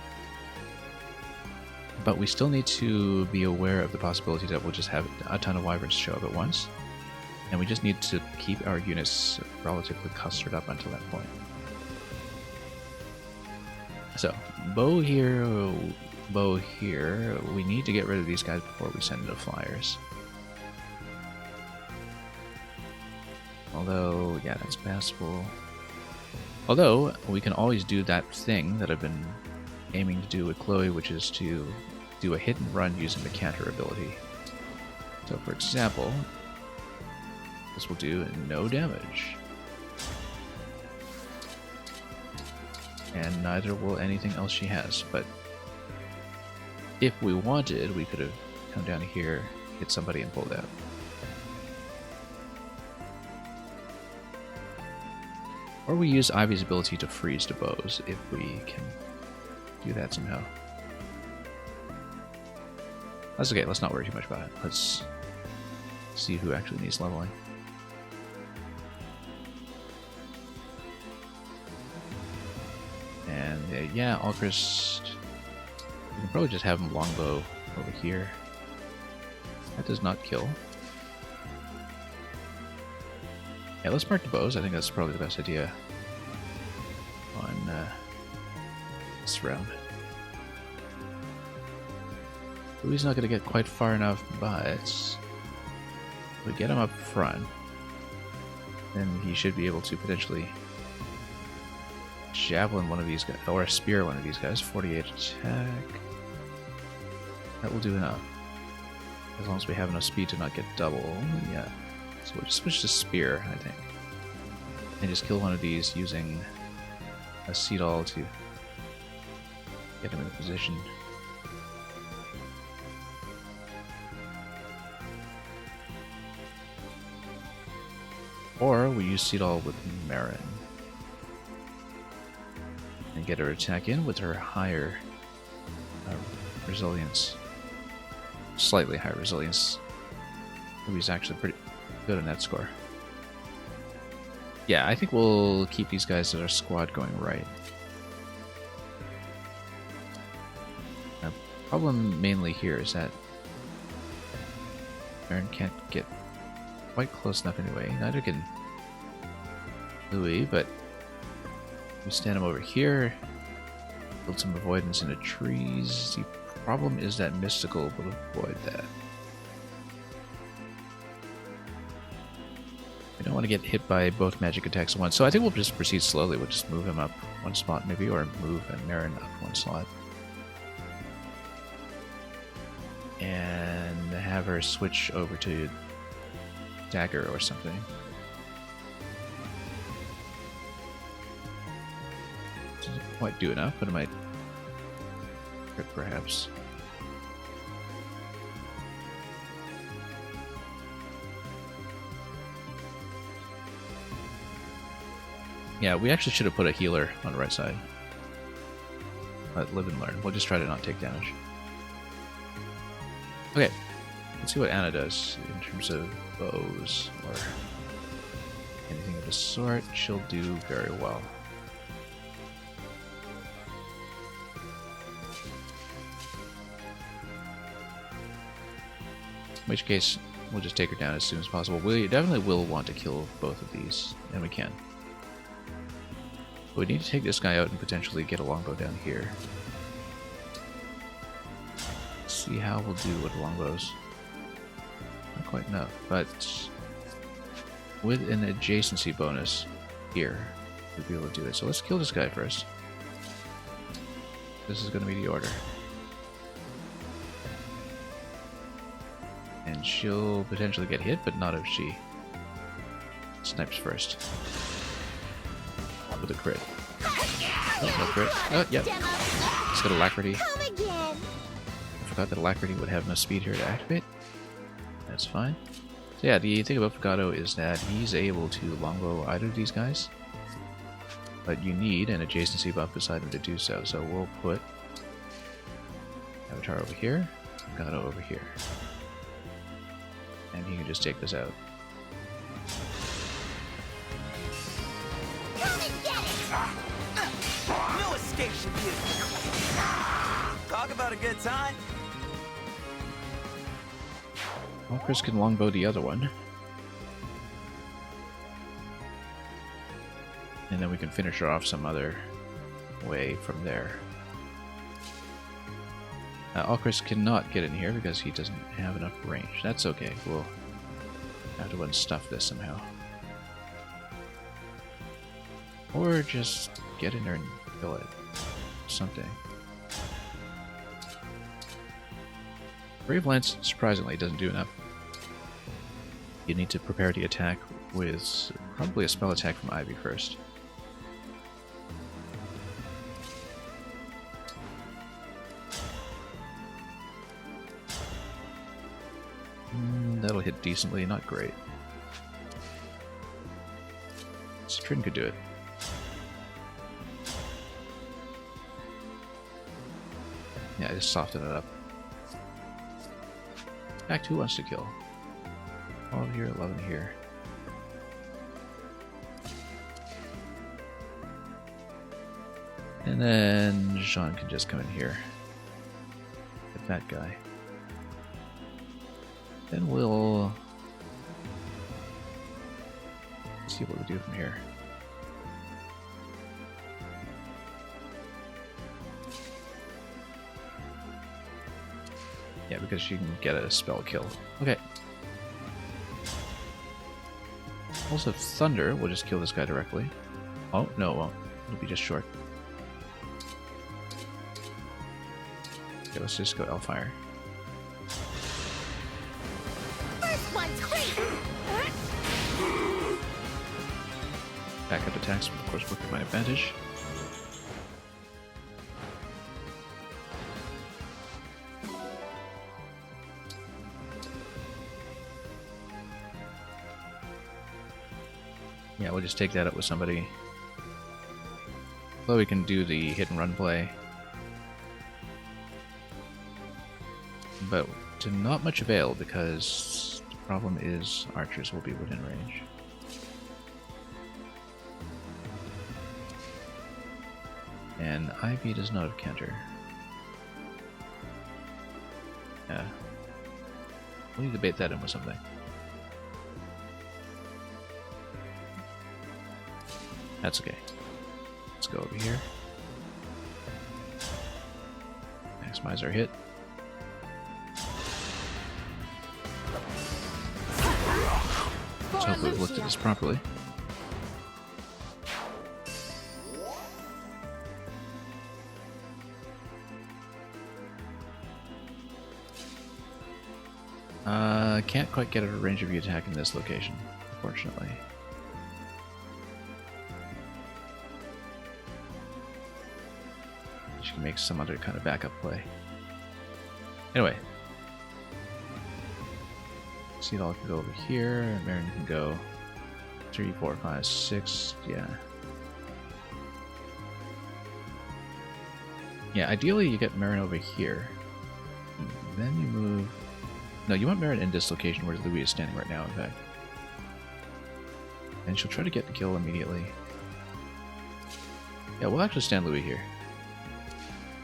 But we still need to be aware of the possibility that we'll just have a ton of wyverns show up at once, and we just need to keep our units relatively clustered up until that point. So, bow here, we need to get rid of these guys before we send the flyers. Although, yeah, that's passable. Although, we can always do that thing that I've been aiming to do with Chloe, which is to do a hit and run using the canter ability. So, for example, this will do no damage. And neither will anything else she has, but if we wanted, we could have come down here, hit somebody, and pulled out. Or we use Ivy's ability to freeze to bows, if we can do that somehow. That's okay, let's not worry too much about it. Let's see who actually needs leveling. And yeah, Alchrist, we can probably just have him longbow over here. That does not kill. Yeah, let's mark the bows. I think that's probably the best idea on this round. Louis not going to get quite far enough, but if we get him up front, then he should be able to potentially javelin one of these guys, or spear one of these guys. 48 attack. That will do enough. As long as we have enough speed to not get double. Yeah. So we'll just switch to spear, I think. And just kill one of these using a seed all to get him in a position. Or we use seed all with Marin. And get her attack in with her higher resilience. Slightly higher resilience. He's actually pretty good on that score. Yeah, I think we'll keep these guys as our squad going right. The problem mainly here is that Marin can't get quite close enough anyway. Neither can Louis, but we stand him over here, build some avoidance into trees. The problem is that Mystical will avoid that. I don't want to get hit by both magic attacks at once, so I think we'll just proceed slowly. We'll just move him up one spot maybe, or move Marin up one slot. And have her switch over to Dagger or something. Doesn't quite do enough, but it might hurt perhaps. Yeah, we actually should have put a healer on the right side. But live and learn. We'll just try to not take damage. Okay, let's see what Anna does in terms of bows or anything of the sort. She'll do very well. In which case, we'll just take her down as soon as possible. We definitely will want to kill both of these, and we can. But we need to take this guy out and potentially get a longbow down here. See how we'll do with longbows. Not quite enough, but with an adjacency bonus here, we'll be able to do it. So let's kill this guy first. This is going to be the order. And she'll potentially get hit, but not if she snipes first. With a crit. Oh, no crit. Oh, yep. It's got Alacrity. I forgot that Alacrity would have enough speed here to activate. That's fine. So yeah, the thing about Fugato is that he's able to longbow either of these guys. But you need an adjacency buff beside him to do so. So we'll put Avatar over here, Fugato over here. And he can just take this out. No escape from you. Talk about a good time. Well, Chris can longbow the other one. And then we can finish her off some other way from there. Alchrist cannot get in here because he doesn't have enough range. That's okay. We'll have to unstuff this somehow. Or just get in there and kill it. Something. Brave Lance, surprisingly, doesn't do enough. You need to prepare the attack with probably a spell attack from Ivy first. That'll hit decently, not great. Citrin could do it. Yeah, just soften it up. Act, who wants to kill? 12 here, 11 here. And then Jean can just come in here. Get that guy. Then we'll see what we do from here. Yeah, because she can get a spell kill. Okay. Also, Thunder will just kill this guy directly. Oh, no, it won't. It'll be just short. Okay, let's just go Hellfire. First one's great. Backup attacks, of course, work to my advantage. Yeah, we'll just take that up with somebody. Well, we can do the hit and run play. But to not much avail because the problem is archers will be within range. And Ivy does not have counter. Yeah. We'll need to bait that in with something. That's okay. Let's go over here. Maximize our hit. Let's hope we've looked at this properly. Can't quite get a range of view attack in this location, unfortunately. She can make some other kind of backup play. Anyway. Seedall can go over here, and Marin can go 3, 4, 5, 6, yeah. Yeah, ideally you get Marin over here. And then you move... No, you want Marin in this location where Louis is standing right now, in fact. And she'll try to get the kill immediately. Yeah, we'll actually stand Louis here.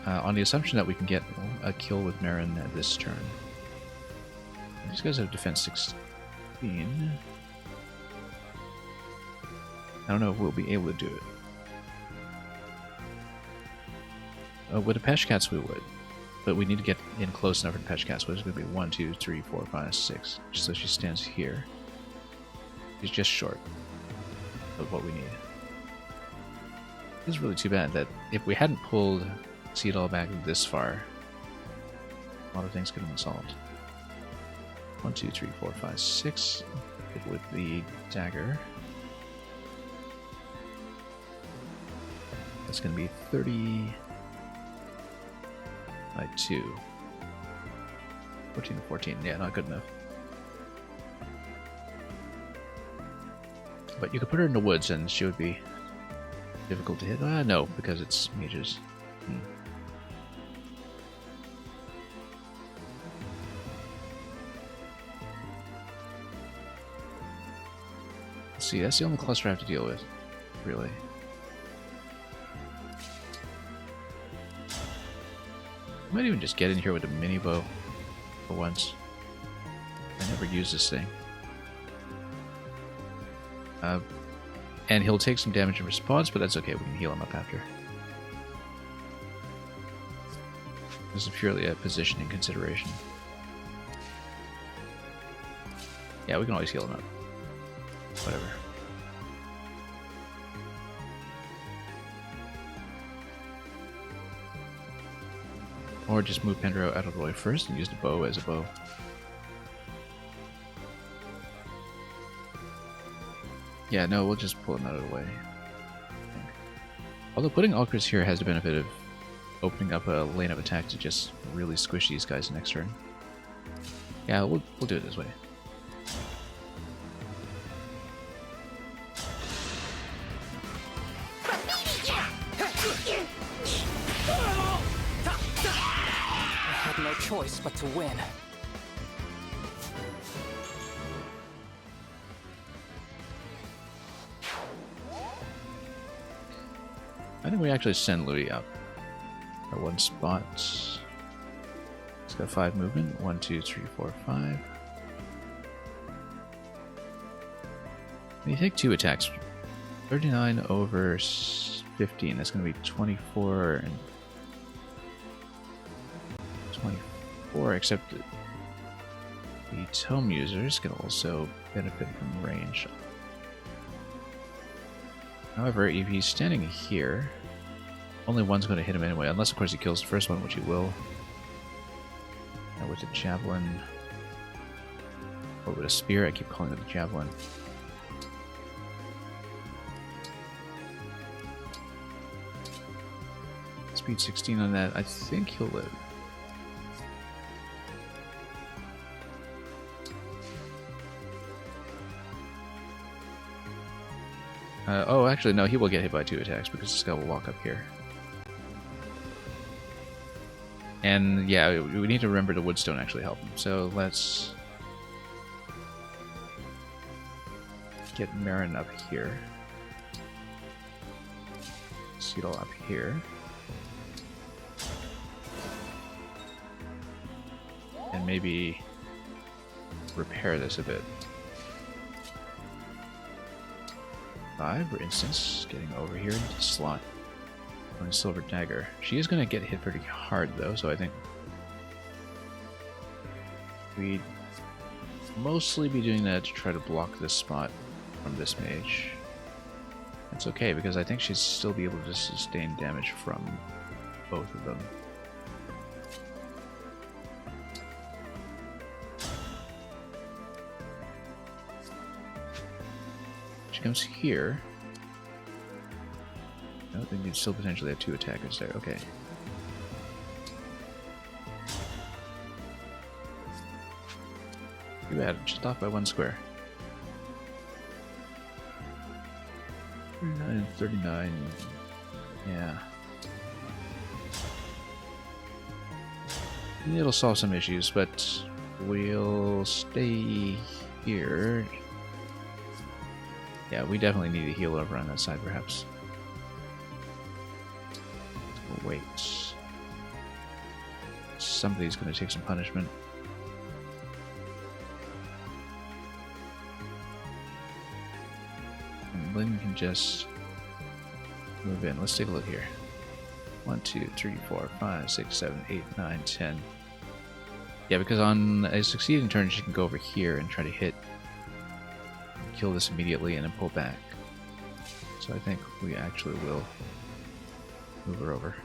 On the assumption that we can get a kill with Marin at this turn. These guys have defense 16. I don't know if we'll be able to do it. With the Peshcats we would. But we need to get in close enough for the Peshcats. So it's going to be 1, 2, 3, 4, 5, 6. So she stands here. She's just short of what we need. It's really too bad that if we hadn't pulled Seedall back this far, a lot of things could have been solved. 1, 2, 3, 4, 5, 6. Hit with the dagger. That's going to be 30 by 2. 14 to 14. Yeah, not good enough. But you could put her in the woods and she would be difficult to hit. No, because it's mages. Let's see, that's the only cluster I have to deal with, really. I might even just get in here with a mini bow for once. I never use this thing. And he'll take some damage in response, but that's okay, we can heal him up after. This is purely a positioning consideration. Yeah, we can always heal him up. Whatever. Or just move Pendro out of the way first and use the bow as a bow. Yeah, no, we'll just pull him out of the way. Although putting Alkris here has the benefit of opening up a lane of attack to just really squish these guys next turn. Yeah, we'll do it this way. I had no choice but to win. I think we actually send Louis up at one spot. He's got 5 movement. 1, 2, 3, 4, 5. And you take 2 attacks. 39 over 15. That's going to be 24 and 24, except the tome users can also benefit from range. However, if he's standing here, only one's going to hit him anyway, unless of course he kills the first one, which he will. Now with the javelin, or with a spear, I keep calling it the javelin. Speed 16 on that, I think he'll live. Oh, actually, no, he will get hit by 2 attacks because this guy will walk up here. And yeah, we need to remember the woodstone actually help him. So let's get Marin up here. Seedle up here. And maybe repair this a bit. 5, for instance, getting over here into the slot on a silver dagger. She is going to get hit pretty hard though, so I think we'd mostly be doing that to try to block this spot from this mage. That's okay, because I think she'd still be able to sustain damage from both of them. Comes here. No, then you'd still potentially have 2 attackers there. Okay. Too bad, just off by 1 square. 39 and 39. Yeah. It'll solve some issues, but we'll stay here. Yeah, we definitely need a heal over on that side, perhaps. We'll wait. Somebody's going to take some punishment. And Lynn can just move in. Let's take a look here. 1, 2, 3, 4, 5, 6, 7, 8, 9, 10. Yeah, because on a succeeding turn, she can go over here and try to hit. Kill this immediately and then pull back. So I think we actually will move her over.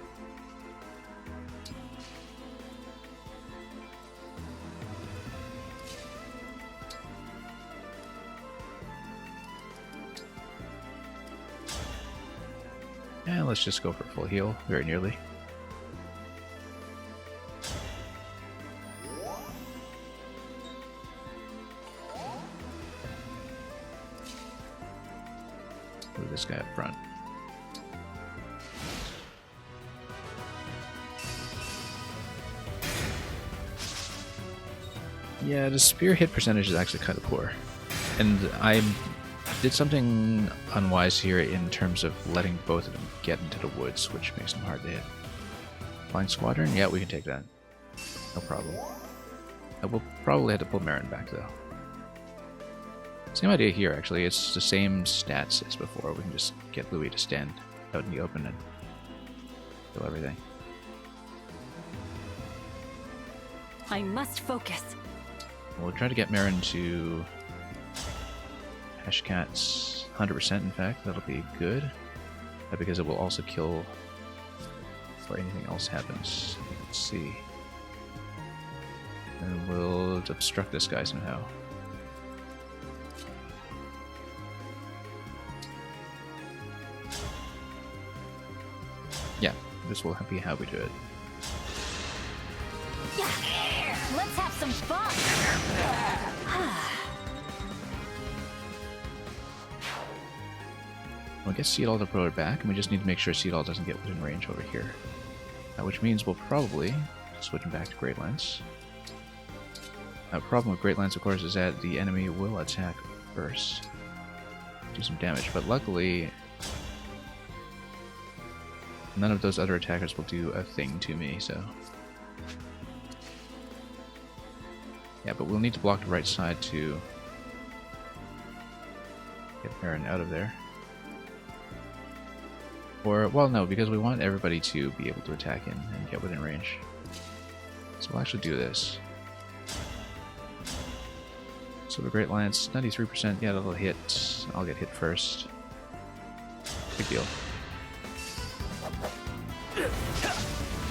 And let's just go for full heal, very nearly. This guy up front. Yeah, the spear hit percentage is actually kind of poor. And I did something unwise here in terms of letting both of them get into the woods, which makes them hard to hit. Flying Squadron? Yeah, we can take that. No problem. I will probably have to pull Marin back though. Same idea here, actually. It's the same stats as before. We can just get Louis to stand out in the open and kill everything. I must focus. We'll try to get Marin to Hashcats 100%, in fact. That'll be good. Because it will also kill before anything else happens. Let's see. And we'll obstruct this guy somehow. Yeah, this will be how we do it. Let's have some fun! We'll get Seedall to throw it back, and we just need to make sure Seedall doesn't get within range over here. Which means we'll probably switch him back to Great Lance. Problem with Great Lance, of course, is that the enemy will attack first. Do some damage, but luckily none of those other attackers will do a thing to me, so... Yeah, but we'll need to block the right side to get Marin out of there. Or, well, no, because we want everybody to be able to attack in and get within range. So we'll actually do this. So the Great Lance, 93%, yeah, that'll hit. I'll get hit first. Big deal.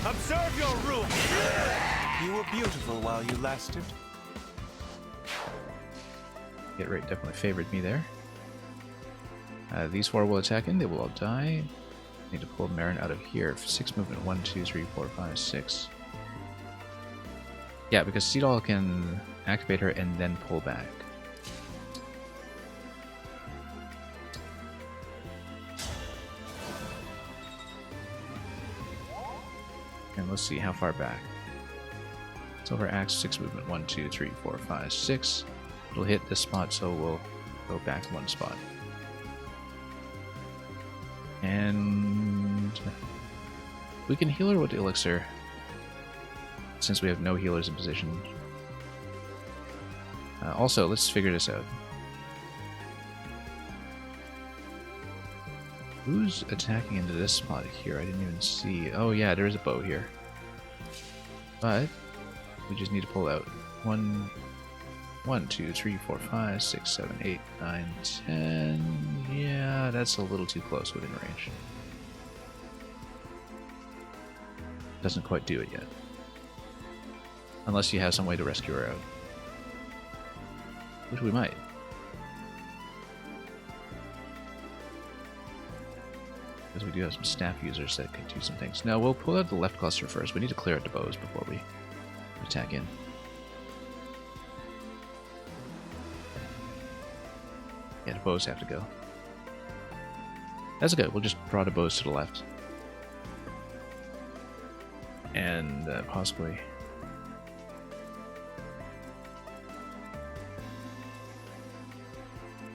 Observe your room! You were beautiful while you lasted. Hit rate definitely favored me there. These four will attack in, they will all die. Need to pull Marin out of here. 6 movement, 1, 2, 3, 4, 5, 6. Yeah, because Seedall can activate her and then pull back. And let's see how far back. Silver Axe, 6 movement, 1, 2, 3, 4, 5, 6. It'll hit this spot, so we'll go back 1 spot. And we can heal her with Elixir, since we have no healers in position. Also, let's figure this out. Who's attacking into this spot here? I didn't even see. Oh yeah, there is a bow here. But we just need to pull out 1, 2, 3, 4, 5, 6, 7, 8, 9, 10. Yeah, that's a little too close within range. Doesn't quite do it yet. Unless you have some way to rescue her out. Which we might. Because we do have some staff users that can do some things. Now we'll pull out the left cluster first. We need to clear out the bows before we attack in. Yeah, the bows have to go. That's okay, we'll just draw the bows to the left. And possibly...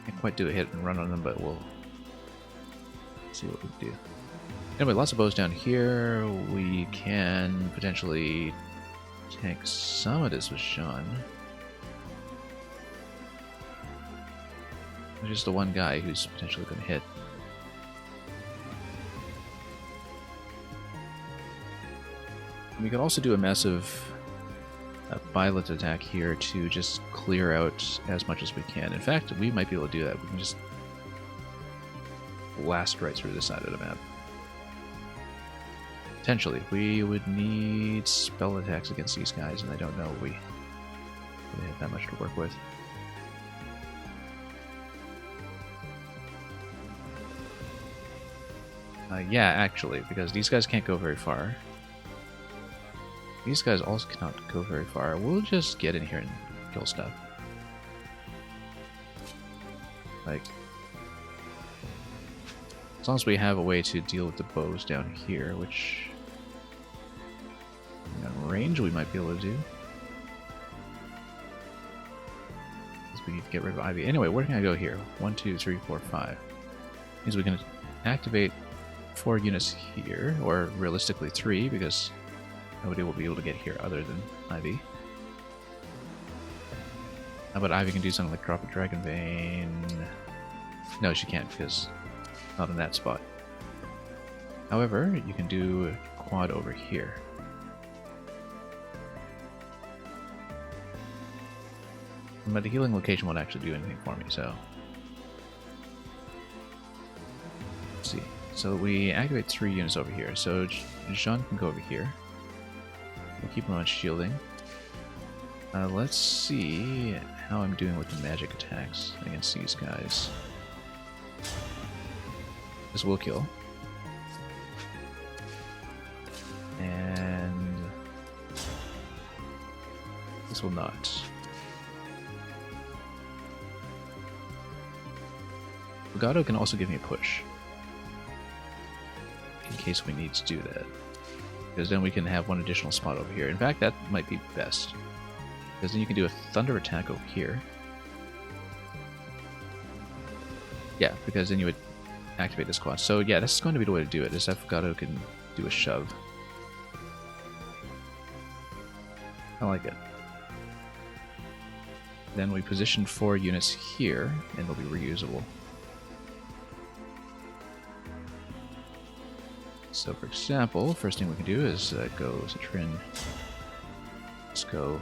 Can't quite do a hit and run on them, but we'll see what we can do. Anyway, lots of bows down here. We can potentially tank some of this with Sean. There's just the one guy who's potentially going to hit. We could also do a massive violet attack here to just clear out as much as we can. In fact, we might be able to do that. We can just blast right through the side of the map. Potentially. We would need spell attacks against these guys, and I don't know if we really have that much to work with. Yeah, actually, because these guys can't go very far. These guys also cannot go very far. We'll just get in here and kill stuff. Like, as long as we have a way to deal with the bows down here, which in range we might be able to do. Because we need to get rid of Ivy. Anyway, where can I go here? 1, 2, 3, 4, 5. Means we can activate 4 units here, or realistically 3, because nobody will be able to get here other than Ivy. How about Ivy can do something like drop a Dragon Vein? No, she can't, because not in that spot. However, you can do a quad over here. But the healing location won't actually do anything for me, so... Let's see. So we activate 3 units over here. So Jean can go over here. We'll keep him on shielding. Let's see how I'm doing with the magic attacks against these guys. This will kill. And this will not. Legato can also give me a push. In case we need to do that. Because then we can have one additional spot over here. In fact, that might be best. Because then you can do a thunder attack over here. Yeah, because then you would activate this quad. So yeah, this is going to be the way to do it, is that Legato can do a shove. I like it. Then we position 4 units here, and they'll be reusable. So for example, first thing we can do is go Citrin. Let's go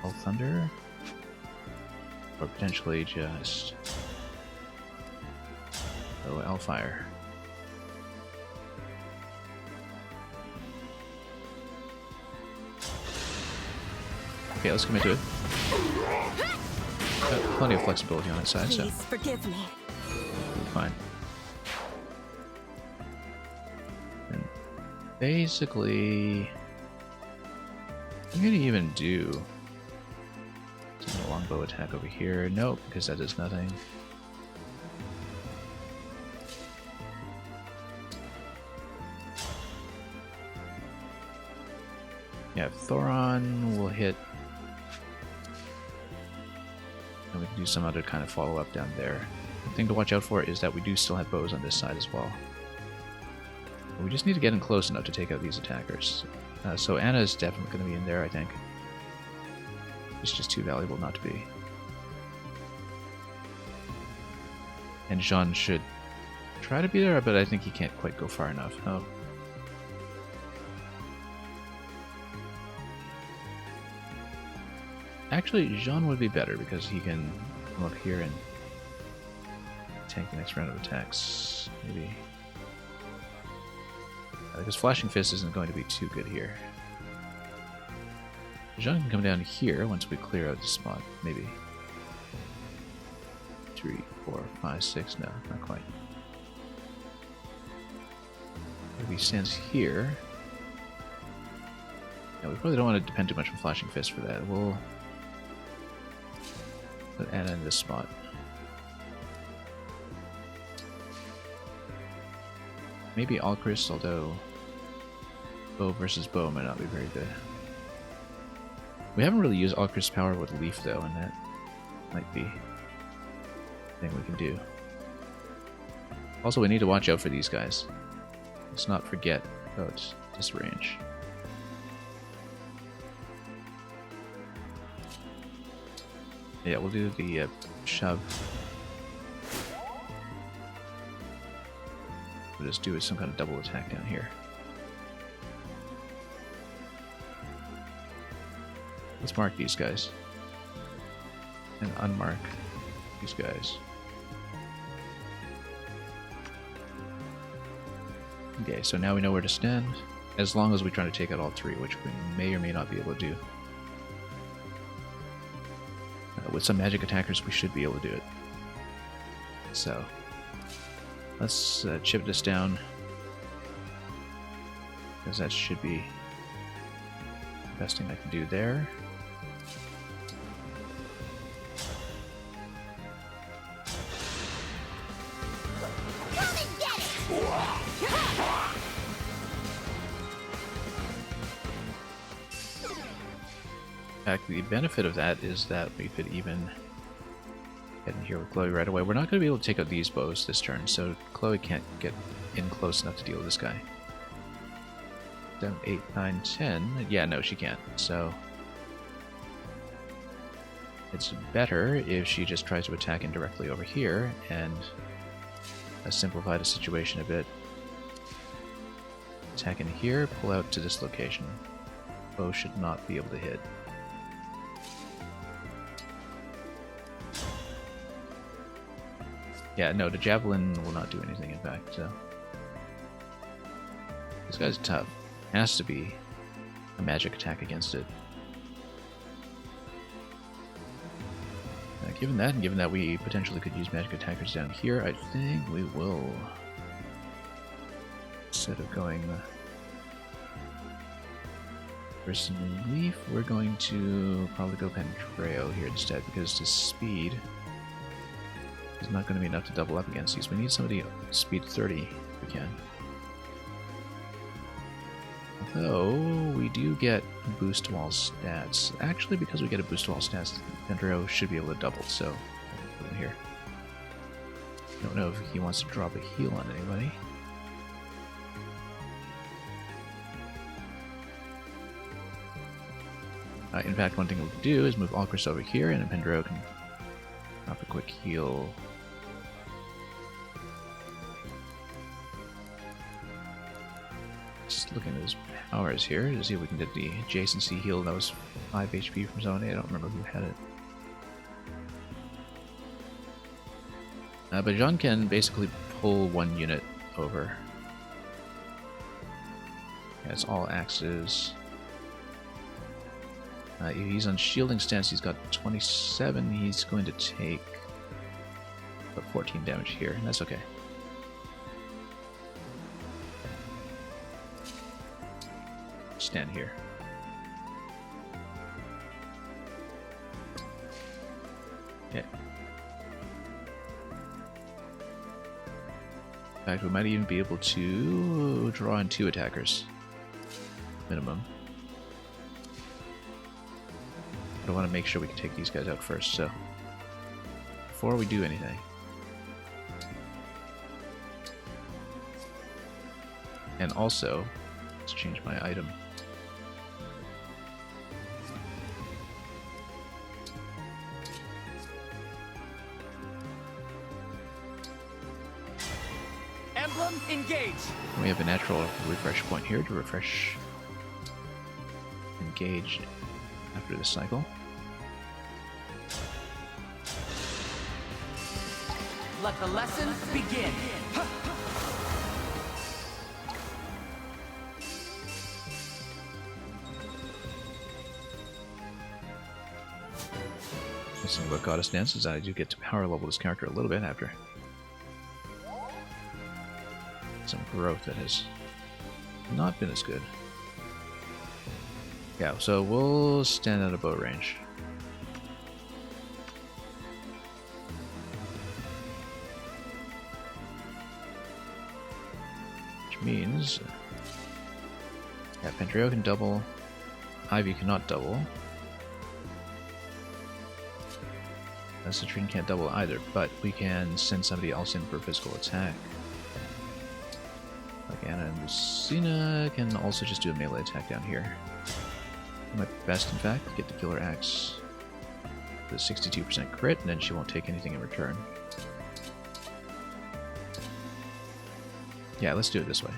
All Thunder. Or potentially just go Hellfire. Okay, let's commit to it. Plenty of flexibility on its side, Please so forgive me. fine. And basically, I'm gonna even do a longbow attack over here. Nope, because that does nothing. Yeah, Thoron will hit. And we can do some other kind of follow-up down there. The thing to watch out for is that we do still have bows on this side as well. But we just need to get in close enough to take out these attackers. So Anna is definitely going to be in there, I think. It's just too valuable not to be. And Jean should try to be there, but I think he can't quite go far enough. Oh. Actually, Jean would be better because he can come up here and tank the next round of attacks. Maybe. Because Flashing Fist isn't going to be too good here. Jean can come down here once we clear out the spot. Maybe. 3, 4, 5, 6. No, not quite. Maybe he stands here. Yeah, we probably don't want to depend too much on Flashing Fist for that. We'll put Anna in this spot. Maybe Alchrist, although bow versus bow might not be very good. We haven't really used Alchrist's power with Leaf though, and that might be a thing we can do. Also, we need to watch out for these guys. Let's not forget about this range. Yeah, we'll do the shove. We'll just do some kind of double attack down here. Let's mark these guys. And unmark these guys. Okay, so now we know where to stand. As long as we try to take out all 3, which we may or may not be able to do. With some magic attackers, we should be able to do it. So, let's chip this down. Because that should be the best thing I can do there. Come and get it! In fact, the benefit of that is that we could even get in here with Chloe right away. We're not going to be able to take out these bows this turn, so Chloe can't get in close enough to deal with this guy. 7, 8, 9, 10. Yeah, no, she can't. So it's better if she just tries to attack indirectly over here and simplify the situation a bit. Attack in here, pull out to this location. Bow should not be able to hit. Yeah, no, the javelin will not do anything, in fact, so. This guy's tough. Has to be. a magic attack against it. Given that, and given that we potentially could use magic attackers down here, I think we will. Instead of going for some relief, we're going to probably go Pandreo here instead, because his speed is not going to be enough to double up against these. We need somebody speed 30 if we can. Although, we do get a boost to all stats. Actually, because we get a boost to all stats, Pandreo should be able to double, so put him here. Don't know if he wants to drop a heal on anybody. In fact, one thing we can do is move Alcris over here, and Pandreo can drop a quick heal. Just looking at his powers here to see if we can get the adjacency heal. That was 5 HP from Zone A. I don't remember who had it. But Jean can basically pull one unit over. Yeah, it's all axes. If he's on shielding stance, he's got 27. He's going to take about 14 damage here, and that's okay. Stand here. Okay. In fact, we might even be able to draw in 2 attackers. Minimum. But I want to make sure we can take these guys out first, so before we do anything. And also, let's change my item. Emblem, engage! We have a natural refresh point here to refresh engage after this cycle. Let the lesson begin! This thing about Goddess Dance is that I do get to power level this character a little bit after some growth that has not been as good. Yeah, so we'll stand out of bow range. Which means... yeah, Pandreo can double. Ivy cannot double. Citrine can't double either, but we can send somebody else in for physical attack. Like Anna and Lucina can also just do a melee attack down here. My best, in fact, get the Killer Axe with a 62% crit, and then she won't take anything in return. Yeah, let's do it this way.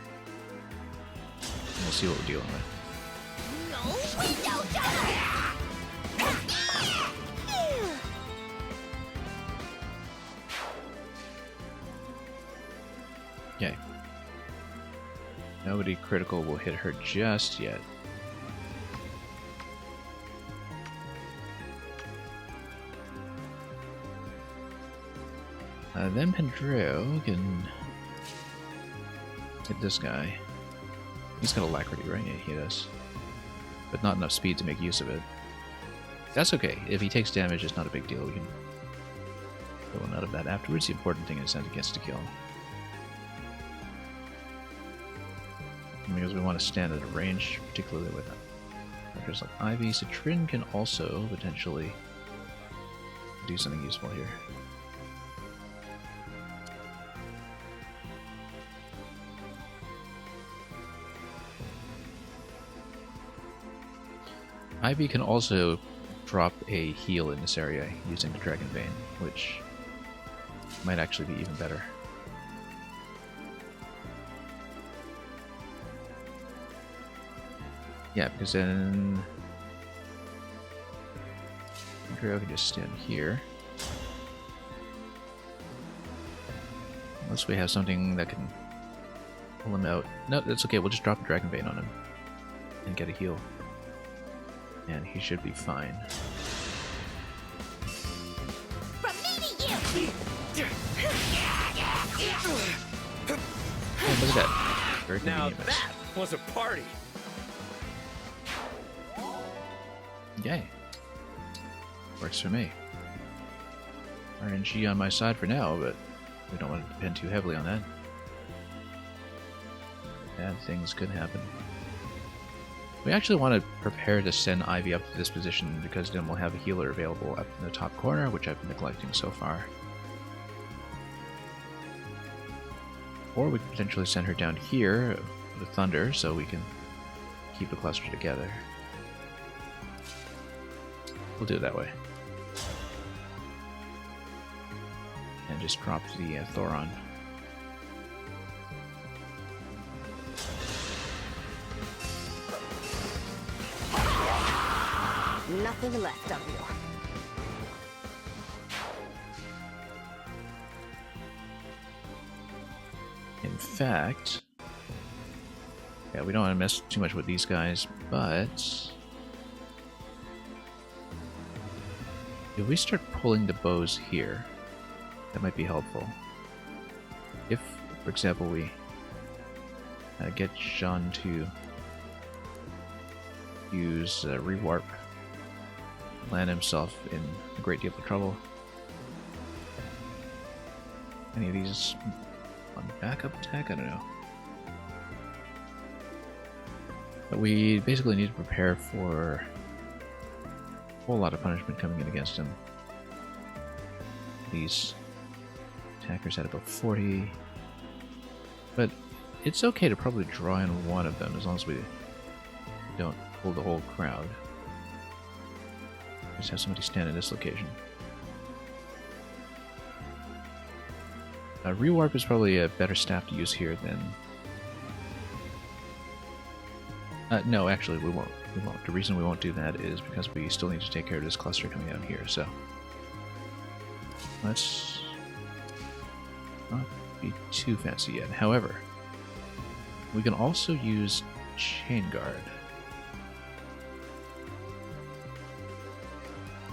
And we'll see what we're dealing with. No window die! Okay. Nobody critical will hit her just yet. Then Pandreo can hit this guy. He's got alacrity, right? Yeah, he does. But not enough speed to make use of it. That's okay. If he takes damage, it's not a big deal. We can pull him out of that afterwards. The important thing is that he gets to kill. Because we want to stand at a range, particularly with characters like Ivy. Citrine can also potentially do something useful here. Ivy can also drop a heal in this area using the Dragon Vein, which might actually be even better. Yeah, because then Andrea can just stand here. Unless we have something that can pull him out. No, that's okay, we'll just drop a Dragon Vein on him and get a heal. And he should be fine. From me to you! Oh, look at that. Very Now convenient miss. that was a party. Yay. Works for me. RNG on my side for now, but we don't want to depend too heavily on that. Bad things could happen. We actually want to prepare to send Ivy up to this position because then we'll have a healer available up in the top corner, which I've been neglecting so far. Or we could potentially send her down here with Thunder so we can keep the cluster together. We'll do it that way. And just drop the Thoron. Nothing left of you. In fact, yeah, we don't want to mess too much with these guys, but if we start pulling the bows here, that might be helpful. If, for example, we get Jean to use rewarp, land himself in a great deal of trouble. Any of these on backup attack? I don't know. But we basically need to prepare for a whole lot of punishment coming in against him. These attackers at about 40. But it's okay to probably draw in one of them as long as we don't pull the whole crowd. Just have somebody stand in this location. Rewarp is probably a better staff to use here than... no, actually we won't. The reason we won't do that is because we still need to take care of this cluster coming out here, so... Let's not be too fancy yet. However, we can also use Chain Guard.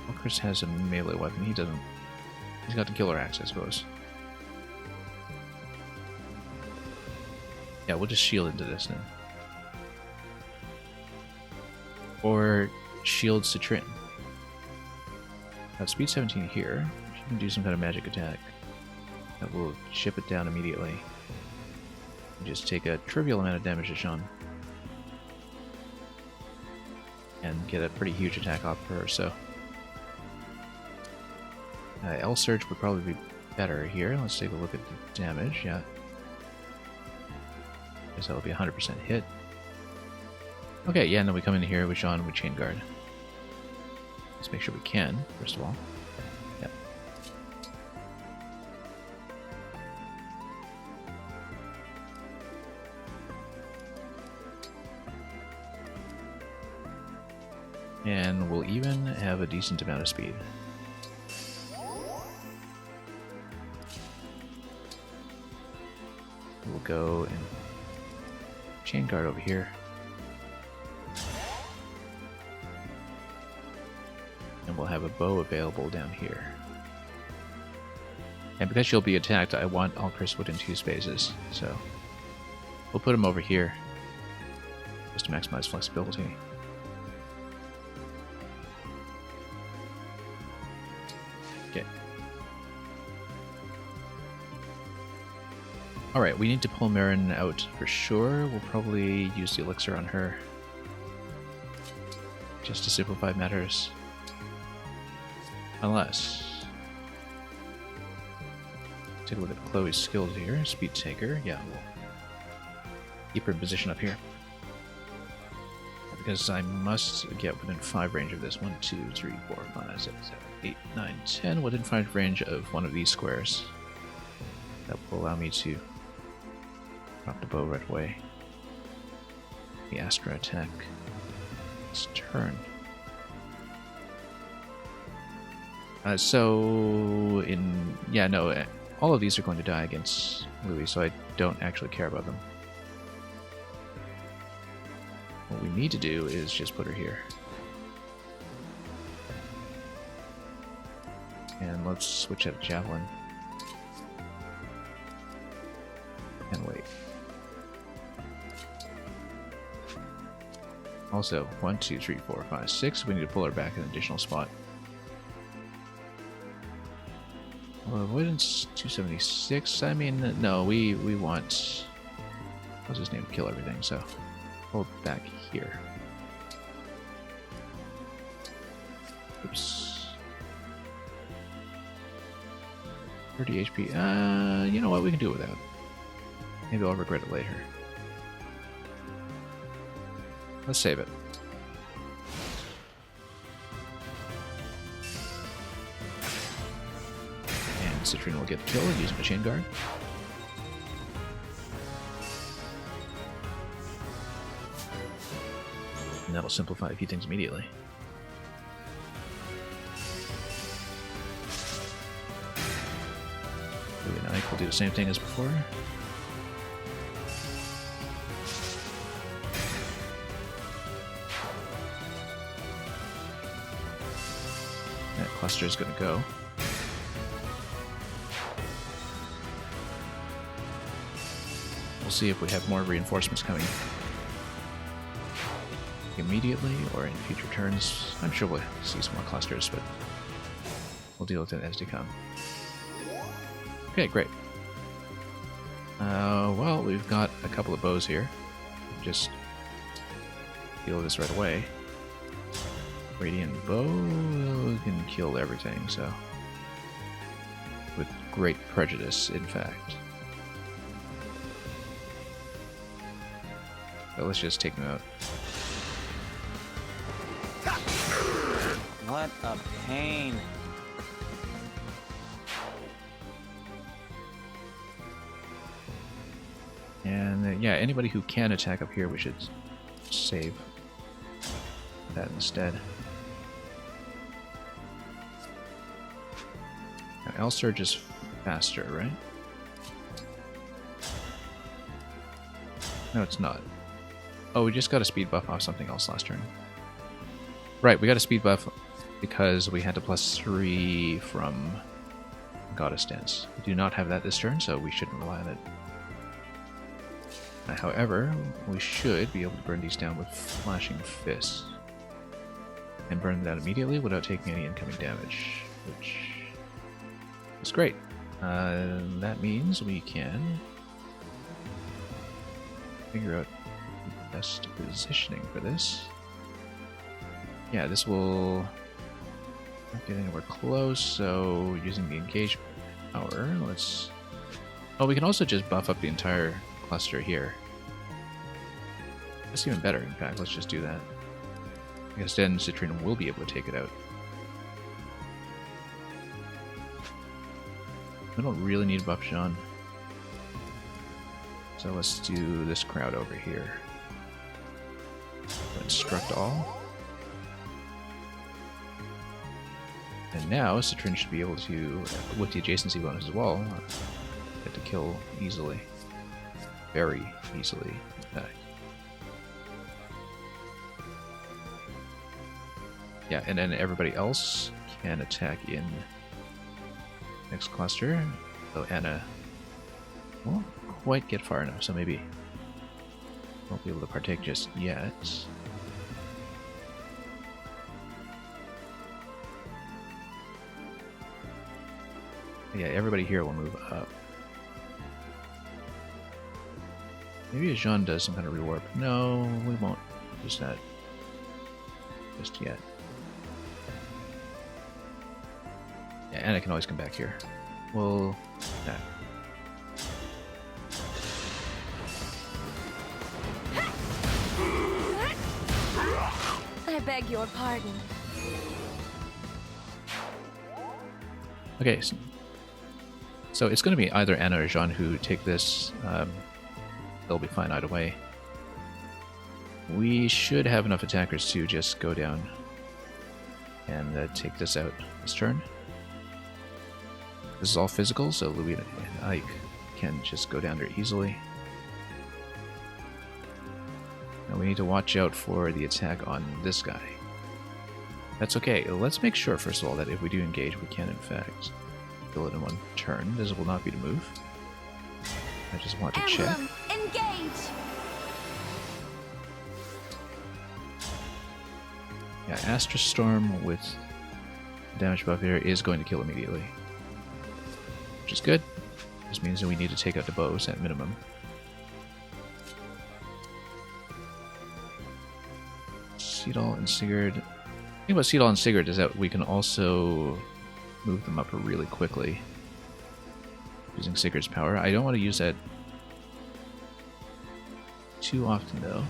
Well, Chris has a melee weapon. He doesn't... He's got the killer axe, I suppose. Yeah, we'll just shield into this then. Or shield Citrin. Got speed 17 here. She can do some kind of magic attack. That will chip it down immediately. And just take a trivial amount of damage to Sean. And get a pretty huge attack off her, so... L Surge would probably be better here. Let's take a look at the damage, yeah. Guess that'll be 100% hit. Okay, yeah, and then we come in here with Jean with Chain Guard. Let's make sure we can, first of all. Yep. And we'll even have a decent amount of speed. We'll go and Chain Guard over here. And we'll have a bow available down here. And because she'll be attacked, I want all Chris in 2 spaces, so we'll put him over here just to maximize flexibility. Okay. Alright, we need to pull Marin out for sure. We'll probably use the elixir on her just to simplify matters. Unless... Take a look at Chloe's skills here. Speed Taker, yeah, we'll keep her in position up here. Because I must get within 5 range of this. 1, 2, 3, 4, 5, 6, 7, 8, 9, 10. Within 5 range of one of these squares. That will allow me to drop the bow right away. The Astra attack. Let's turn. So, all of these are going to die against Louis, so I don't actually care about them. What we need to do is just put her here. And let's switch out Javelin. And wait. Also, 1, 2, 3, 4, 5, 6. We need to pull her back an additional spot. Well, avoidance 276. I mean, no, we want, what's his name, kill everything. So pull it back here. Oops. 30 HP. You know what? We can do it without. Maybe I'll regret it later. Let's save it. And Citrine will get killed using Machine Guard. And that'll simplify a few things immediately. Louis and Ike will do the same thing as before. That cluster is going to go. We'll see if we have more reinforcements coming immediately or in future turns. I'm sure we'll see some more clusters, but we'll deal with it as they come. Okay, great. Well, we've got a couple of bows here. Just deal with this right away. Radiant bow can kill everything, so with great prejudice, in fact. But let's just take them out. What a pain. And yeah, anybody who can attack up here, we should save that instead. Now, L-Surge is faster, right? No, it's not. Oh, we just got a speed buff off something else last turn. Right, we got a speed buff because we had to +3 from Goddess Dance. We do not have that this turn, so we shouldn't rely on it. However, we should be able to burn these down with Flashing Fists. And burn them down immediately without taking any incoming damage, which is great. That means we can figure out the best positioning for this. Yeah, this will not get anywhere close, so using the engage power, let's... Oh, we can also just buff up the entire cluster here. That's even better, in fact. Let's just do that. Because then Citrine will be able to take it out. We don't really need buff Jean. So let's do this crowd over here. Instruct all. And now Citrine should be able to, with the adjacency bonus as well, get to kill easily. Very easily. Yeah, and then everybody else can attack in next cluster. So Anna won't quite get far enough, so maybe won't be able to partake just yet. Yeah, everybody here will move up. Maybe Jean does some kind of rewarp. No, we won't use that just yet. Yeah, Anna can always come back here. We'll... Nah. I beg your pardon. Okay, so it's going to be either Anna or Jean who take this. They'll be fine either way. We should have enough attackers to just go down and take this out this turn. This is all physical, so Louis and Ike can just go down there easily. Now we need to watch out for the attack on this guy. That's okay. Let's make sure, first of all, that if we do engage, we can, in fact, kill it in one turn. This will not be the move. I just want to check. Emblem, engage! Yeah, Astra Storm with damage buff here is going to kill immediately. Which is good. This means that we need to take out the bows at minimum. Seedal and Sigurd. The thing about Seedal and Sigurd is that we can also move them up really quickly using Sigurd's power. I don't want to use that too often though.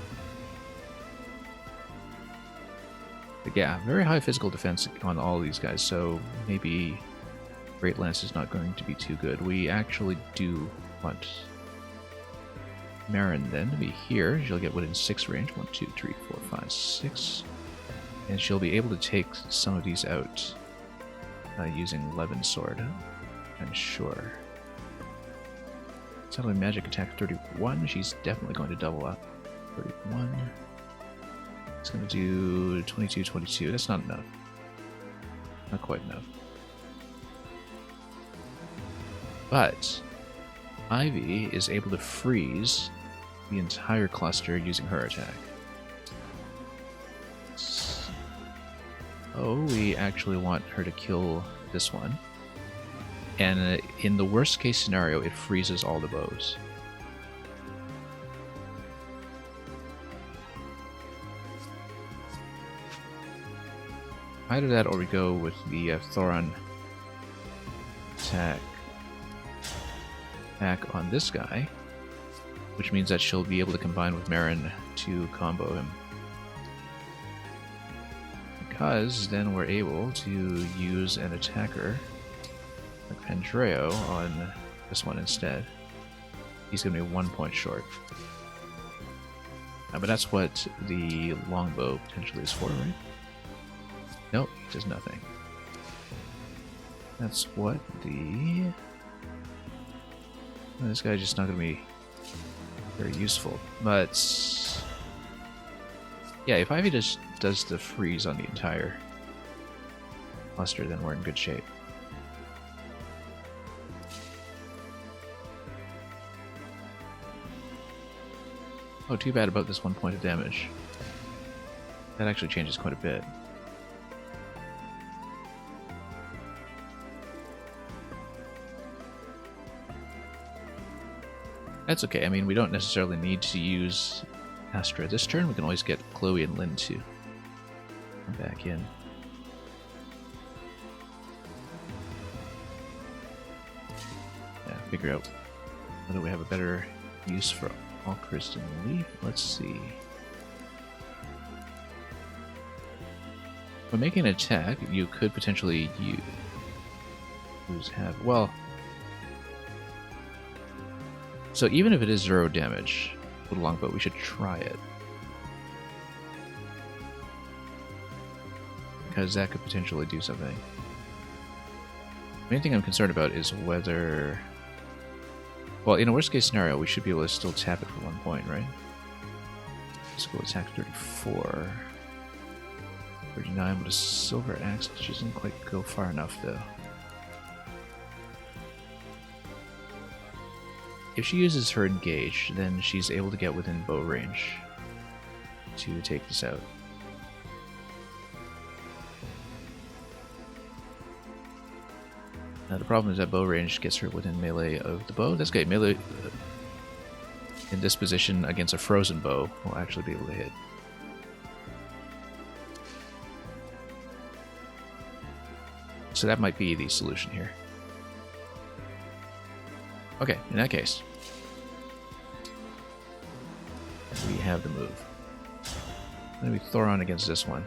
But yeah, very high physical defense on all of these guys, so maybe Great Lance is not going to be too good. We actually do want Marin then to be here. She'll get within 6 range. 1, 2, 3, 4, 5, 6. And she'll be able to take some of these out using Levin's sword. I'm sure. Settling magic attack 31. She's definitely going to double up. 31. It's going to do 22, 22. That's not enough. Not quite enough. But Ivy is able to freeze the entire cluster using her attack. Oh, we actually want her to kill this one. And in the worst case scenario, it freezes all the bows. Either that or we go with the Thoron attack back on this guy, which means that she'll be able to combine with Marin to combo him. Because then we're able to use an attacker like Pandreo on this one instead. He's going to be 1 point short. But that's what the longbow potentially is for, right? Nope, he does nothing. That's what the... This guy's just not going to be very useful. But... yeah, if Ivy just does the freeze on the entire cluster, then we're in good shape. Oh, too bad about this 1 point of damage. That actually changes quite a bit. That's okay. I mean, we don't necessarily need to use Astra this turn. We can always get Chloe and Lynn to come back in. Yeah, figure out whether we have a better use for Alchrist and Leaf. Let's see. When making an attack, you could potentially use well. So even if it is 0 damage with a longbow, we should try it. Because that could potentially do something. The main thing I'm concerned about is whether... well, in a worst case scenario, we should be able to still tap it for 1 point, right? Physical attack 34. 39 with a silver axe, which doesn't quite go far enough, though. If she uses her engage, then she's able to get within bow range to take this out. Now the problem is that bow range gets her within melee of the bow. That's great. Melee in this position against a frozen bow will actually be able to hit. So that might be the solution here. Okay, in that case, we have the move. Then we Thoron against this one.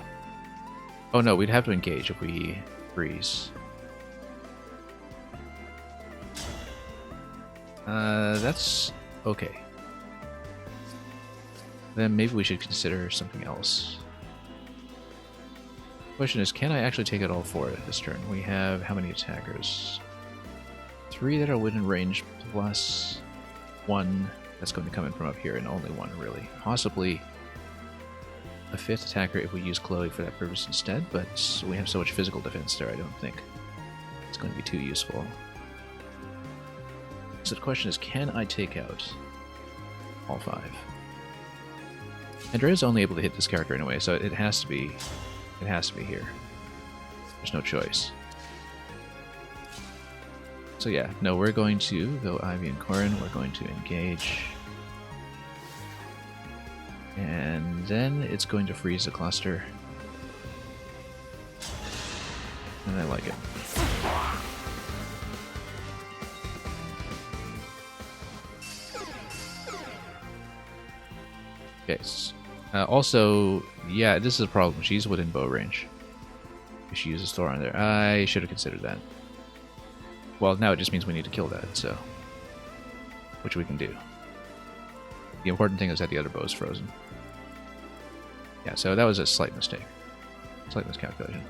Oh no, we'd have to engage if we freeze. That's okay. Then maybe we should consider something else. Question is, can I actually take out all 4 this turn? We have how many attackers? 3 that are within range, plus 1 that's going to come in from up here, and only 1 really. Possibly a 5th attacker if we use Chloe for that purpose instead, but we have so much physical defense there, I don't think it's going to be too useful. So the question is, can I take out all 5? Andrea's only able to hit this character anyway, so it has to be here. There's no choice. So yeah, no, we're going to go Ivy and Corin, we're going to engage. And then it's going to freeze the cluster. And I like it. Okay. Also, yeah, this is a problem. She's within bow range. If she uses Thor on there. I should have considered that. Well, now it just means we need to kill that, so... which we can do. The important thing is that the other bow is frozen. Yeah, so that was a slight mistake. Slight miscalculation.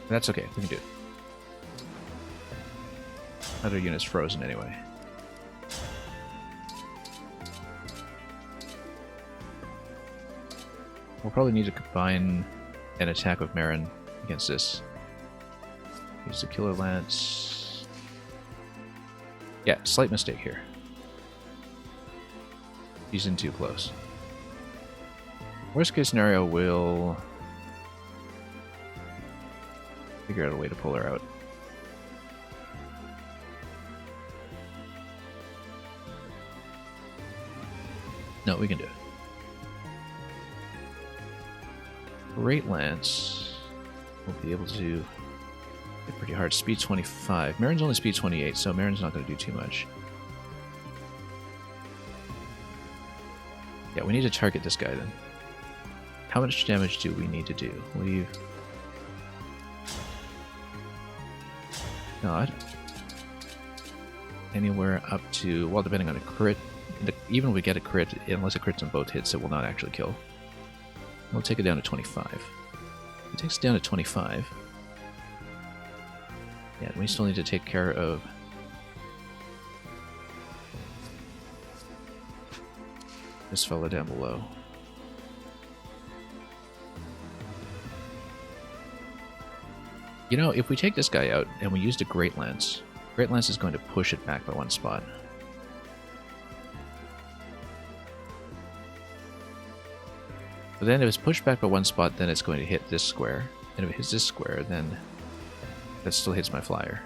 That's okay, we can do it. Other unit's frozen anyway. We'll probably need to combine an attack with Marin against this. Use the Killer Lance. Yeah, slight mistake here. He's in too close. Worst case scenario, we'll figure out a way to pull her out. No, we can do it. Great Lance will be able to hit pretty hard. Speed 25. Marin's only speed 28, so Marin's not going to do too much. Yeah, we need to target this guy then. How much damage do we need to do? We've got anywhere up to, well, depending on a crit. Even if we get a crit, unless it crits on both hits, it will not actually kill. We'll take it down to 25. It takes it down to 25. Yeah, we still need to take care of this fella down below. You know, if we take this guy out and we used a Great Lance is going to push it back by 1 spot. But then if it's pushed back by 1 spot, then it's going to hit this square. And if it hits this square, then that still hits my flyer.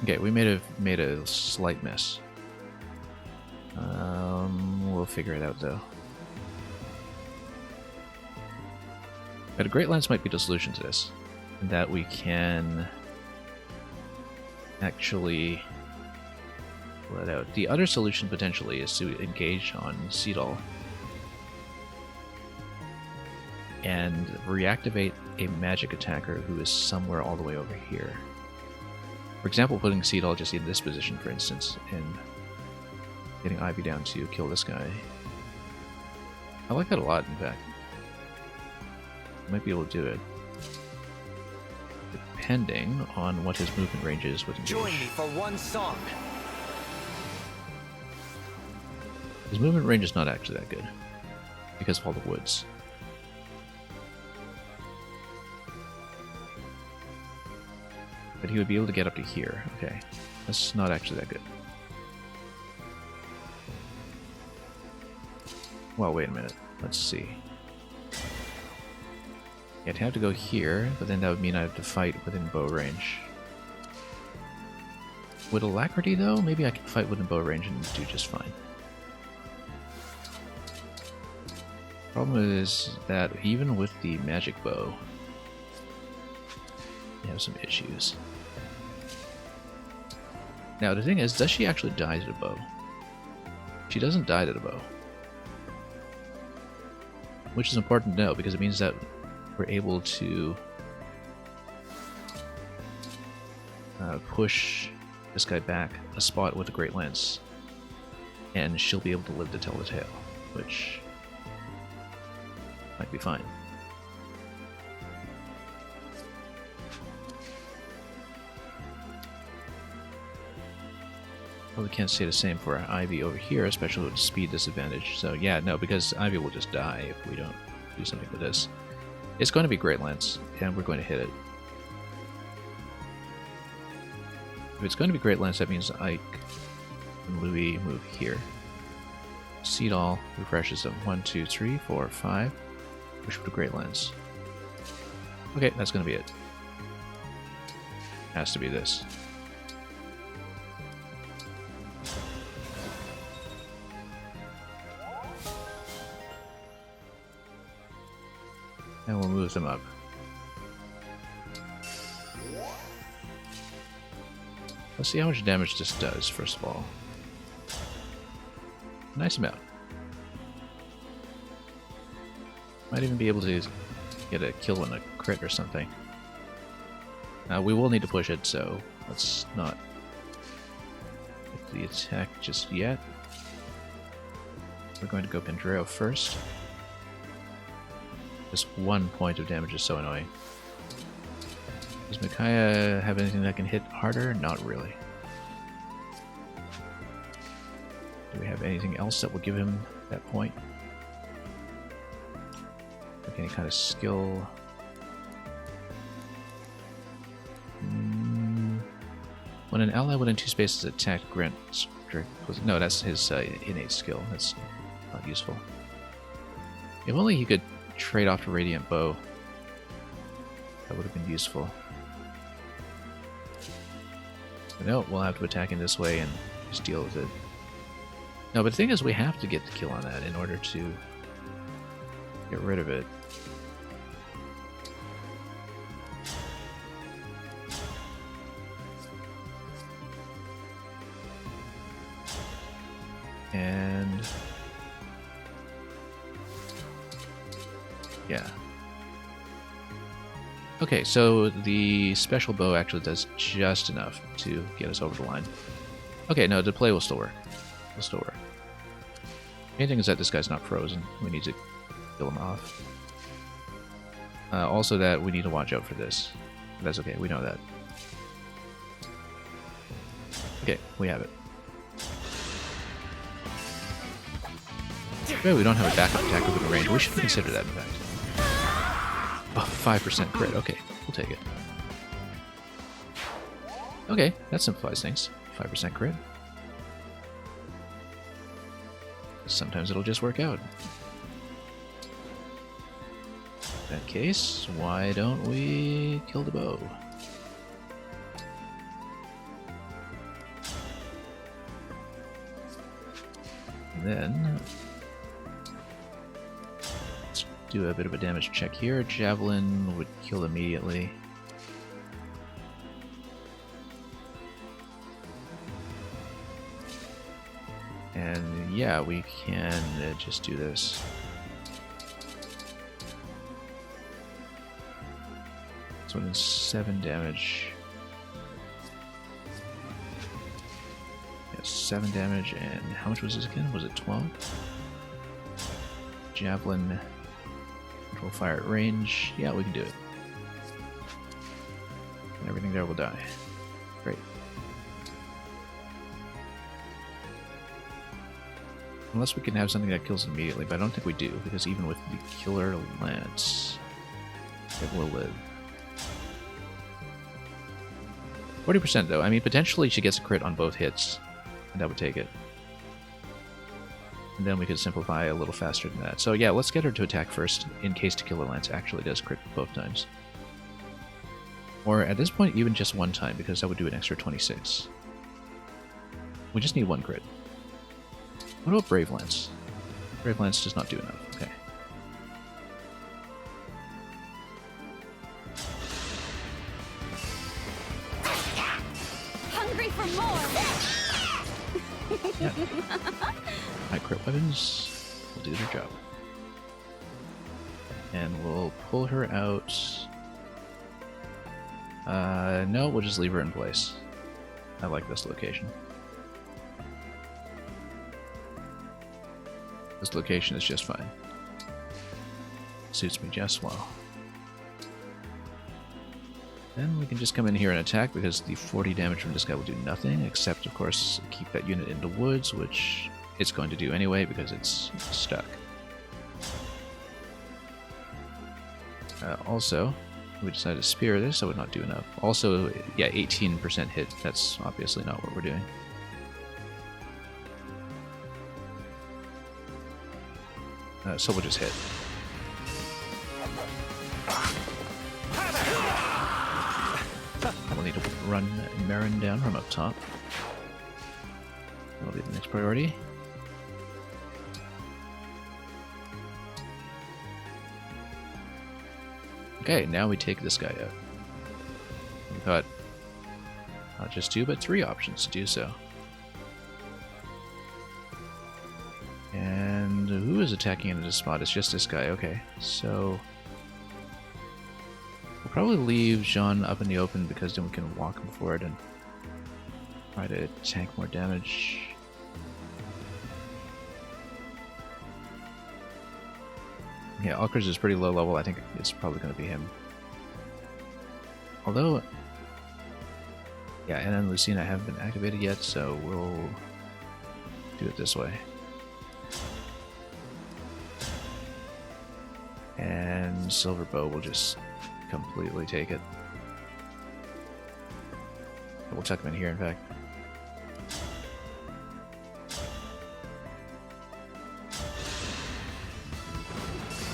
Okay, we made a slight miss. We'll figure it out though. But a Great Lance might be the solution to this, in that we can actually let out. The other solution potentially is to engage on Seedal and reactivate a magic attacker who is somewhere all the way over here. For example, putting Seedal just in this position, for instance, and getting Ivy down to kill this guy. I like that a lot, in fact. Might be able to do it. Depending on what his movement range is with engage. Join me for one song. His movement range is not actually that good, because of all the woods. But he would be able to get up to here. Okay, that's not actually that good. Well, wait a minute. Let's see. I'd have to go here, but then that would mean I have to fight within bow range. With Alacrity, though, maybe I can fight within bow range and do just fine. Problem is that even with the magic bow, we have some issues. Now, the thing is, does she actually die to the bow? She doesn't die to the bow. Which is important to know, because it means that we're able to push this guy back a spot with a Great Lance, and she'll be able to live to tell the tale, which might be fine. Well, we can't say the same for our Ivy over here, especially with speed disadvantage. So yeah, no, because Ivy will just die if we don't do something with this. It's going to be Great Lance, and we're going to hit it. If it's going to be Great Lance, that means Ike and Louis move here. Seed all refreshes them. 1, 2, 3, 4, 5. Push for the Great Lance. Okay, that's going to be it. Has to be this. And we'll move them up. Let's see how much damage this does, first of all. Nice amount. Might even be able to get a kill on a crit or something. We will need to push it, so let's not get the attack just yet. We're going to go Pendreo first. Just 1 point of damage is so annoying. Does Micaiah have anything that can hit harder? Not really. Do we have anything else that will give him that point? Like any kind of skill? When an ally within 2 spaces attacked, grants... No, that's his innate skill. That's not useful. If only he could trade off the Radiant Bow. That would have been useful. But no, we'll have to attack in this way and just deal with it. No, but the thing is, we have to get the kill on that in order to get rid of it. And yeah. Okay, so the special bow actually does just enough to get us over the line. Okay, no, the play will still work. It'll still work. Main thing is that this guy's not frozen. We need to kill him off. Also that we need to watch out for this. That's okay, we know that. Okay, we have it. Okay, we don't have a backup attack within range. We should consider that, in fact. Oh, 5% crit. Okay, we'll take it. Okay, that simplifies things. 5% crit. Sometimes it'll just work out. In that case, why don't we kill the bow? And then let's do a bit of a damage check here. Javelin would kill immediately. And yeah, we can just do this. So it's 7 damage. Yeah, 7 damage, and how much was this again? Was it 12? Javelin, control fire at range. Yeah, we can do it. And everything there will die. Great. Unless we can have something that kills immediately, but I don't think we do, because even with the Killer Lance, it will live. 40% though. I mean, potentially she gets a crit on both hits, and that would take it. And then we could simplify a little faster than that. So yeah, let's get her to attack first, in case the Killer Lance actually does crit both times. Or at this point, even just one time, because that would do an extra 26. We just need 1 crit. What about Brave Lance? Brave Lance does not do enough. Okay. Hungry for more. Yeah. High crit weapons will do their job. And we'll pull her out. No, we'll just leave her in place. I like this location. This location is just fine. Suits me just well. Then we can just come in here and attack because the 40 damage from this guy will do nothing, except of course keep that unit in the woods, which it's going to do anyway because it's stuck. Also, we decided to spear this, so it would not do enough. Also, yeah, 18% hit, that's obviously not what we're doing. So we'll just hit. We'll need to run Marin down from up top. That'll be the next priority. Okay, now we take this guy out. We've got not just 2, but 3 options to do so. And who is attacking in this spot? It's just this guy. Okay, so we'll probably leave Jean up in the open because then we can walk him forward and try to tank more damage. Yeah, Alkers is pretty low level. I think it's probably going to be him. Although, yeah, Anna and Lucina haven't been activated yet, so we'll do it this way. And Silver Bow will just completely take it. We'll tuck him in here, in fact.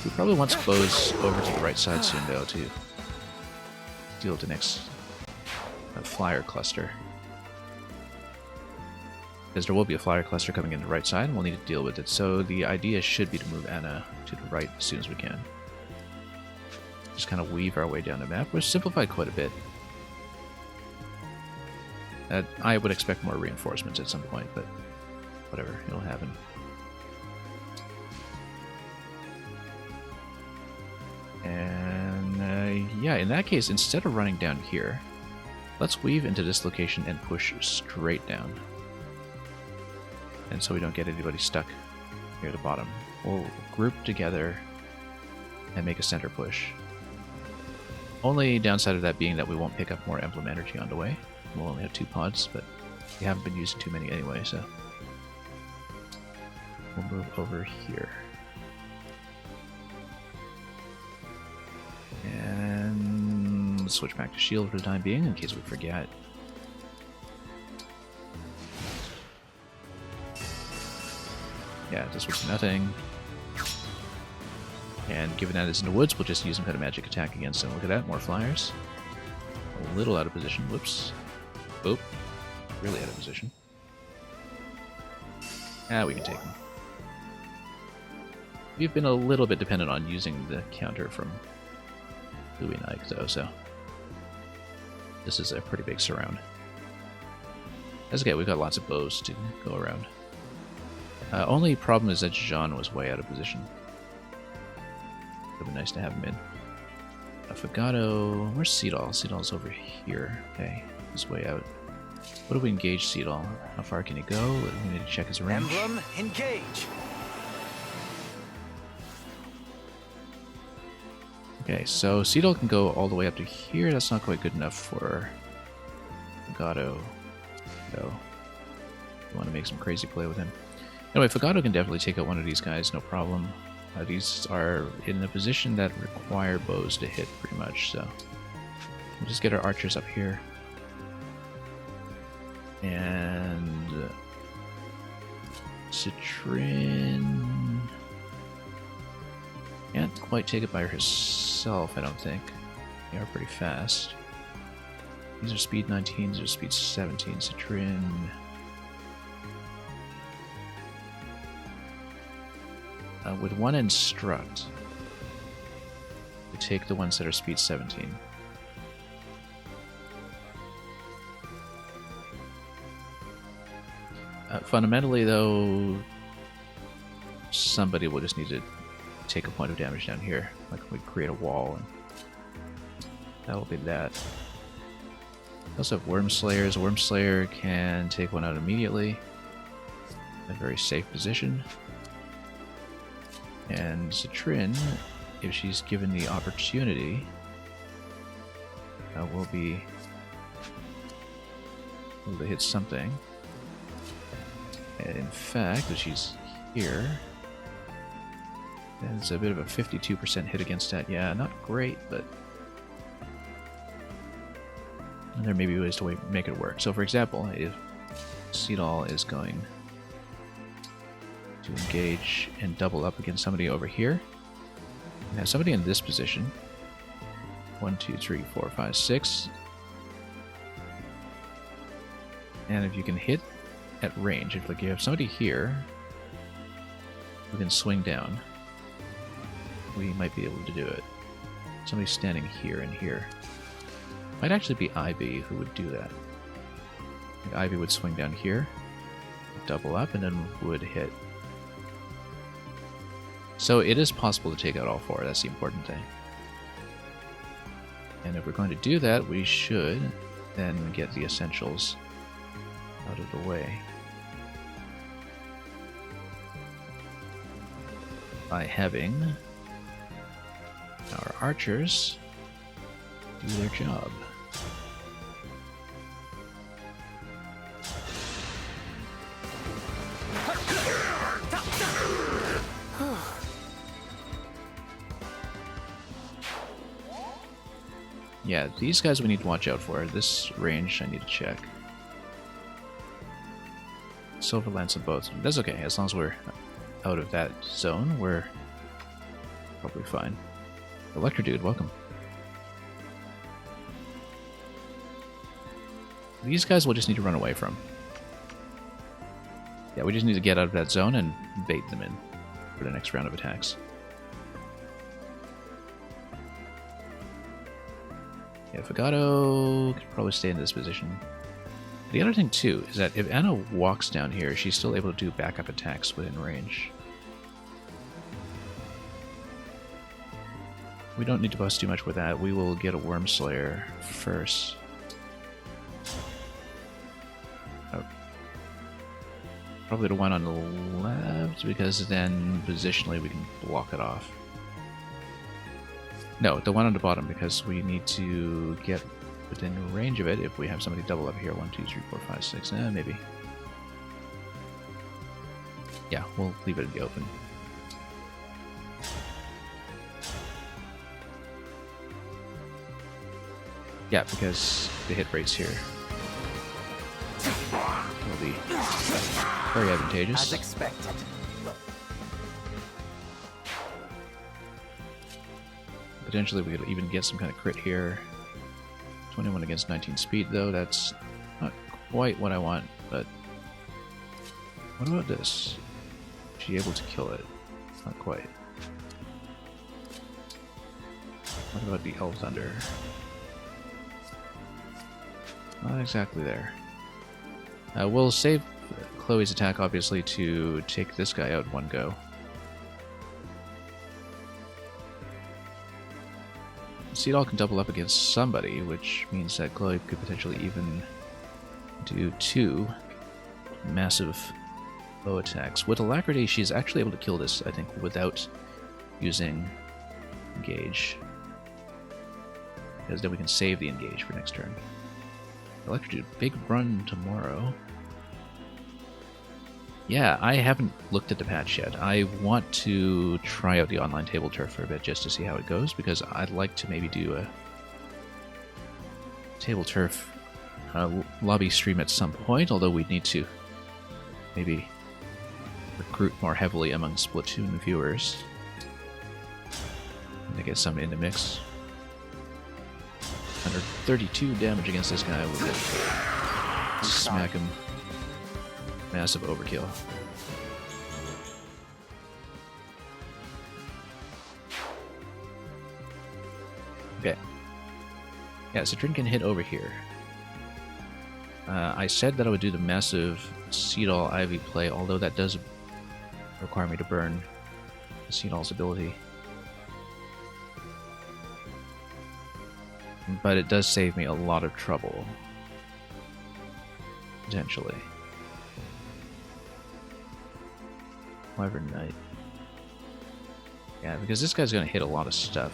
He probably wants bows over to the right side soon, though, to deal with the next flyer cluster. Because there will be a flyer cluster coming in the right side, and we'll need to deal with it. So the idea should be to move Anna to the right as soon as we can. Just kind of weave our way down the map. We've simplified quite a bit. I would expect more reinforcements at some point, but whatever, it'll happen. And yeah, in that case, instead of running down here, let's weave into this location and push straight down. And so we don't get anybody stuck near the bottom. We'll group together and make a center push. Only downside of that being that we won't pick up more Emblem energy on the way. We'll only have 2 pods, but we haven't been using too many anyway, so we'll move over here. And let's switch back to shield for the time being in case we forget. Yeah, this was nothing. And given that it's in the woods, we'll just use some kind of magic attack against them. Look at that, more flyers. A little out of position. Whoops. Oop. Really out of position. Ah, we can take them. We've been a little bit dependent on using the counter from Louis and Ike, though, so this is a pretty big surround. That's okay, we've got lots of bows to go around. Only problem is that Jean was way out of position. Would have been nice to have him in. Affogato, where's Seedall? Seedall's over here. Okay, he's way out. What do we engage Seedall? How far can he go? We need to check his range. Emblem, engage! Okay, so Seedall can go all the way up to here. That's not quite good enough for Affogato, though. We want to make some crazy play with him. Anyway, Affogato can definitely take out one of these guys, no problem. These are in a position that require bows to hit, pretty much, so we'll just get our archers up here. And Citrin can't quite take it by herself, I don't think. They are pretty fast. These are speed 19s, these are speed 17. Citrin. With one instruct, we take the ones that are speed 17. Fundamentally, though, somebody will just need to take a point of damage down here. Like we create a wall, and that'll be that. We also have Wormslayers. Wormslayer can take one out immediately. A very safe position. And Citrin if she's given the opportunity, we'll be able to hit something. And in fact, if she's here, it's a bit of a 52% hit against that. Yeah, not great, but there may be ways to make it work. So for example, if Seedall is going to engage and double up against somebody over here, and have somebody in this position. 1, 2, 3, 4, 5, 6. And if you can hit at range, if like you have somebody here who can swing down, we might be able to do it. Somebody standing here and here. Might actually be Ivy who would do that. Like Ivy would swing down here, double up, and then would hit. So it is possible to take out all four, that's the important thing. And if we're going to do that, we should then get the essentials out of the way by having our archers do their job. Yeah, these guys we need to watch out for. This range I need to check. Silver Lance on both. That's okay, as long as we're out of that zone, we're probably fine. Electro Dude, welcome. These guys we'll just need to run away from. Yeah, we just need to get out of that zone and bait them in for the next round of attacks. Yeah, Fagato could probably stay in this position. The other thing, too, is that if Anna walks down here, she's still able to do backup attacks within range. We don't need to bust too much with that. We will get a Worm Slayer first. Oh. Probably the one on the left, because then positionally we can block it off. No, the one on the bottom, because we need to get within range of it if we have somebody double up here. 1, 2, 3, 4, 5, 6. Maybe. Yeah, we'll leave it in the open. Yeah, because the hit rates here will be very advantageous. As expected. Potentially we could even get some kind of crit here. 21 against 19 speed, though. That's not quite what I want, but what about this? Is she able to kill it? Not quite. What about the Elf Thunder? Not exactly there. We'll save Chloe's attack, obviously, to take this guy out in one go. Seedall can double up against somebody, which means that Chloe could potentially even do 2 massive bow attacks. With Alacrity, she's actually able to kill this, I think, without using Engage. Because then we can save the Engage for next turn. Electrodude, big run tomorrow. Yeah, I haven't looked at the patch yet. I want to try out the online table turf for a bit just to see how it goes, because I'd like to maybe do a table turf lobby stream at some point, although we'd need to maybe recruit more heavily among Splatoon viewers to get some in the mix. 132 damage against this guy will smack him. Massive overkill. Okay. Yeah, Citrin can hit over here. I said that I would do the massive Seedall Ivy play, although that does require me to burn Seedall's ability. But it does save me a lot of trouble. Potentially. Wyvern Knight. Yeah, because this guy's going to hit a lot of stuff.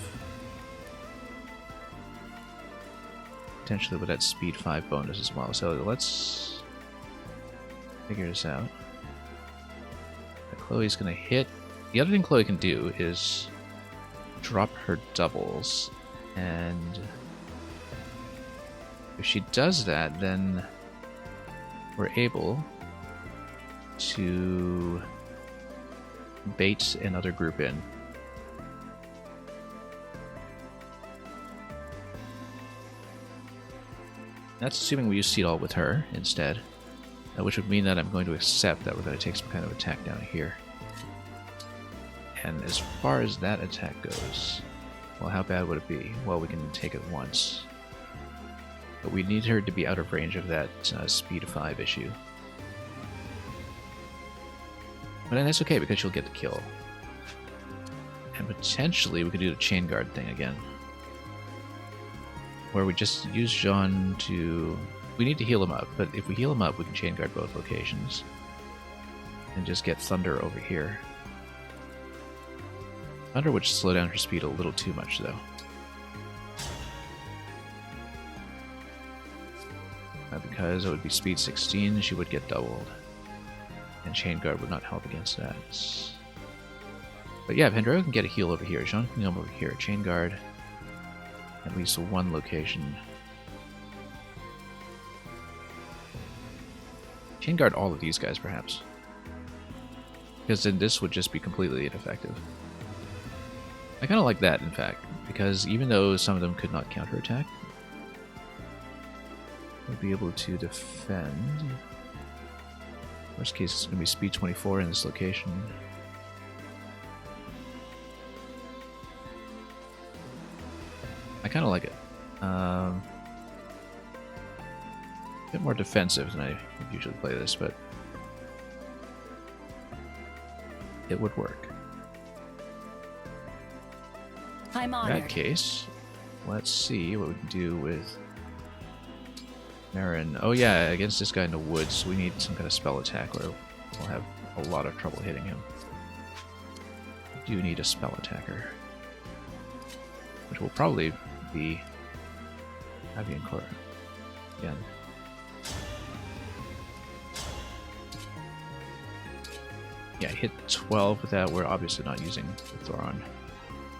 Potentially with that speed 5 bonus as well. So let's figure this out. Chloe's going to hit. The other thing Chloe can do is drop her doubles. And if she does that, then we're able to bait another group in. That's assuming we use Seed All with her instead, which would mean that I'm going to accept that we're going to take some kind of attack down here. And as far as that attack goes, well, how bad would it be? Well, we can take it once. But we need her to be out of range of that speed 5 issue. But then that's okay because she'll get the kill. And potentially we could do the chain guard thing again. Where we just use Jean to... We need to heal him up, but if we heal him up, we can chain guard both locations. And just get Thunder over here. Thunder would slow down her speed a little too much, though. Because it would be speed 16, she would get doubled. And chain guard would not help against that. But yeah, Pandora can get a heal over here. Jean can come over here. Chain guard. At least one location. Chain guard all of these guys, perhaps. Because then this would just be completely ineffective. I kind of like that, in fact. Because even though some of them could not counterattack, we'll be able to defend. Worst case, it's going to be speed 24 in this location. I kind of like it. A bit more defensive than I usually play this, but it would work. I'm In honored. that case, let's see what we can do with Marin. Oh yeah, against this guy in the woods, we need some kind of spell attack or we'll have a lot of trouble hitting him. We do need a spell attacker. Which will probably be Avian Court again. Yeah, hit 12 with that. We're obviously not using the Thoron.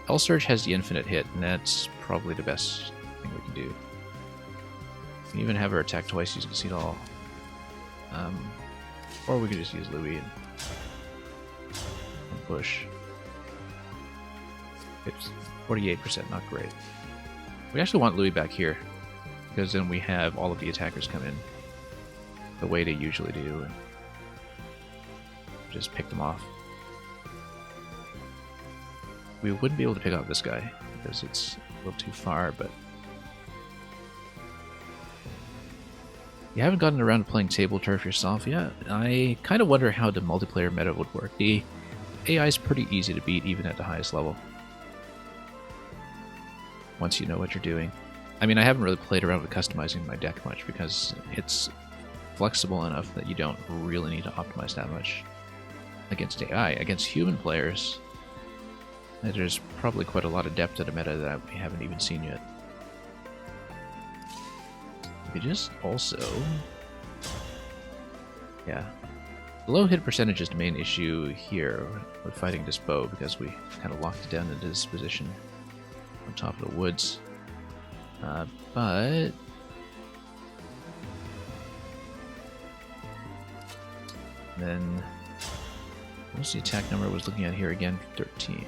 L-Surge has the infinite hit, and that's probably the best thing we can do. We can even have her attack twice using Seed All. Or we could just use Louis and push. It's 48%, not great. We actually want Louis back here, because then we have all of the attackers come in the way they usually do, and just pick them off. We wouldn't be able to pick off this guy, because it's a little too far, but... You haven't gotten around to playing table turf yourself yet? I kind of wonder how the multiplayer meta would work. The AI is pretty easy to beat, even at the highest level. Once you know what you're doing. I mean, I haven't really played around with customizing my deck much because it's flexible enough that you don't really need to optimize that much against AI. Against human players, there's probably quite a lot of depth to the meta that we haven't even seen yet. We could just also... Yeah. The low hit percentage is the main issue here with fighting this bow because we kind of locked it down into this position on top of the woods. But... Then... What's the attack number I was looking at here again? 13.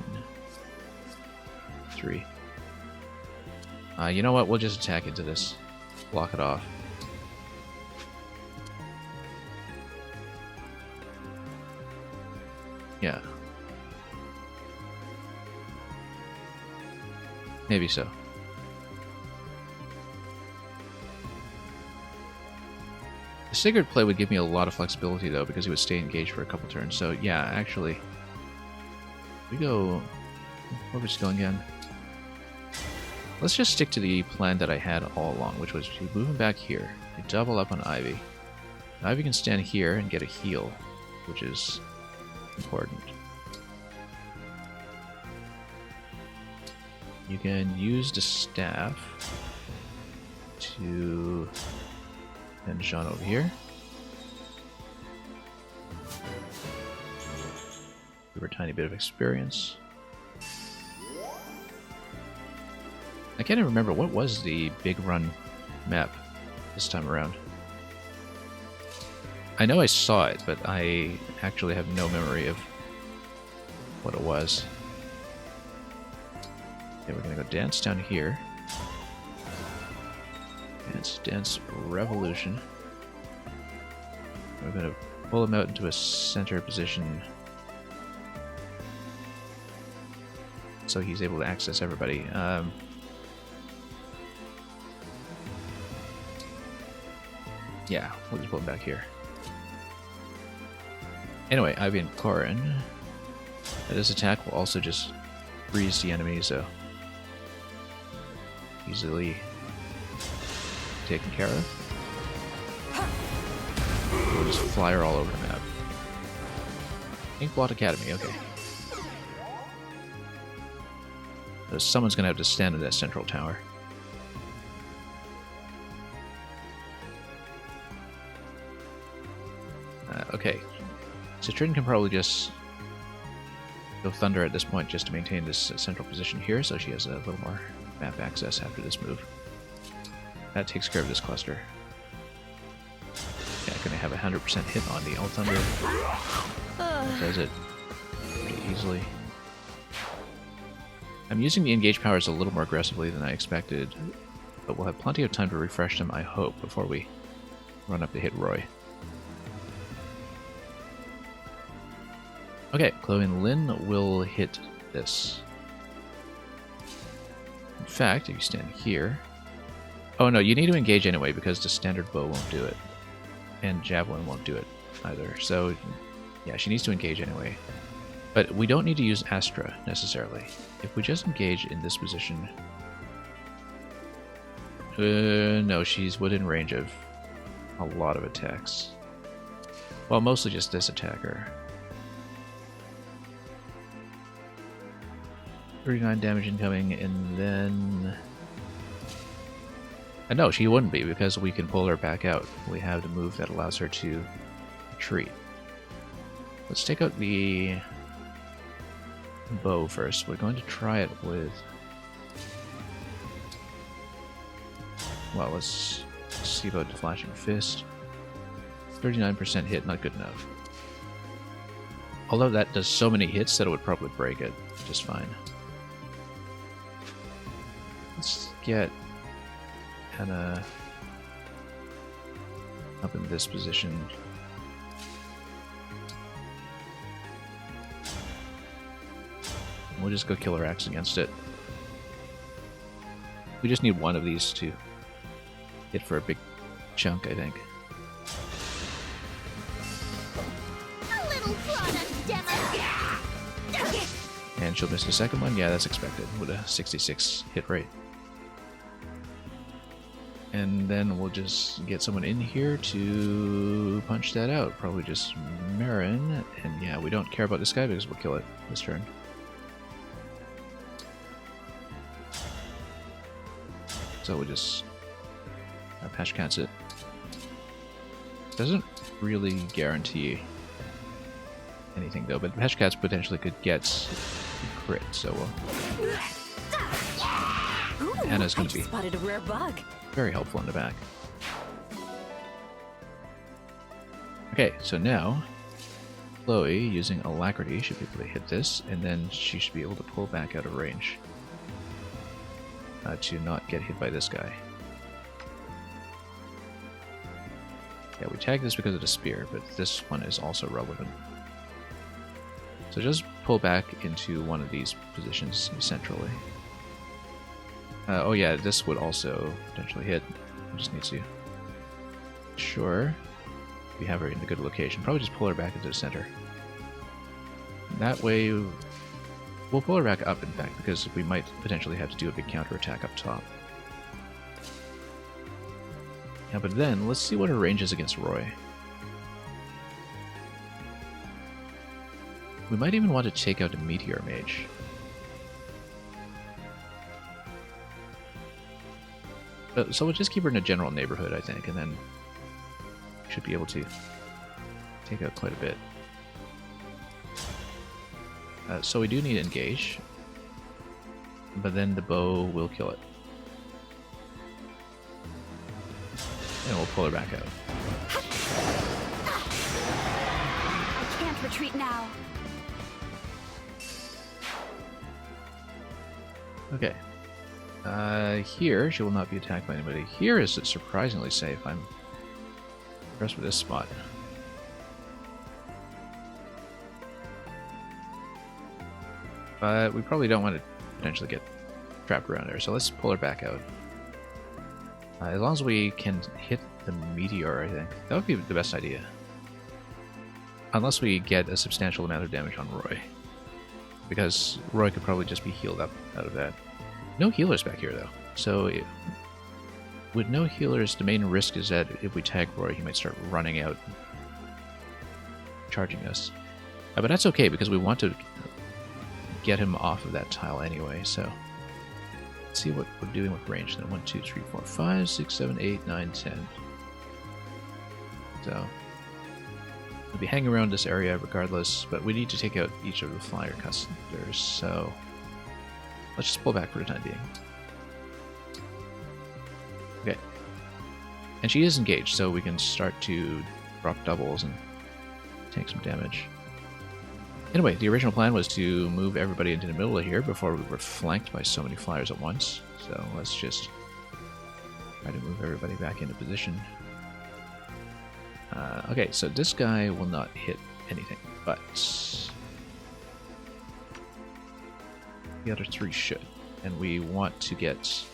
3. You know what? We'll just attack into this. Block it off. Yeah. Maybe so. The Sigurd play would give me a lot of flexibility though, because he would stay engaged for a couple turns. So yeah, actually, we go... Where was it going again? Let's just stick to the plan that I had all along, which was to move him back here. You double up on Ivy. Ivy can stand here and get a heal, which is important. You can use the staff to send Jean over here. Give her a tiny bit of experience. I can't even remember what was the big run map this time around. I know I saw it, but I actually have no memory of what it was. Okay, we're gonna go dance down here. Dance Revolution. We're gonna pull him out into a center position so he's able to access everybody. Yeah, we'll just pull him back here. Anyway, Ivy and Corin. This attack will also just freeze the enemy, so easily taken care of. We'll just fly her all over the map. Inkblot Academy, okay. So someone's gonna have to stand in that central tower. Okay. Citrin can probably just go Thunder at this point just to maintain this central position here, so she has a little more map access after this move. That takes care of this cluster. Yeah, gonna have a 100% hit on the Alt Thunder. That does it pretty easily. I'm using the engage powers a little more aggressively than I expected, but we'll have plenty of time to refresh them, I hope, before we run up to hit Roy. Okay, Chloe and Lynn will hit this. In fact, if you stand here... Oh no, you need to engage anyway because the standard bow won't do it. And Javelin won't do it either. So, yeah, she needs to engage anyway. But we don't need to use Astra, necessarily. If we just engage in this position... no, she's within range of a lot of attacks. Well, mostly just this attacker. 39 damage incoming, and then... no, she wouldn't be, because we can pull her back out. We have the move that allows her to retreat. Let's take out the bow first. We're going to try it with... Well, let's see about the Flashing Fist. 39% hit, not good enough. Although that does so many hits that it would probably break it just fine. Let's get Hannah up in this position. We'll just go Killer Axe against it. We just need one of these to hit for a big chunk, I think. A little product demo. And she'll miss the second one? Yeah, that's expected, with a 66 hit rate. And then we'll just get someone in here to punch that out. Probably just Marin. And yeah, we don't care about this guy because we'll kill it this turn. So we'll just Patch Cats it. Doesn't really guarantee anything though, but Patch Cats potentially could get crit, so we'll... Hannah's going to be spotted a rare bug. very helpful in the back. Okay, so now Chloe, using Alacrity, should be able to hit this, and then she should be able to pull back out of range to not get hit by this guy. Yeah, we tag this because of the spear, but this one is also relevant. So just pull back into one of these positions centrally. Oh yeah, this would also potentially hit. We just need to... Sure. We have her in a good location. Probably just pull her back into the center. That way... We'll pull her back up, in fact, because we might potentially have to do a big counterattack up top. Yeah, but then, let's see what her range is against Roy. We might even want to take out a Meteor Mage. So we'll just keep her in a general neighborhood, I think, and then we should be able to take out quite a bit. So we do need to engage, but then the bow will kill it. And we'll pull her back out. I can't retreat now. Okay. Here, she will not be attacked by anybody. Here is surprisingly safe. I'm impressed with this spot. But we probably don't want to potentially get trapped around there, so let's pull her back out. As long as we can hit the meteor, I think. That would be the best idea. Unless we get a substantial amount of damage on Roy. Because Roy could probably just be healed up out of that. No healers back here, though. So, with no healers, the main risk is that if we tag Roy, he might start running out, charging us. But that's okay, because we want to get him off of that tile anyway, so... Let's see what we're doing with range then. 1, 2, 3, 4, 5, 6, 7, 8, 9, 10. So... we'll be hanging around this area regardless, but we need to take out each of the flyer customers, so... let's just pull back for the time being. Okay. And she is engaged, so we can start to drop doubles and take some damage. Anyway, the original plan was to move everybody into the middle of here before we were flanked by so many flyers at once. So let's just try to move everybody back into position. Okay, so this guy will not hit anything, but the other three should. And we want to get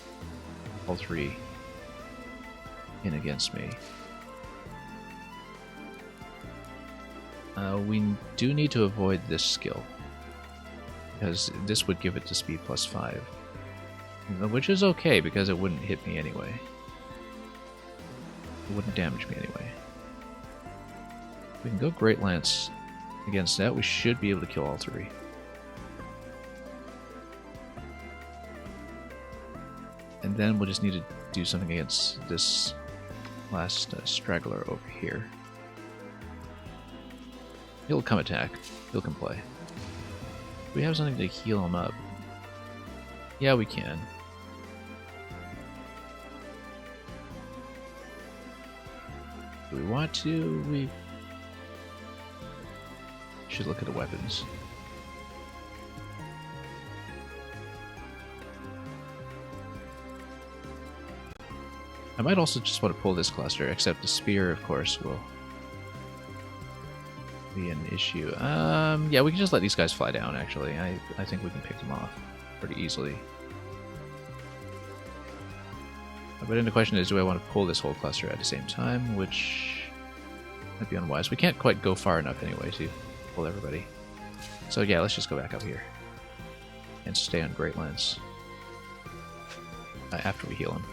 all three in against me. We do need to avoid this skill, because this would give it to speed +5, which is okay because it wouldn't hit me anyway. It wouldn't damage me anyway. We can go Great Lance against that. We should be able to kill all three. And then we'll just need to do something against this last straggler over here. He'll come attack. He'll come play. Do we have something to heal him up? Yeah, we can. Do we want to? We should look at the weapons. I might also just want to pull this cluster, except the spear, of course, will be an issue. Yeah, we can just let these guys fly down, actually. I think we can pick them off pretty easily. But then the question is, do I want to pull this whole cluster at the same time, which might be unwise. We can't quite go far enough anyway to pull everybody. So yeah, let's just go back up here and stay on Great Lance after we heal him.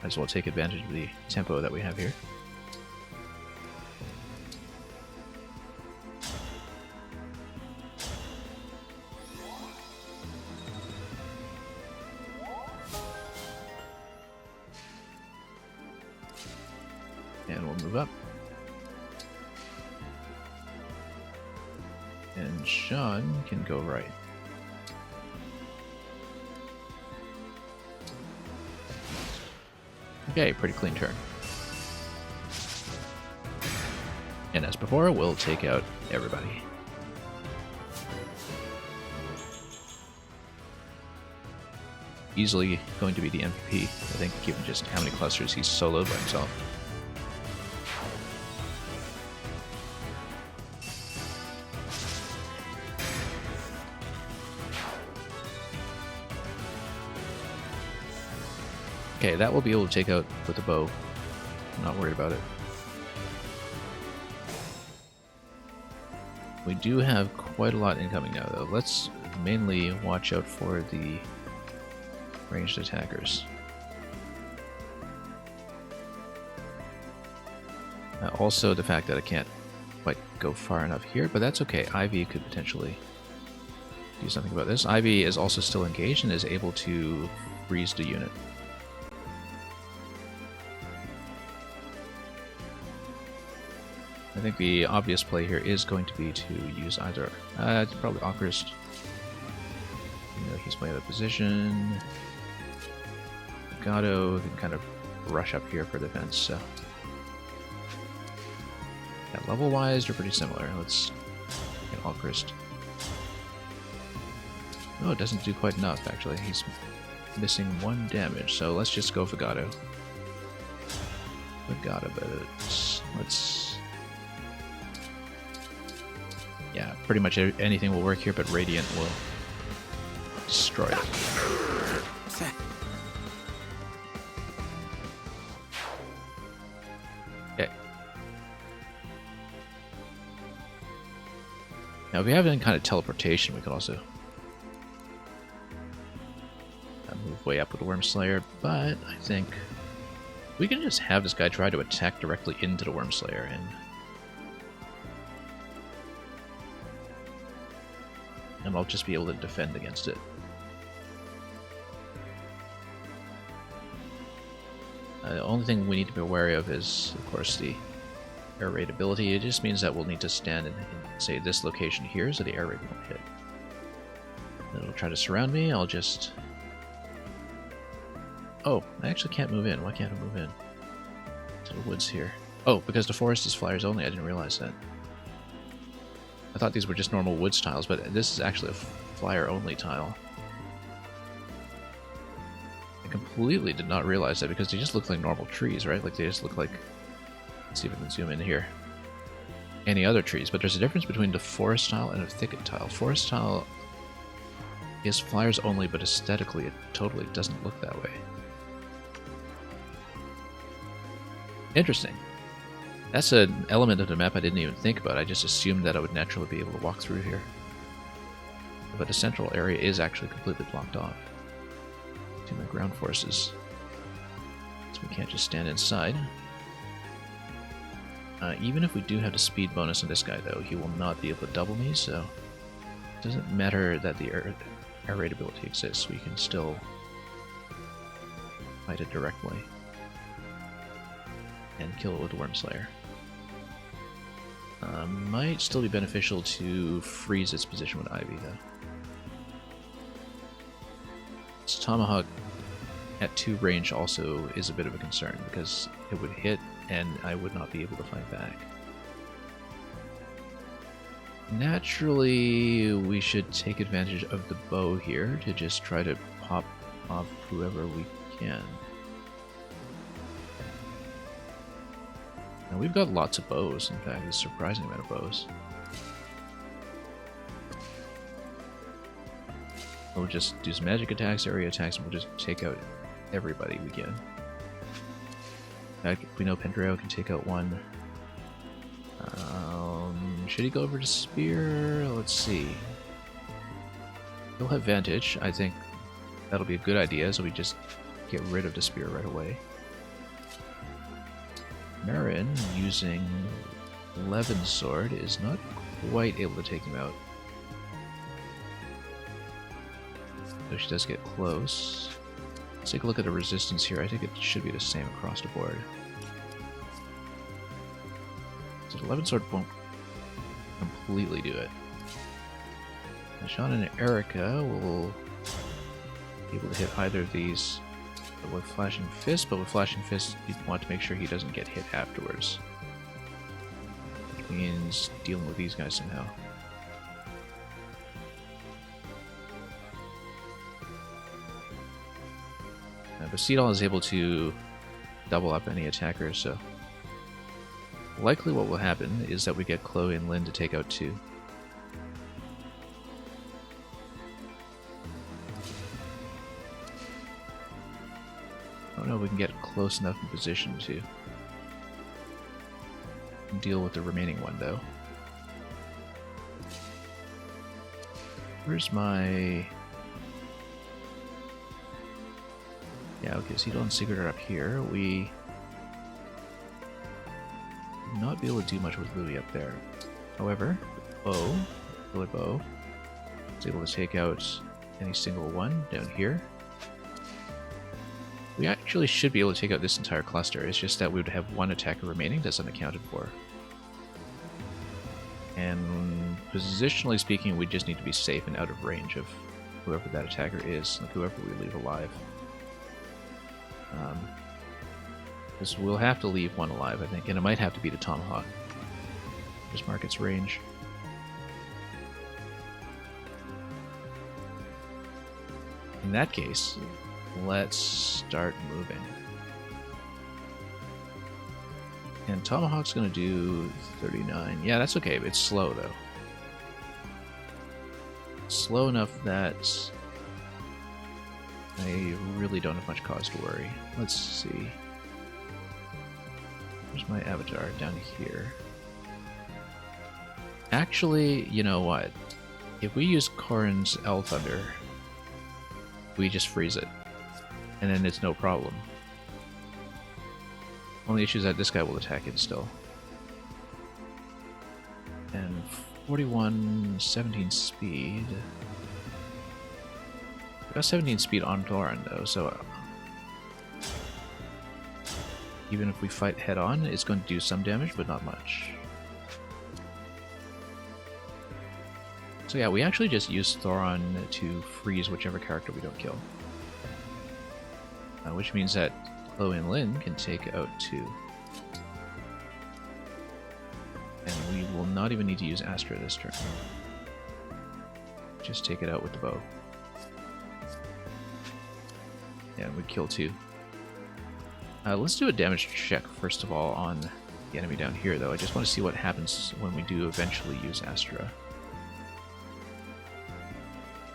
Might as well take advantage of the tempo that we have here. And we'll move up. And Sean can go right. Okay, pretty clean turn. And as before, we'll take out everybody. Easily going to be the MVP, I think, given just how many clusters he's soloed by himself. Okay, that will be able to take out with the bow. I'm not worried about it. We do have quite a lot incoming now, though. Let's mainly watch out for the ranged attackers. Also, the fact that I can't quite go far enough here, but that's okay. Ivy could potentially do something about this. Ivy is also still engaged and is able to freeze the unit. I think the obvious play here is going to be to use either, it's probably Awkwardest. You know, he's way out of position. Gato can kind of rush up here for defense, so. Yeah, level-wise, they're pretty similar. Let's get Awkwardest. Oh, it doesn't do quite enough, actually. He's missing 1 damage, so let's just go for Gato. Gato, but let's... Yeah, pretty much anything will work here, but Radiant will destroy it. Okay. Now, if we have any kind of teleportation, we could also move way up with the Worm Slayer, but I think we can just have this guy try to attack directly into the Worm Slayer, and I'll just be able to defend against it. The only thing we need to be wary of is, of course, the air raid ability. It just means that we'll need to stand in say, this location here, so the air raid won't hit. Then it'll try to surround me, I'll just... Oh, I actually can't move in. Why can't I move in? To the woods here. Oh, because the forest is flyers only, I didn't realize that. I thought these were just normal woods tiles, but this is actually a flyer only tile. I completely did not realize that because they just look like normal trees, right? Like they just look like... Let's see if we can zoom in here. Any other trees, but there's a difference between the forest tile and a thicket tile. Forest tile is flyers only, but aesthetically it totally doesn't look that way. Interesting. That's an element of the map I didn't even think about. I just assumed that I would naturally be able to walk through here. But the central area is actually completely blocked off to my ground forces. So we can't just stand inside. Even if we do have the speed bonus on this guy, though, he will not be able to double me, so it doesn't matter that the air raid ability exists. We can still fight it directly and kill it with the Worm Slayer. Might still be beneficial to freeze its position with Ivy, though. Its Tomahawk at 2 range also is a bit of a concern, because it would hit and I would not be able to fight back. Naturally, we should take advantage of the bow here to just try to pop off whoever we can. Now we've got lots of bows, in fact, a surprising amount of bows. We'll just do some magic attacks, area attacks, and we'll just take out everybody we can. We know Pendreo can take out one. Should he go over to Spear? Let's see. He'll have Vantage. I think that'll be a good idea, so we just get rid of the Spear right away. Marin, using Levin's sword, is not quite able to take him out. Though she does get close. Let's take a look at the resistance here. I think it should be the same across the board. So the Levin sword won't completely do it. Now Sean and Erica will be able to hit either of these with Flashing Fist, but with Flashing Fist you want to make sure he doesn't get hit afterwards. Which means dealing with these guys somehow. But Seedall is able to double up any attackers, so likely what will happen is that we get Chloe and Lynn to take out 2. I don't know if we can get close enough in position to deal with the remaining one, though. Where's my... Yeah, okay, Seedall and Sigurd are up here. We would not be able to do much with Louis up there. However, Killer Bow, is able to take out any single one down here. We actually should be able to take out this entire cluster. It's just that we would have one attacker remaining that's unaccounted for. And positionally speaking, we just need to be safe and out of range of whoever that attacker is, like whoever we leave alive. Because we'll have to leave one alive, I think, and it might have to be the Tomahawk. Just mark its range. In that case, let's start moving. And Tomahawk's gonna do 39. Yeah, that's okay. It's slow, though. Slow enough that I really don't have much cause to worry. Let's see. Where's my avatar? Down here. Actually, you know what? If we use Corrin's L Thunder, we just freeze it. And then it's no problem. Only issue is that this guy will attack it still. And 41, 17 speed. We got 17 speed on Thorin though, so even if we fight head on, it's going to do some damage, but not much. So yeah, we actually just use Thoron to freeze whichever character we don't kill. Which means that Chloe and Lynn can take out 2. And we will not even need to use Astra this turn. Just take it out with the bow. Yeah, we kill 2. Let's do a damage check first of all on the enemy down here though. I just want to see what happens when we do eventually use Astra.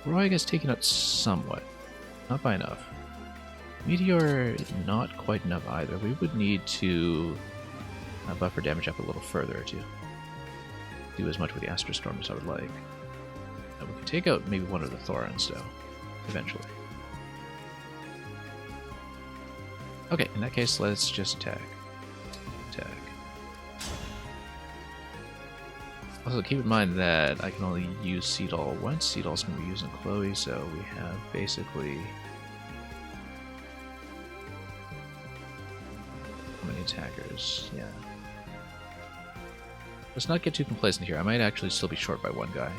Roy gets taken out somewhat. Not by enough. Meteor, not quite enough either. We would need to buffer damage up a little further to do as much with the Astra Storm as I would like. We can take out maybe one of the Thorns, though, eventually. Okay, in that case, let's just attack. Attack. Also, keep in mind that I can only use Seedall once. Seedall's going to be using Chloe, so we have basically... How many attackers? Yeah. Let's not get too complacent here. I might actually still be short by one guy.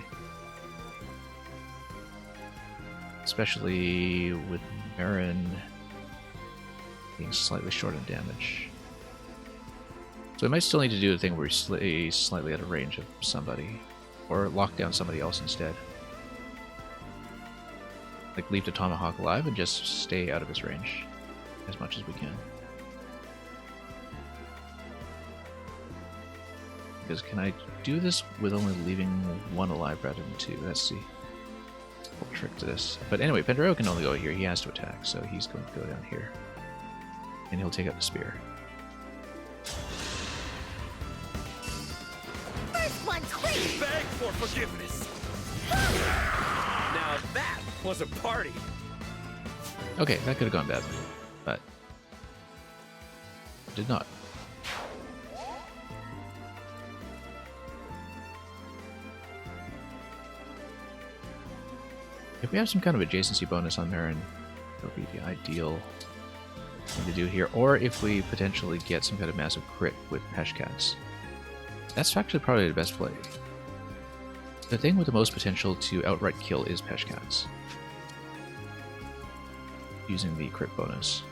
Especially with Marin being slightly short in damage. So I might still need to do the thing where we stay slightly out of range of somebody. Or lock down somebody else instead. Like leave the Tomahawk alive and just stay out of his range as much as we can. Because can I do this with only leaving one alive rather than 2? Let's see. Full trick to this. But anyway, Pendero can only go here. He has to attack, so he's going to go down here. And he'll take out the spear. First one's free! Beg for forgiveness! Now that was a party! Okay, that could have gone badly, but it did not. If we have some kind of adjacency bonus on Marin, that would be the ideal thing to do here. Or if we potentially get some kind of massive crit with Peshcats. That's actually probably the best play. The thing with the most potential to outright kill is Peshcats. Using the crit bonus.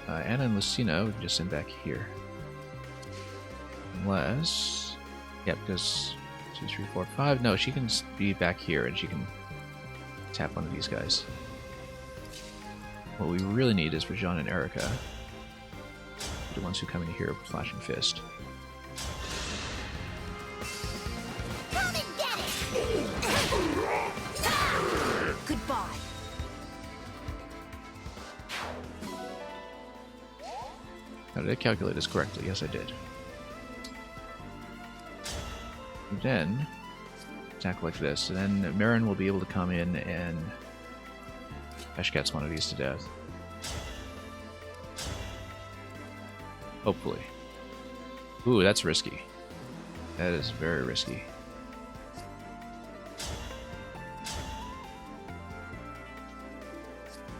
Anna and Lucina we can just send back here. Unless... yeah, because... 2, 3, 4, 5. No, she can be back here and she can tap one of these guys. What we really need is Rajan and Erica, the ones who come in here with Flashing Fist. Come and get it! Goodbye. How did I calculate this correctly? Yes, I did. Then attack like this, and then Marin will be able to come in and Peshcats one of these to death. Hopefully. Ooh, that's risky. That is very risky.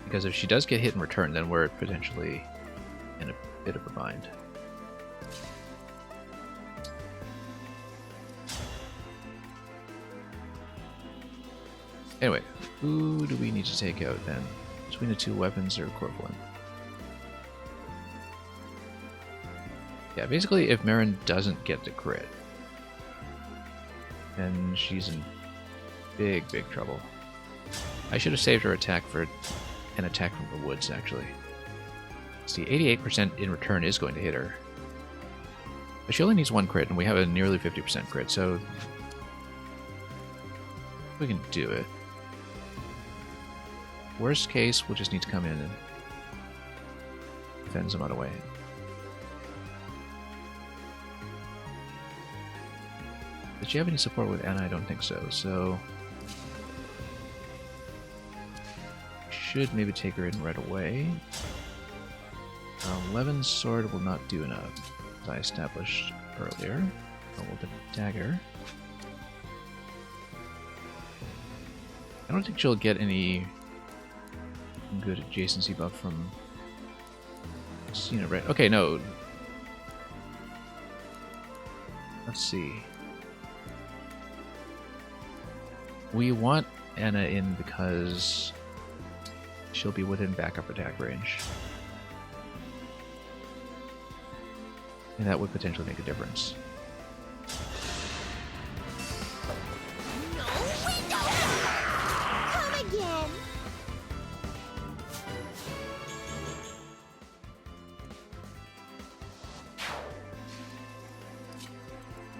Because if she does get hit in return, then we're potentially in a bit of a bind. Anyway, who do we need to take out then? Between the two weapons are equivalent. Yeah, basically if Marin doesn't get the crit, then she's in big, big trouble. I should have saved her attack for an attack from the woods, actually. See, 88% in return is going to hit her. But she only needs one crit, and we have a nearly 50% crit, so we can do it. Worst case, we'll just need to come in and defend some other way. Did she have any support with Anna? I don't think so, so should maybe take her in right away. 11's sword will not do enough, as I established earlier. Oh, well, the dagger. I don't think she'll get any good adjacency buff from Cena, right? Okay, no. Let's see. We want Anna in because she'll be within backup attack range. And that would potentially make a difference. No, we don't! Come again!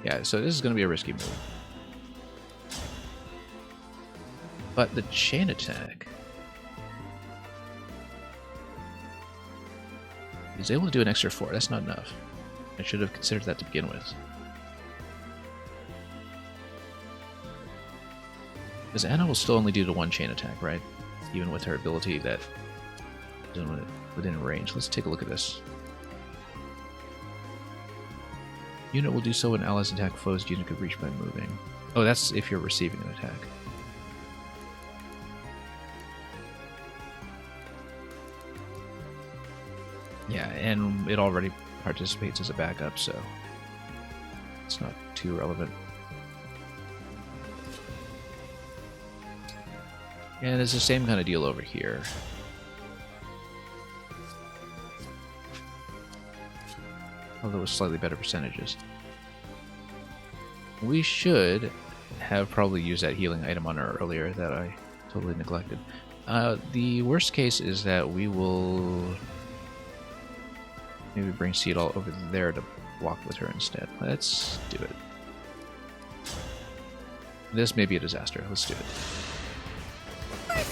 Yeah, so this is going to be a risky move. But the chain attack is able to do an extra 4. That's not enough. I should have considered that to begin with. Because Anna will still only do the one chain attack, right? Even with her ability that is within range. Let's take a look at this. Unit will do so when allies attack foes unit could reach by moving. Oh, that's if you're receiving an attack. Yeah, and it already participates as a backup, so it's not too relevant. And it's the same kind of deal over here. Although with slightly better percentages. We should have probably used that healing item on her earlier that I totally neglected. The worst case is that we will maybe bring Seedall over there to block with her instead. Let's do it. This may be a disaster. Let's do it.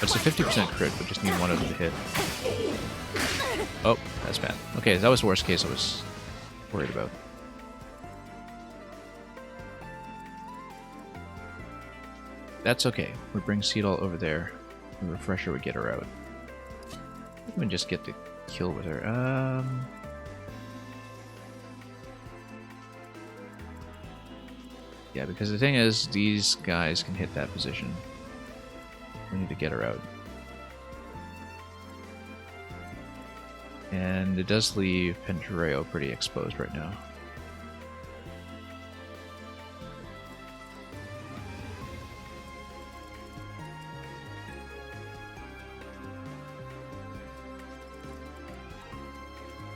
It's a 50% crit, we just need one of them to hit. Oh, that's bad. Okay, that was the worst case I was worried about. That's okay. We bring Seedall over there. The refresher would get her out. We can just get the kill with her. Yeah, because the thing is, these guys can hit that position. We need to get her out. And it does leave Pentareo pretty exposed right now.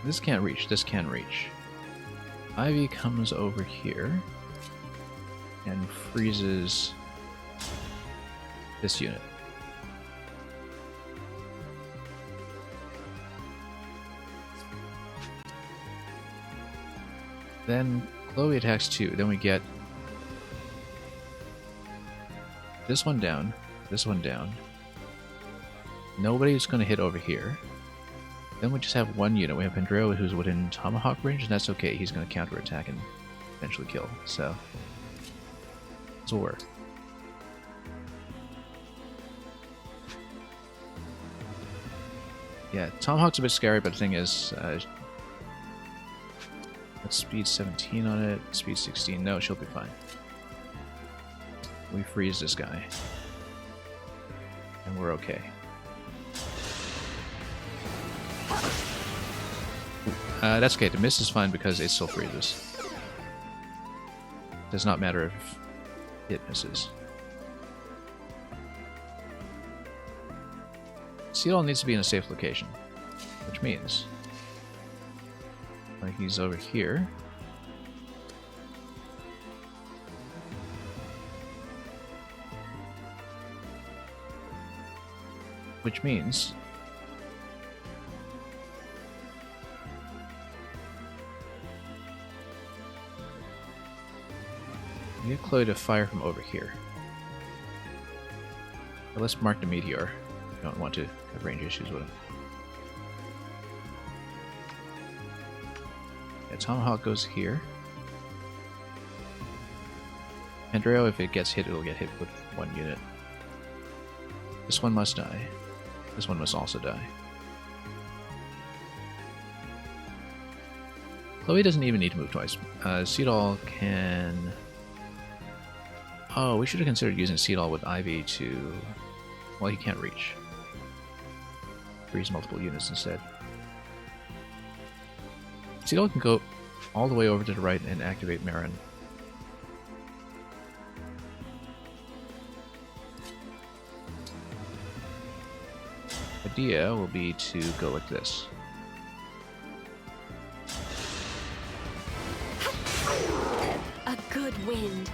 This can't reach, this can reach. Ivy comes over here and freezes this unit. Then Chloe attacks 2. Then we get this one down, this one down. Nobody's going to hit over here. Then we just have one unit. We have Pendreo who's within Tomahawk range, and that's okay. He's going to counterattack and eventually kill. So this will work. Yeah, Tomahawk's a bit scary, but the thing is, let's speed 17 on it, speed 16. No, she'll be fine. We freeze this guy, and we're okay. That's okay. The miss is fine because it still freezes. Does not matter if it misses. Seedall needs to be in a safe location, which means like he's over here. Which means we need Chloe to fire from over here. But let's mark the meteor. We don't want to have range issues with it. Yeah, Tomahawk goes here. Andreo, if it gets hit, it'll get hit with one unit. This one must die. This one must also die. Chloe doesn't even need to move twice. Seedall can... Oh, we should have considered using Seedall with Ivy to... Well, he can't reach. Freeze multiple units instead. Seedall can go all the way over to the right and activate Marin. Idea will be to go like this. A good wind.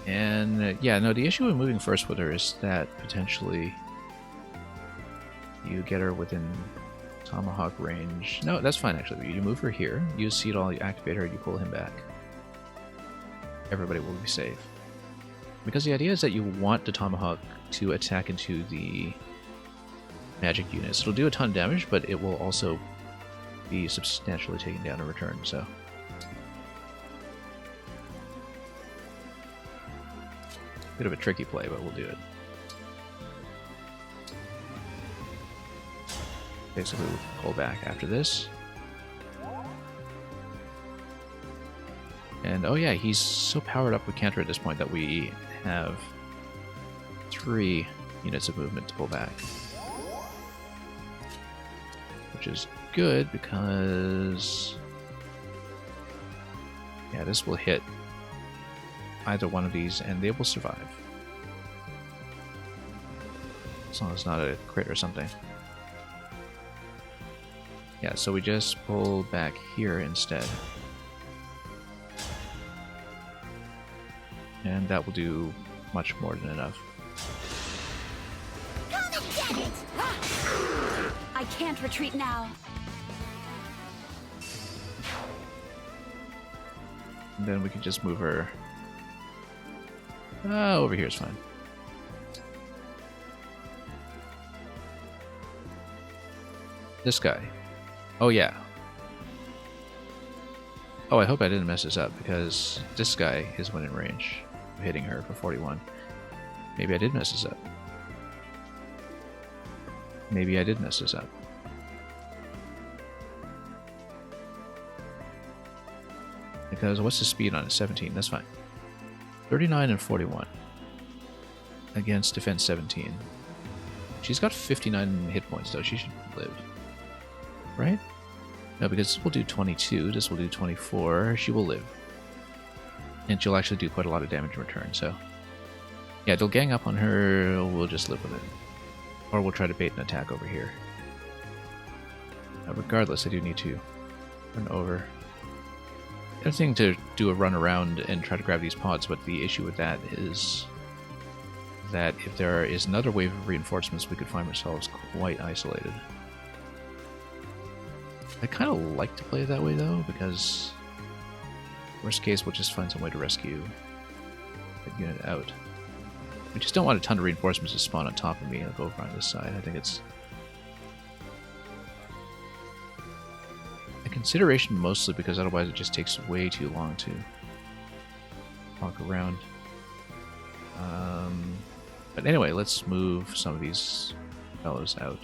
And yeah, no, the issue with moving first with her is that potentially you get her within Tomahawk range. No, that's fine actually. You move her here, use Seedall, you activate her, you pull him back. Everybody will be safe. Because the idea is that you want the Tomahawk to attack into the magic units. It'll do a ton of damage, but it will also be substantially taken down in return, so... Bit of a tricky play, but we'll do it. Basically, we'll pull back after this. And oh yeah, he's so powered up with counter at this point that we have 3 units of movement to pull back. Which is good because... yeah, this will hit either one of these and they will survive. As long as it's not a crit or something. Yeah, so we just pull back here instead. And that will do much more than enough. Come and get it! I can't retreat now. And then we can just move her... over here is fine. This guy. Oh yeah. Oh, I hope I didn't mess this up, because this guy is within range of hitting her for 41. Maybe I did mess this up. Maybe I did mess this up. Because what's the speed on it? 17, that's fine. 39 and 41 against defense 17. She's got 59 hit points though, she should live. Right? No, because this will do 22, this will do 24, she will live. And she'll actually do quite a lot of damage in return, so... yeah, they'll gang up on her, we'll just live with it. Or we'll try to bait an attack over here. Regardless, I do need to run over. The other thing to do a run around and try to grab these pods, but the issue with that is that if there is another wave of reinforcements, we could find ourselves quite isolated. I kind of like to play it that way though, because worst case we'll just find some way to rescue that unit out. We just don't want a ton of reinforcements to spawn on top of me and go over on this side. I think it's a consideration mostly because otherwise it just takes way too long to walk around. But anyway, let's move some of these fellows out.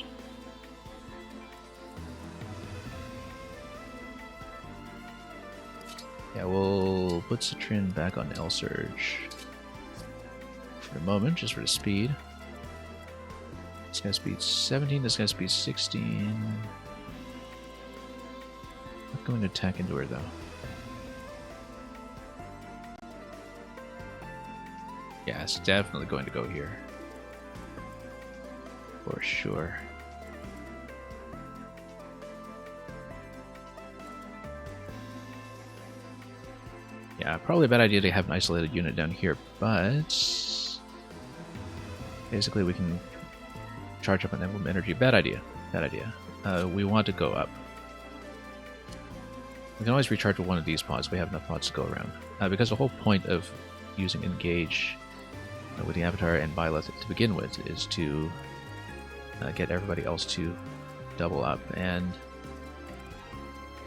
Yeah, we'll put Citrin back on L Surge for a moment, just for the speed. This guy's speed 17, this guy's speed 16. Not going to attack into her though. Yeah, it's definitely going to go here. For sure. Yeah, probably a bad idea to have an isolated unit down here, but basically we can charge up an Emblem energy. Bad idea. Bad idea. We want to go up. We can always recharge with one of these pods. We have enough pods to go around. Because the whole point of using Engage with the Avatar and Byleth to begin with is to get everybody else to double up, and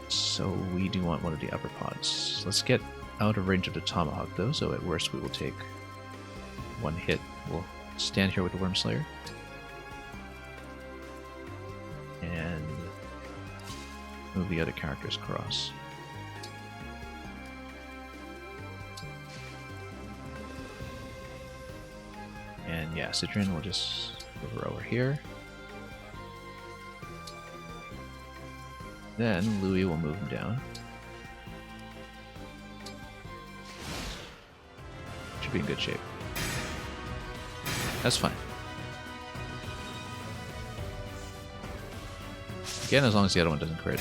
so we do want one of the upper pods. Let's get out of range of the Tomahawk though, so at worst we will take one hit. We'll stand here with the Wormslayer and move the other characters across. And yeah, Citrin will just move her over here. Then Louis will move him down. Should be in good shape. That's fine. Again, as long as the other one doesn't crit.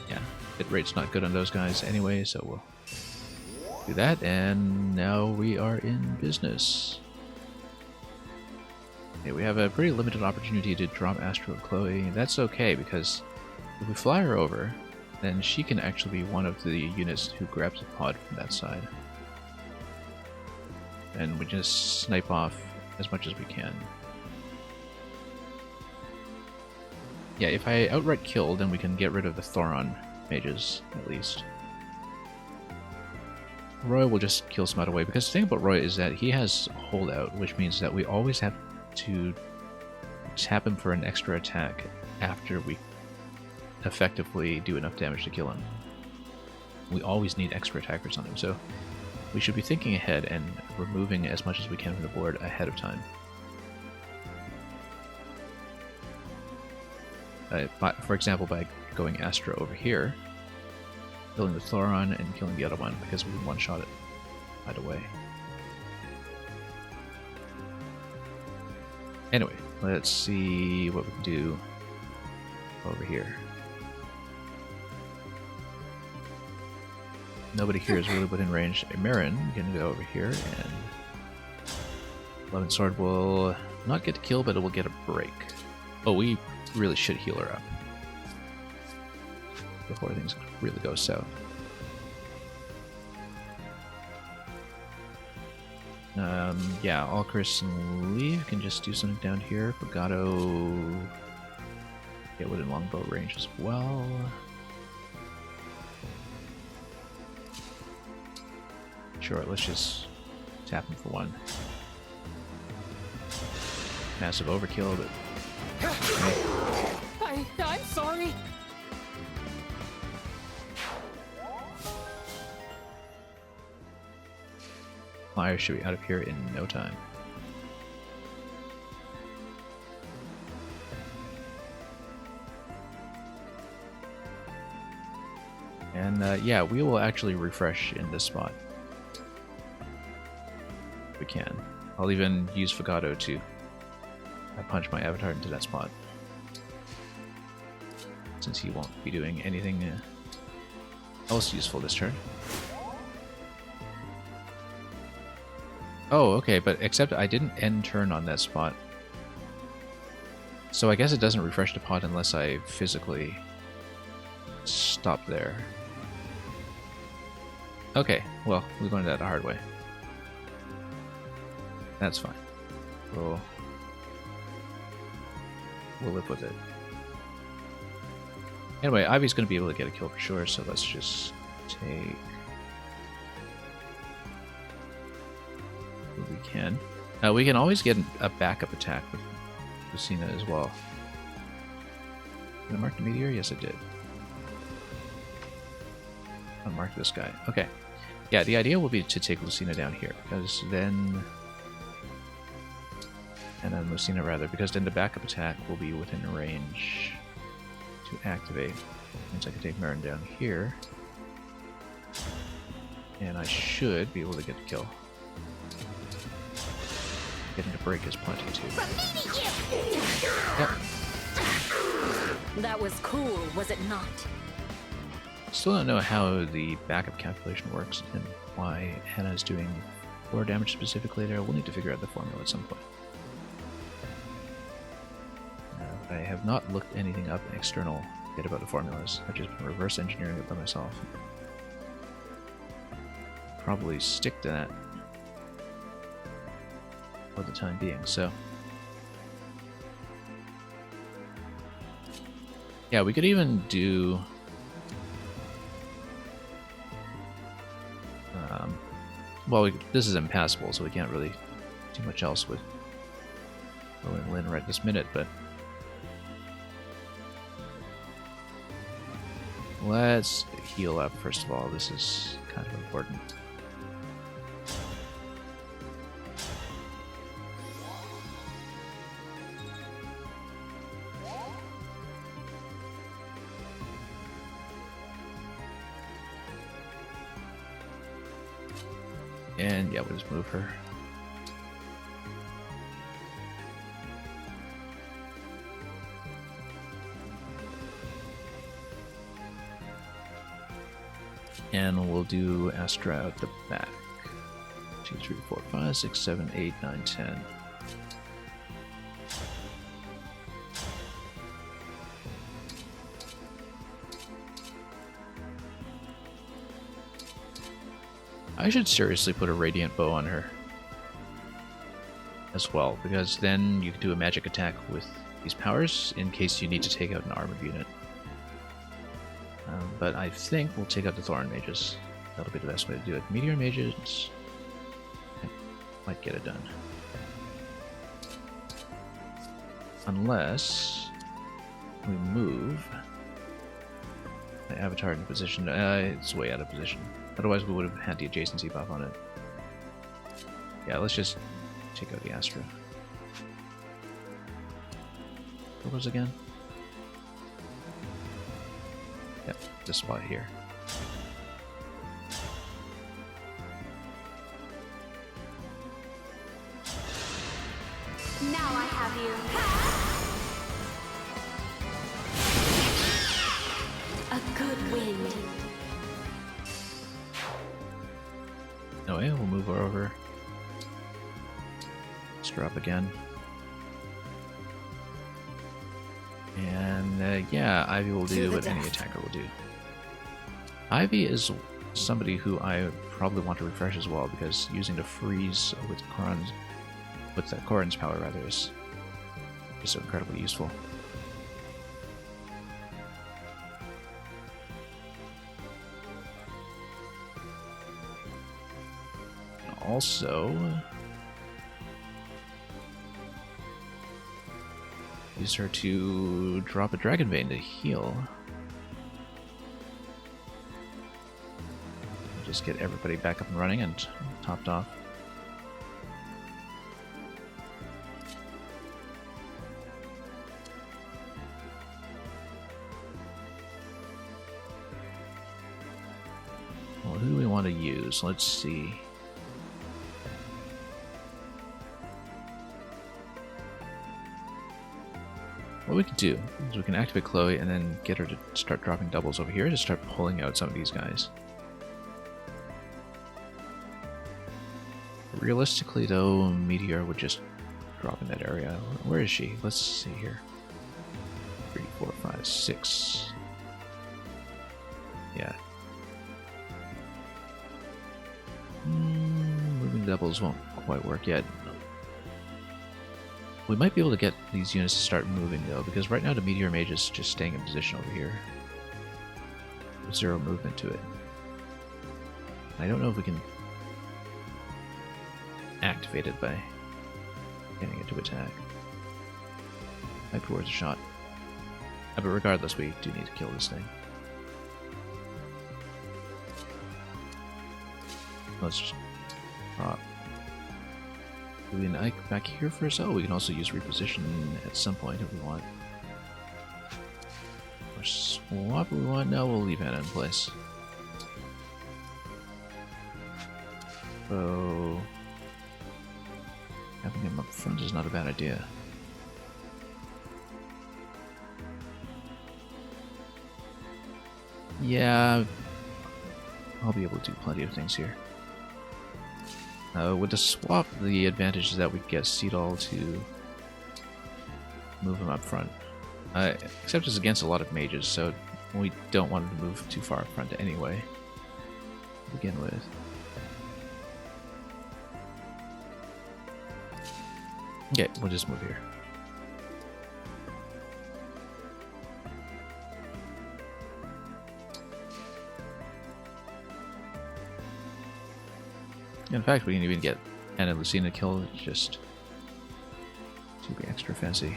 Yeah, hit rate's not good on those guys anyway, so we'll do that, and now we are in business. Okay, we have a pretty limited opportunity to drop Astro and Chloe. That's okay, because if we fly her over, then she can actually be one of the units who grabs a pod from that side. And we just snipe off as much as we can. Yeah, if I outright kill, then we can get rid of the Thoron mages, at least. Roy will just kill some out away, because the thing about Roy is that he has holdout, which means that we always have to tap him for an extra attack after we effectively do enough damage to kill him. We always need extra attackers on him, so we should be thinking ahead and removing as much as we can from the board ahead of time. For example, by going Astra over here, killing the Thoron and killing the other one, because we one-shot it right away. Anyway, let's see what we can do over here. Nobody here is really within range. Marin can go over here, and 11 Sword will not get the kill, but it will get a break. Oh, we really should heal her up before things really go south. Yeah, Alchris and Leave can just do something down here. Fogado get within longbow range as well. Sure, let's just tap him for one. Massive overkill, but I'm sorry. Fire should be out of here in no time. And yeah, we will actually refresh in this spot. If we can. I'll even use Fogado to punch my avatar into that spot, since he won't be doing anything else useful this turn. Oh, okay, but except I didn't end turn on that spot. So I guess it doesn't refresh the pod unless I physically stop there. Okay, well, we learned that the hard way. That's fine. We'll live with it. Anyway, Ivy's going to be able to get a kill for sure, so let's just take what we can. We can always get a backup attack with Lucina as well. Did I mark the meteor? Yes, I did. I'll mark this guy. Okay. Yeah, the idea will be to take Lucina down here, because then... And then Lucina, rather, because then the backup attack will be within range to activate. Means I can take Marin down here. And I should be able to get the kill. getting a break is plenty too. From me to you! Yep. That was cool, was it not? Still don't know how the backup calculation works and why Hannah's doing 4 damage specifically there. We'll need to figure out the formula at some point. I have not looked anything up external yet about the formulas. I've just been reverse engineering it by myself. Probably stick to that for the time being, so. Yeah, we could even do well, this is impassable, so we can't really do much else with Owen Lin right this minute, but let's heal up first of all. This is kind of important. And yeah, we'll just move her. And we'll do Astra out the back. 2, 3, 4, 5, 6, 7, 8, 9, 10. I should seriously put a Radiant Bow on her as well, because then you can do a magic attack with these powers in case you need to take out an armored unit. But I think we'll take out the Thorn Mages. That'll be the best way to do it. Meteor Mages might get it done. Unless we move my avatar into position. It's way out of position. Otherwise we would have had the adjacency buff on it. Yeah, let's just take out the Astra. What was it again? Yep, this spot here. Now I have you. A good wind. No way, we'll move her over. Let's drop again. And yeah, Ivy will do what any attacker will do. Ivy is somebody who I probably want to refresh as well, because using the freeze with Corrin's power rather is so incredibly useful. Also, use her to drop a Dragon Vein to heal. Just get everybody back up and running and topped off. Well, who do we want to use? Let's see. What we could do is we can activate Chloe and then get her to start dropping doubles over here to start pulling out some of these guys. Realistically though, Meteor would just drop in that area. Where is she? Let's see here. 3, 4, 5, 6. Yeah. Moving doubles won't quite work yet. We might be able to get these units to start moving though, because right now the Meteor Mage is just staying in position over here. With 0 movement to it. I don't know if we can activate it by getting it to attack. Might be worth a shot. But regardless, we do need to kill this thing. Let's just drop. Do we an Ike back here first? Oh, we can also use reposition at some point if we want. Or swap if we want. No, we'll leave Anna in place. So Having him up front is not a bad idea. Yeah, I'll be able to do plenty of things here. With the swap, the advantage is that we get Seedall to move him up front. Except it's against a lot of mages, so we don't want him to move too far up front anyway. To begin with. Okay, we'll just move here. In fact, we can even get Anna and Lucina killed, just to be extra fancy.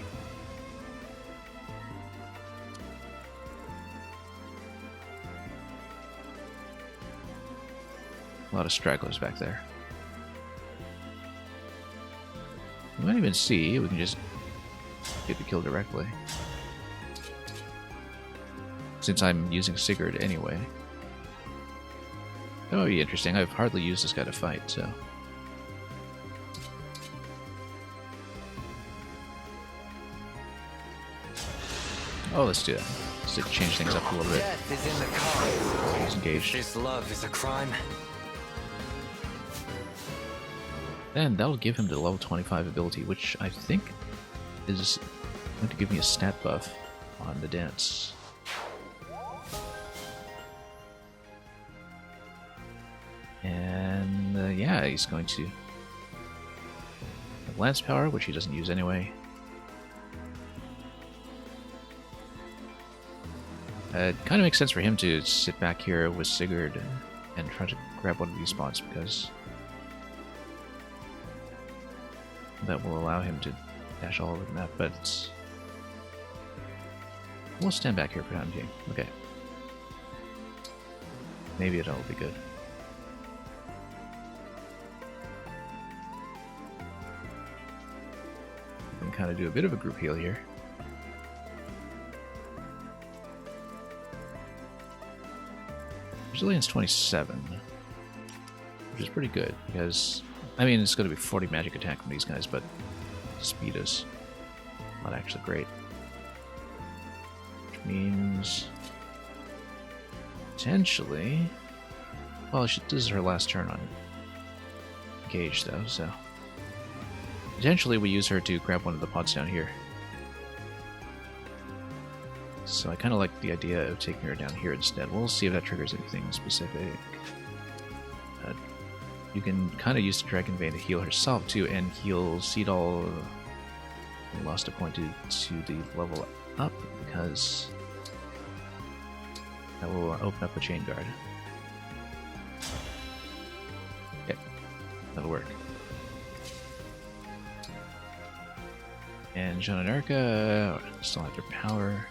A lot of stragglers back there. We might even see, we can just get the kill directly. Since I'm using Sigurd anyway. That would be interesting. I've hardly used this guy to fight, so. Oh, let's do that. Let's change things up a little bit. Death is in the cards. He's engaged. This love is a crime. Then that'll give him the level 25 ability, which I think is going to give me a stat buff on the dance. And yeah, he's going to have lance power, which he doesn't use anyway. It kind of makes sense for him to sit back here with Sigurd and try to grab one of these spots, because that will allow him to dash all over the map, but we'll stand back here for time being. Okay. Maybe it'll be good. We can kind of do a bit of a group heal here. Resilience 27, which is pretty good, because, I mean, it's going to be 40 magic attack from these guys, but speed is not actually great. Which means, potentially, well, this is her last turn on Gage, though, so potentially we use her to grab one of the pots down here. So I kind of like the idea of taking her down here instead. We'll see if that triggers anything specific. You can kind of use the Dragon Vein to heal herself too, and heal Seedall. Lost a point to the level up, because that will open up a Chain Guard. Okay, that'll work. And Jean and Erica still have their power.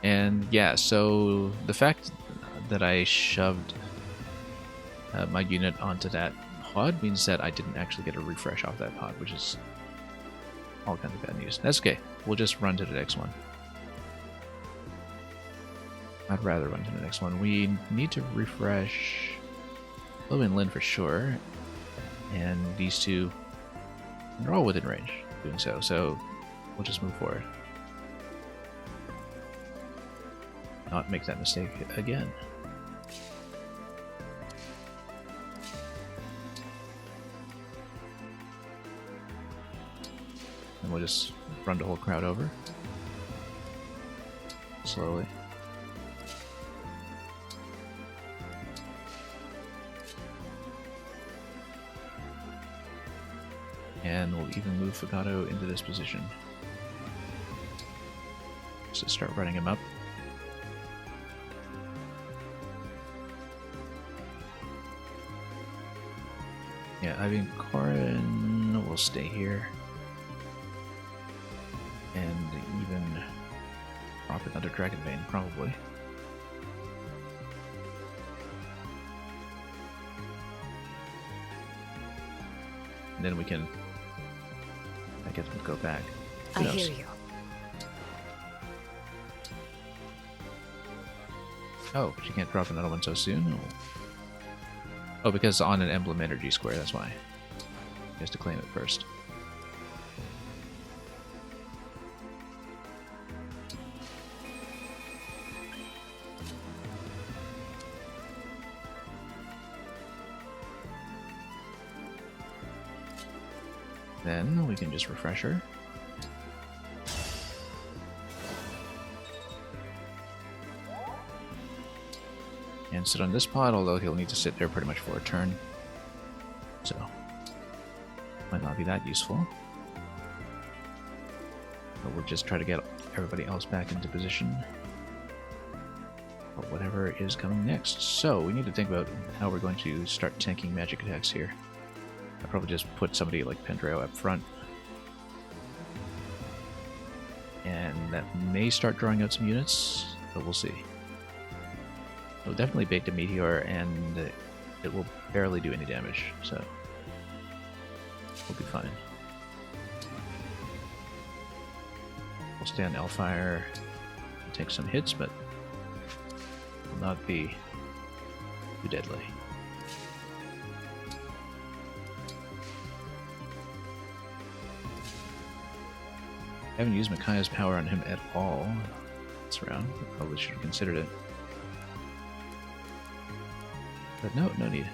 And yeah, so the fact that I shoved my unit onto that pod means that I didn't actually get a refresh off that pod, which is all kinds of bad news. That's okay. We'll just run to the next one. I'd rather run to the next one. We need to refresh Lo and Lin for sure, and these two, they're all within range doing so, so we'll just move forward. Not make that mistake again. And we'll just run the whole crowd over. Slowly. And we'll even move Fugato into this position. So start running him up. Yeah, I mean, Corin will stay here. And even drop another Dragon Vein, probably. And then we can, I guess, we'll go back. I hear you. Oh, she can't drop another one so soon? Oh, because on an Emblem energy square, that's why. He has to claim it first. Then we can just refresh her. And sit on this pod, although he'll need to sit there pretty much for a turn. So, might not be that useful. But we'll just try to get everybody else back into position for whatever is coming next. So, we need to think about how we're going to start tanking magic attacks here. I'll probably just put somebody like Pendreo up front. And that may start drawing out some units, but we'll see. It'll definitely bait the meteor, and it will barely do any damage, so we'll be fine. We'll stay on Hellfire, take some hits, but will not be too deadly. I haven't used Micaiah's power on him at all this round. Probably should have considered it. But no need.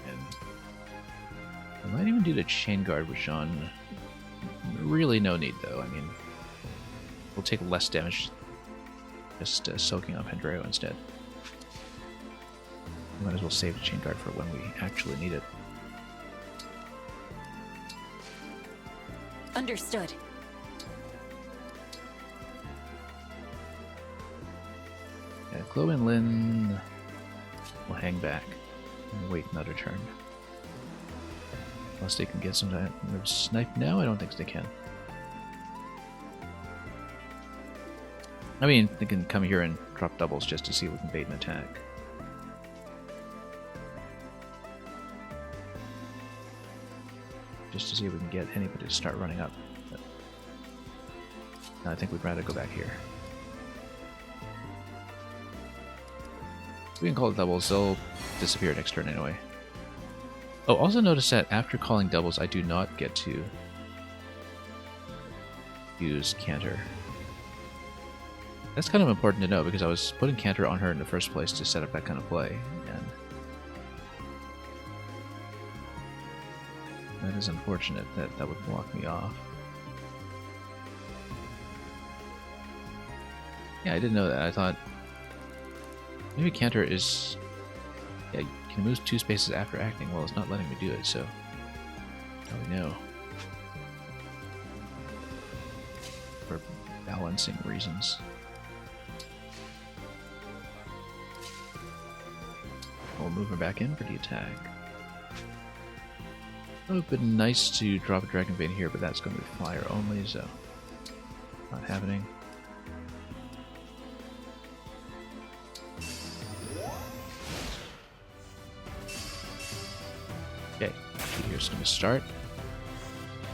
And I might even do the chain guard with Jean. Really no need though. I mean, we'll take less damage just soaking up Pendreo instead. We might as well save the chain guard for when we actually need it. Understood. Yeah, Chloe and Lynn will hang back and wait another turn. Unless they can get some snipe now, I don't think they can. I mean, they can come here and drop doubles just to see if we can bait an attack. Just to see if we can get anybody to start running up. But no, I think we'd rather go back here. We can call it doubles, they'll disappear next turn anyway. Oh, also notice that after calling doubles, I do not get to use Canter. That's kind of important to know because I was putting Canter on her in the first place to set up that kind of play, and that is unfortunate that that would block me off. Yeah, I didn't know that. I thought maybe Canter is... Yeah, you can move 2 spaces after acting. Well, it's not letting me do it, so now we know. For balancing reasons. We'll move her back in for the attack. It would have been nice to drop a Dragon Vein here, but that's going to be fire only, so not happening. Okay, here's going to start.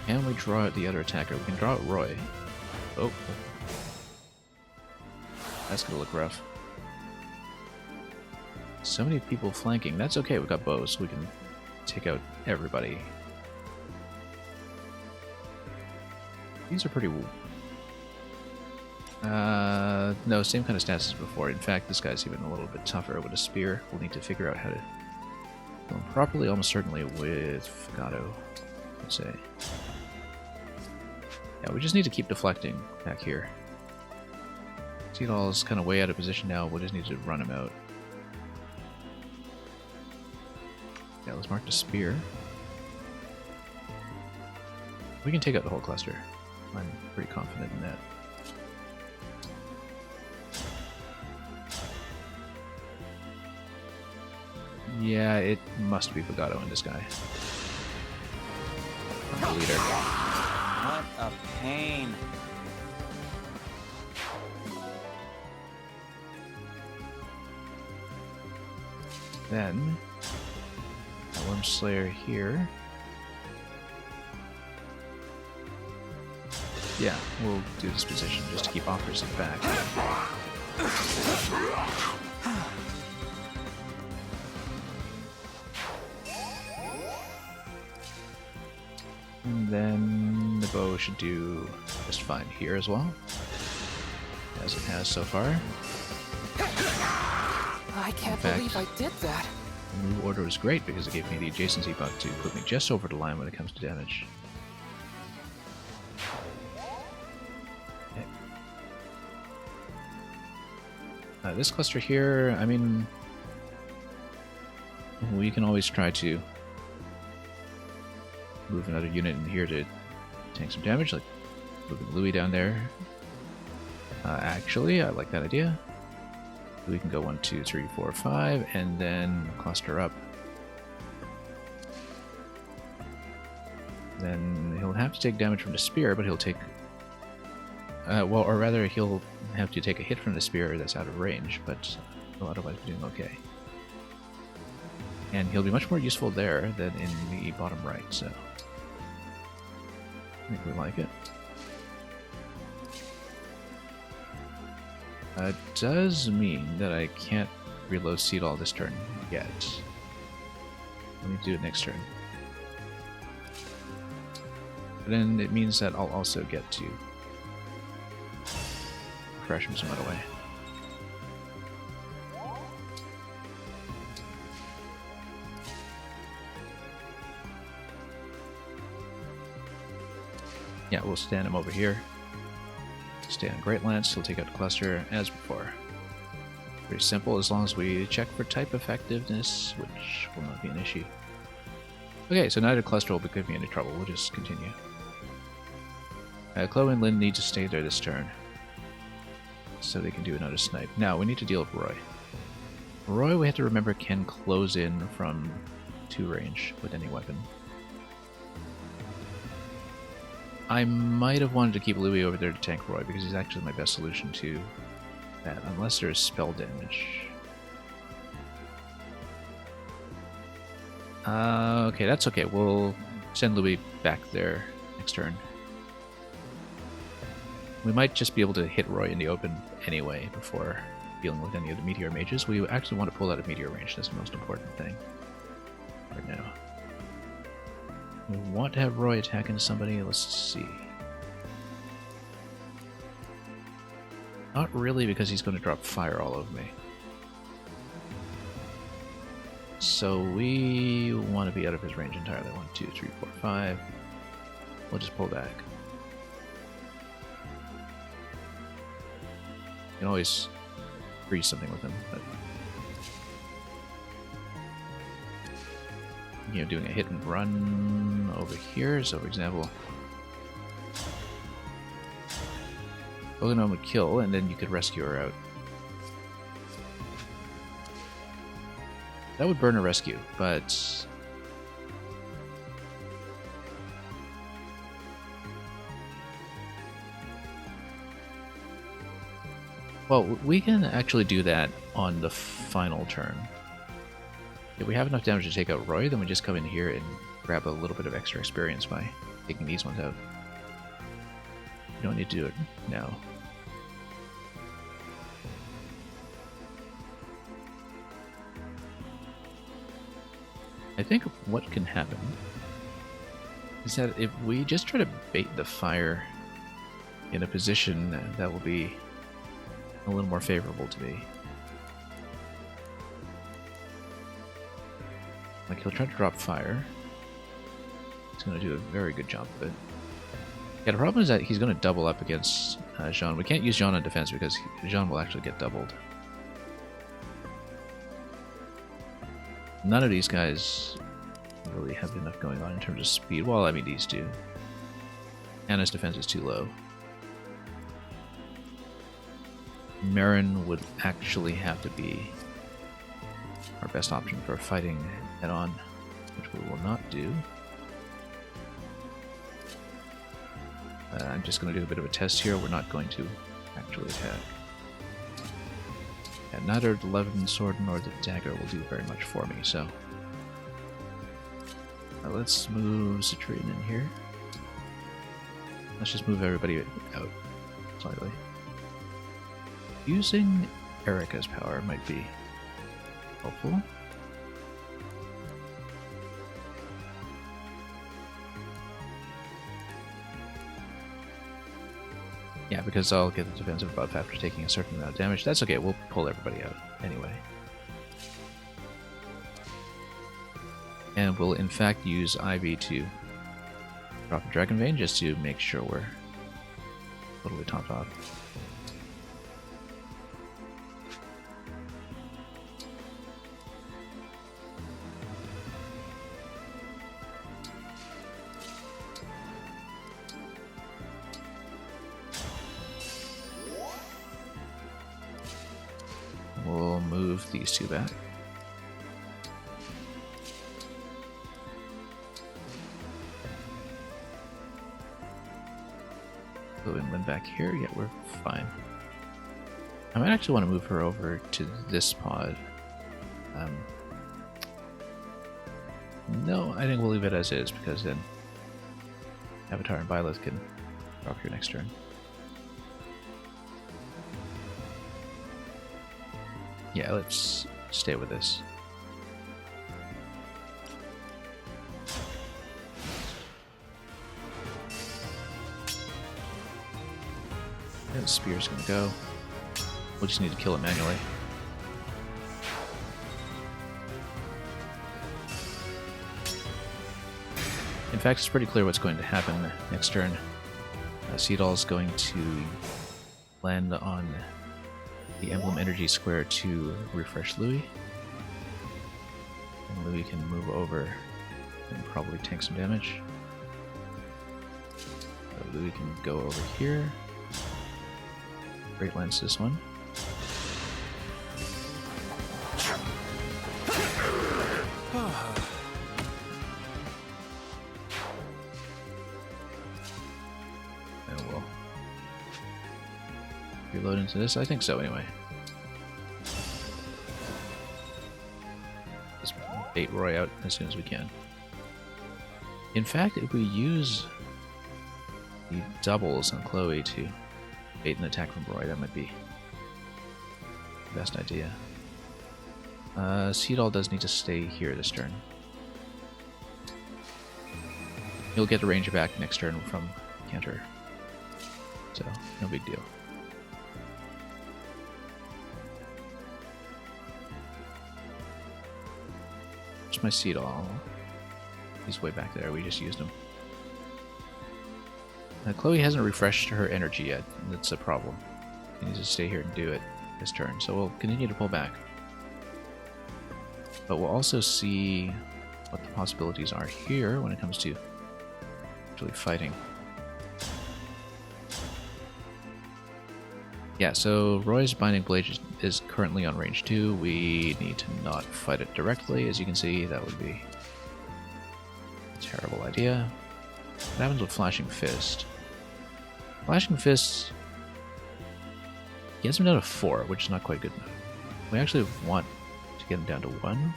Can we draw out the other attacker? We can draw out Roy. Oh. That's going to look rough. So many people flanking. That's okay, we've got bows, so we can take out everybody. These are pretty... no, same kind of stats as before. In fact, this guy's even a little bit tougher with a spear. We'll need to figure out how to kill him properly, almost certainly with Fagato, I'd say. Yeah, we just need to keep deflecting back here. Seagull's kind of way out of position now, we'll just need to run him out. Yeah, let's mark the spear. We can take out the whole cluster. I'm pretty confident in that. Yeah, it must be Fagato in this guy. I'm the leader. What a pain. Then... Slayer here. Yeah, we'll do this position just to keep offers at back. And then the bow should do just fine here as well, as it has so far. I can't believe I did that. The new order was great because it gave me the adjacency buff to put me just over the line when it comes to damage. This cluster here, I mean, we can always try to move another unit in here to tank some damage, like moving Louis down there. Actually, I like that idea. We can go 1, 2, 3, 4, 5, and then cluster up. Then he'll have to take damage from the spear, but he'll take... well, or rather, he'll have to take a hit from the spear that's out of range, but he'll otherwise be doing okay. And he'll be much more useful there than in the bottom right, so... I think we like it. Does mean that I can't reload Seed all this turn yet. Let me do it next turn. But then it means that I'll also get to refresh him some other way. Yeah, we'll stand him over here. Stay on Great Lance, he'll take out the cluster as before. Pretty simple as long as we check for type effectiveness, which will not be an issue. Okay, so neither cluster will give me any trouble, we'll just continue. Chloe and Lynn need to stay there this turn, so they can do another snipe. Now, we need to deal with Roy. Roy, we have to remember, can close in from 2 range with any weapon. I might have wanted to keep Louis over there to tank Roy, because he's actually my best solution to that, unless there's spell damage. Okay, that's okay. We'll send Louis back there next turn. We might just be able to hit Roy in the open anyway before dealing with any of the meteor mages. We actually want to pull out of meteor range. That's the most important thing right now. We want to have Roy attacking somebody. Let's see. Not really, because he's going to drop fire all over me. So we want to be out of his range entirely. 1, 2, 3, 4, 5. We'll just pull back. You can always freeze something with him, but you know, doing a hit and run over here. So, for example, Pokemon would kill, and then you could rescue her out. That would burn a rescue, but well, we can actually do that on the final turn. If we have enough damage to take out Roy, then we just come in here and grab a little bit of extra experience by taking these ones out. We don't need to do it now. I think what can happen is that if we just try to bait the fire in a position that will be a little more favorable to me. Like, he'll try to drop fire. He's going to do a very good job of it. Yeah, the problem is that he's going to double up against Jean. We can't use Jean on defense because Jean will actually get doubled. None of these guys really have enough going on in terms of speed. Well, I mean, these do. Anna's defense is too low. Marin would actually have to be our best option for fighting head-on, which we will not do. I'm just going to do a bit of a test here. We're not going to actually attack. And neither the Levin sword nor the dagger will do very much for me, so Let's move Citrian in here. Let's just move everybody out slightly. Using Erica's power might be helpful. Yeah, because I'll get the defensive buff after taking a certain amount of damage. That's okay, we'll pull everybody out anyway. And we'll in fact use Ivy to drop a Dragon Vein just to make sure we're totally topped off. We'll move these two back. Put Emblem back here. Yeah, we're fine. I might actually want to move her over to this pod. No, I think we'll leave it as is because then Avatar and Byleth can drop here next turn. Yeah, let's stay with this. Yeah, the spear's gonna go. We'll just need to kill it manually. In fact, it's pretty clear what's going to happen next turn. Seedall is going to land on the Emblem Energy Square to refresh Louis. And Louis can move over and probably tank some damage. So Louis can go over here. Great Lance this one. And we'll reload into this? I think so, anyway. Just bait Roy out as soon as we can. In fact, if we use the doubles on Chloe to bait an attack from Roy, that might be the best idea. Seedall does need to stay here this turn. He'll get the ranger back next turn from Cantor. So, no big deal. Where's my Seedall? He's way back there, we just used him. Chloe hasn't refreshed her energy yet, and that's a problem. He needs to stay here and do it this turn, so we'll continue to pull back. But we'll also see what the possibilities are here when it comes to actually fighting. Yeah, so Roy's Binding Blade is currently on range 2. We need to not fight it directly. As you can see, that would be a terrible idea. What happens with Flashing Fist? Flashing Fist, he has him down to 4, which is not quite good enough. We actually want to get him down to 1.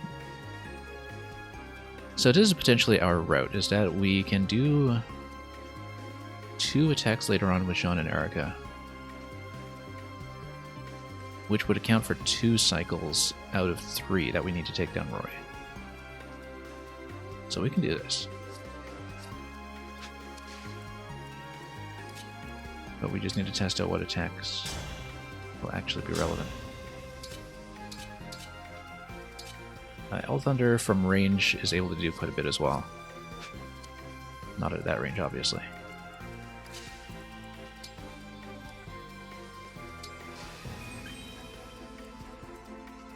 So this is potentially our route, is that we can do 2 attacks later on with Jean and Erica, which would account for 2 cycles out of 3 that we need to take down Roy. So we can do this. But we just need to test out what attacks will actually be relevant. El Thunder from range is able to do quite a bit as well. Not at that range, obviously.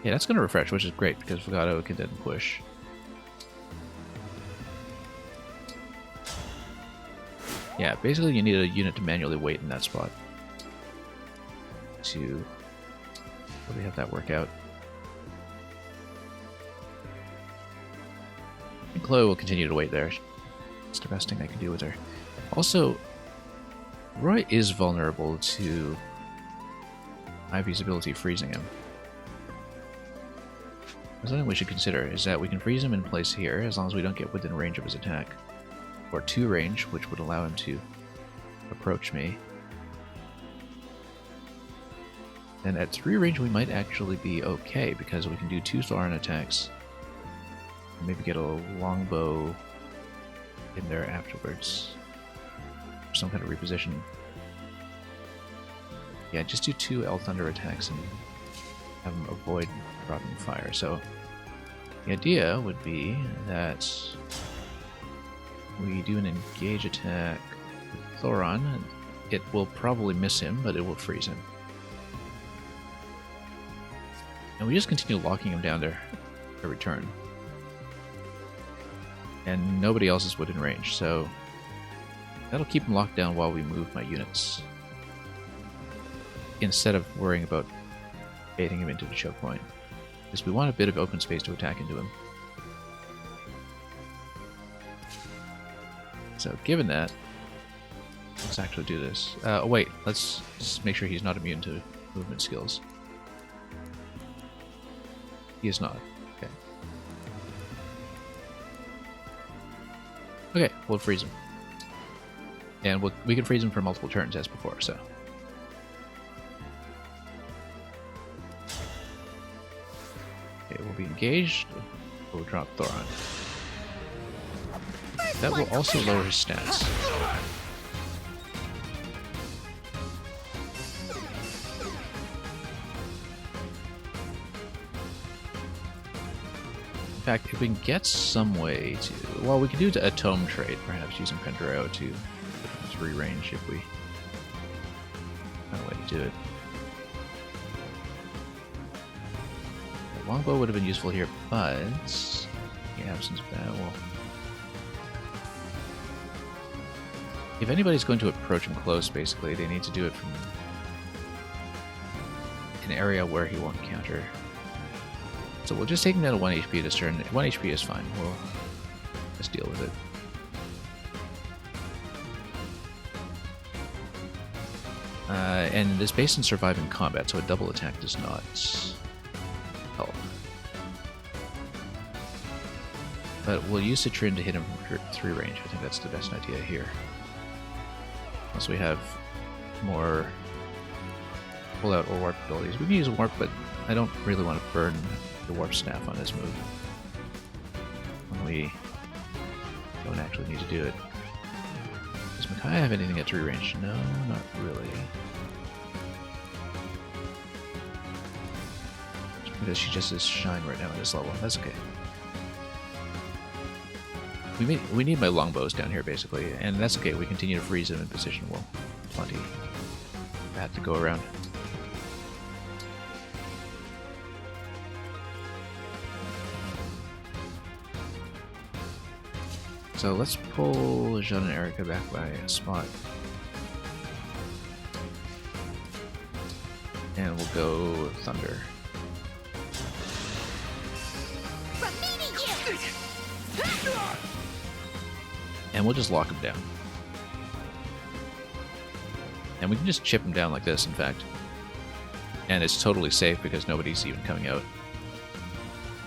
Yeah, that's going to refresh, which is great, because Fugato can then push. Yeah, basically you need a unit to manually wait in that spot to really have that work out. And Chloe will continue to wait there. It's the best thing I can do with her. Also, Roy is vulnerable to Ivy's ability freezing him. something we should consider is that we can freeze him in place here as long as we don't get within range of his attack. Or 2 range, which would allow him to approach me. And at 3 range we might actually be okay because we can do 2 Thoron attacks. And maybe get a longbow in there afterwards. Some kind of reposition. Yeah, just do 2 El Thunder attacks and have him avoid dropping fire. So the idea would be that we do an engage attack with Thoron. It will probably miss him, but it will freeze him. And we just continue locking him down there every turn. And nobody else is within range, so that'll keep him locked down while we move my units. Instead of worrying about baiting him into the choke point. Because we want a bit of open space to attack into him. So given that, let's actually do this. Oh wait, let's just make sure he's not immune to movement skills. He is not. Okay. Okay, we'll freeze him. And we can freeze him for multiple turns as before, so. Okay, we'll be engaged. We'll drop Thoron. That will also lower his stats. In fact, if we can get some way to... Well, we could do a tome trade, perhaps using Pendreo to put him 3 range if we find a way to do it. The longbow would have been useful here, but in the absence of that, well... If anybody's going to approach him close, basically, they need to do it from an area where he won't counter. So we'll just take him down to 1 HP this turn. 1 HP is fine. We'll just deal with it. And it's based on surviving combat, so a double attack does not help. But we'll use Citrin to hit him from 3 range. I think that's the best idea here. Once we have more pull-out or warp abilities. We can use warp, but I don't really want to burn the warp staff on this move when we don't actually need to do it. Does Makai have anything at 3 range? No, not really. Because she just is shine right now at this level. That's okay. We need my longbows down here, basically, and that's okay. We continue to freeze them in position. Well, plenty of that to go around. So let's pull Jean and Erica back by a spot. And we'll go Thunder. From me to you. And we'll just lock him down. And we can just chip him down like this, in fact. And it's totally safe because nobody's even coming out.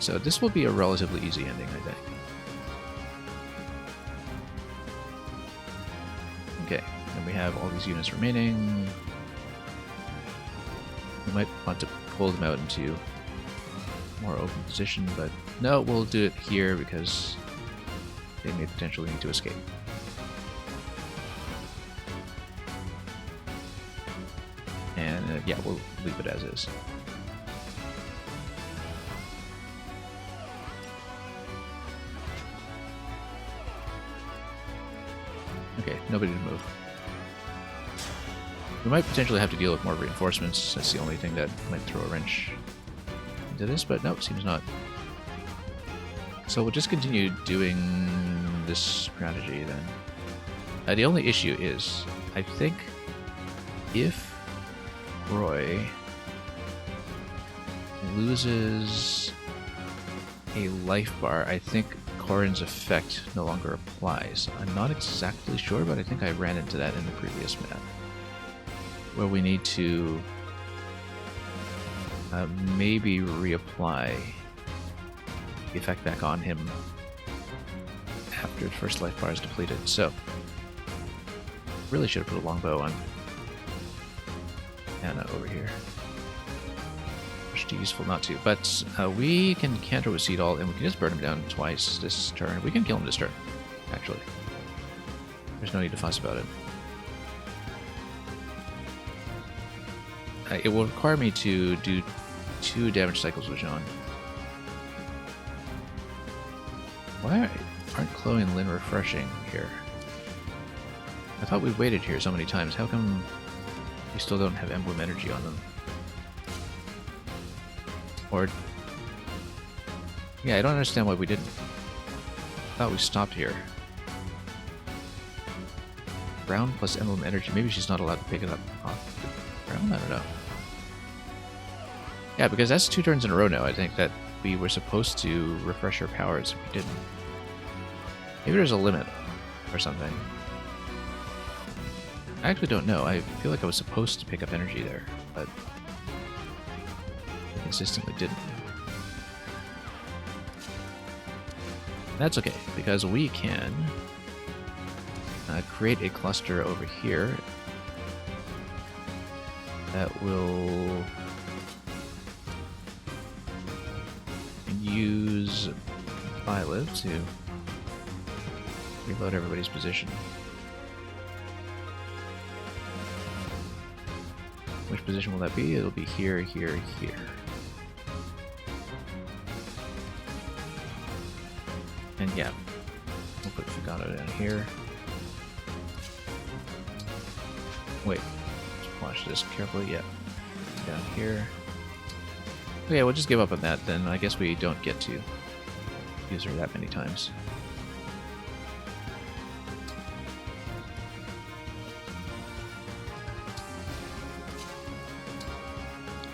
So this will be a relatively easy ending, I think. Okay, and we have all these units remaining. We might want to pull them out into more open position, but no, we'll do it here because they may potentially need to escape. And yeah, we'll leave it as is. Okay, nobody to move. We might potentially have to deal with more reinforcements. That's the only thing that might throw a wrench into this, but no, seems not. So we'll just continue doing this strategy then. The only issue is, I think, if Roy loses a life bar, I think Corrin's effect no longer applies. I'm not exactly sure, but I think I ran into that in the previous map, where we need to maybe reapply the effect back on him after the first life bar is depleted. So, really should have put a longbow on Anna over here. Which is useful not to, but we can counter with Seed All, and we can just burn him down twice this turn. We can kill him this turn, actually. There's no need to fuss about it. It will require me to do 2 damage cycles with Jean. Why aren't Chloe and Lynn refreshing here? I thought we waited here so many times. How come we still don't have Emblem energy on them? Or... yeah, I don't understand why we didn't. I thought we stopped here. Brown plus Emblem energy. Maybe she's not allowed to pick it up off the ground? I don't know. Yeah, because that's 2 turns in a row now. I think that we were supposed to refresh our powers if we didn't. Maybe there's a limit or something. I actually don't know. I feel like I was supposed to pick up energy there, but I consistently didn't. That's okay, because we can create a cluster over here that will use Violet to reload everybody's position. Which position will that be? It'll be here, here, here. And yeah, we'll put Figano down here. Wait, let's watch this carefully. Yeah, down here. Okay, we'll just give up on that then. I guess we don't get to use her that many times.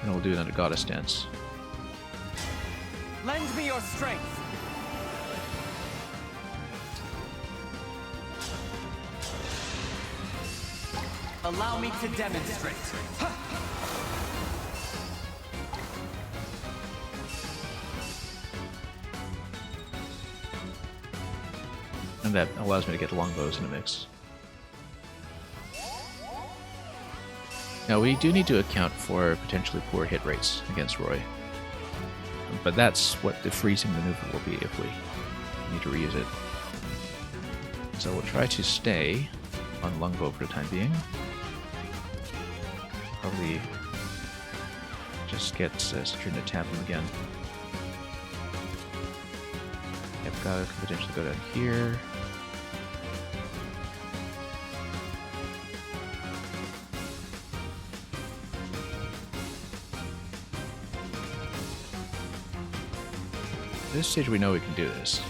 And we'll do another goddess dance. Lend me your strength. Allow me to demonstrate. And that allows me to get longbows in the mix. Now we do need to account for potentially poor hit rates against Roy. But that's what the freezing maneuver will be if we need to reuse it. So we'll try to stay on longbow for the time being. Probably just get Citrine to tap him again. Yep, could potentially go down here. At this stage we know we can do this.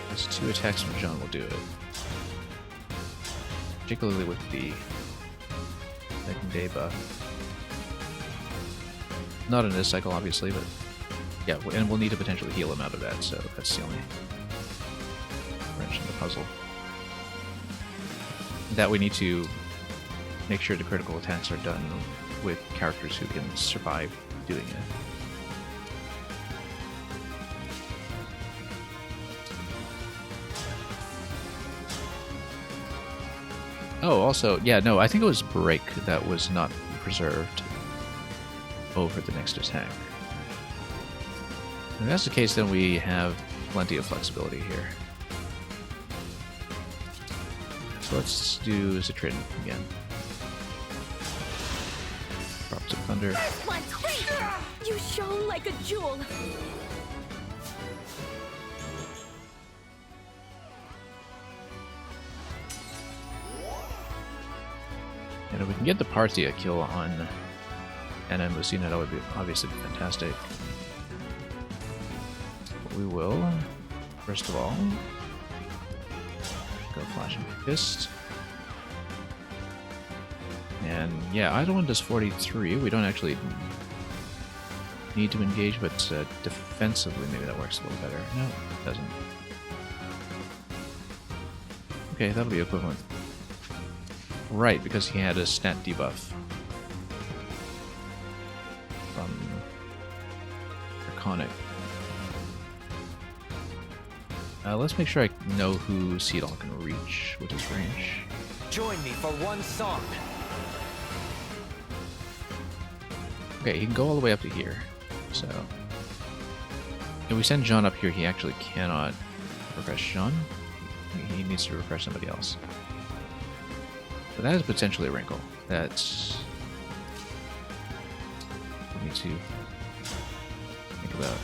Those 2 attacks from Jean will do it. Particularly with the second day buff. Not in this cycle, obviously, but yeah, and we'll need to potentially heal him out of that, so that's the only wrench in the puzzle. That we need to make sure the critical attacks are done with characters who can survive doing it. Oh, also, yeah, no, I think it was Break that was not preserved over the next attack. If that's the case, then we have plenty of flexibility here. So let's do Citrine again. Drops of Thunder. You shone like a jewel. And if we can get the Parthia kill on Anna and Lucina, that would be obviously fantastic. But we will, first of all, go Flashing Fist. And yeah, either one does 43. We don't actually need to engage, but defensively maybe that works a little better. No, it doesn't. Okay, that'll be equivalent. Right, because he had a stat debuff from Draconic. Let's make sure I know who Seedall can reach with his range. Join me for one song. Okay, he can go all the way up to here. So if we send John up here, he actually cannot refresh John. He needs to refresh somebody else. But that is potentially a wrinkle. That's... we need to think about.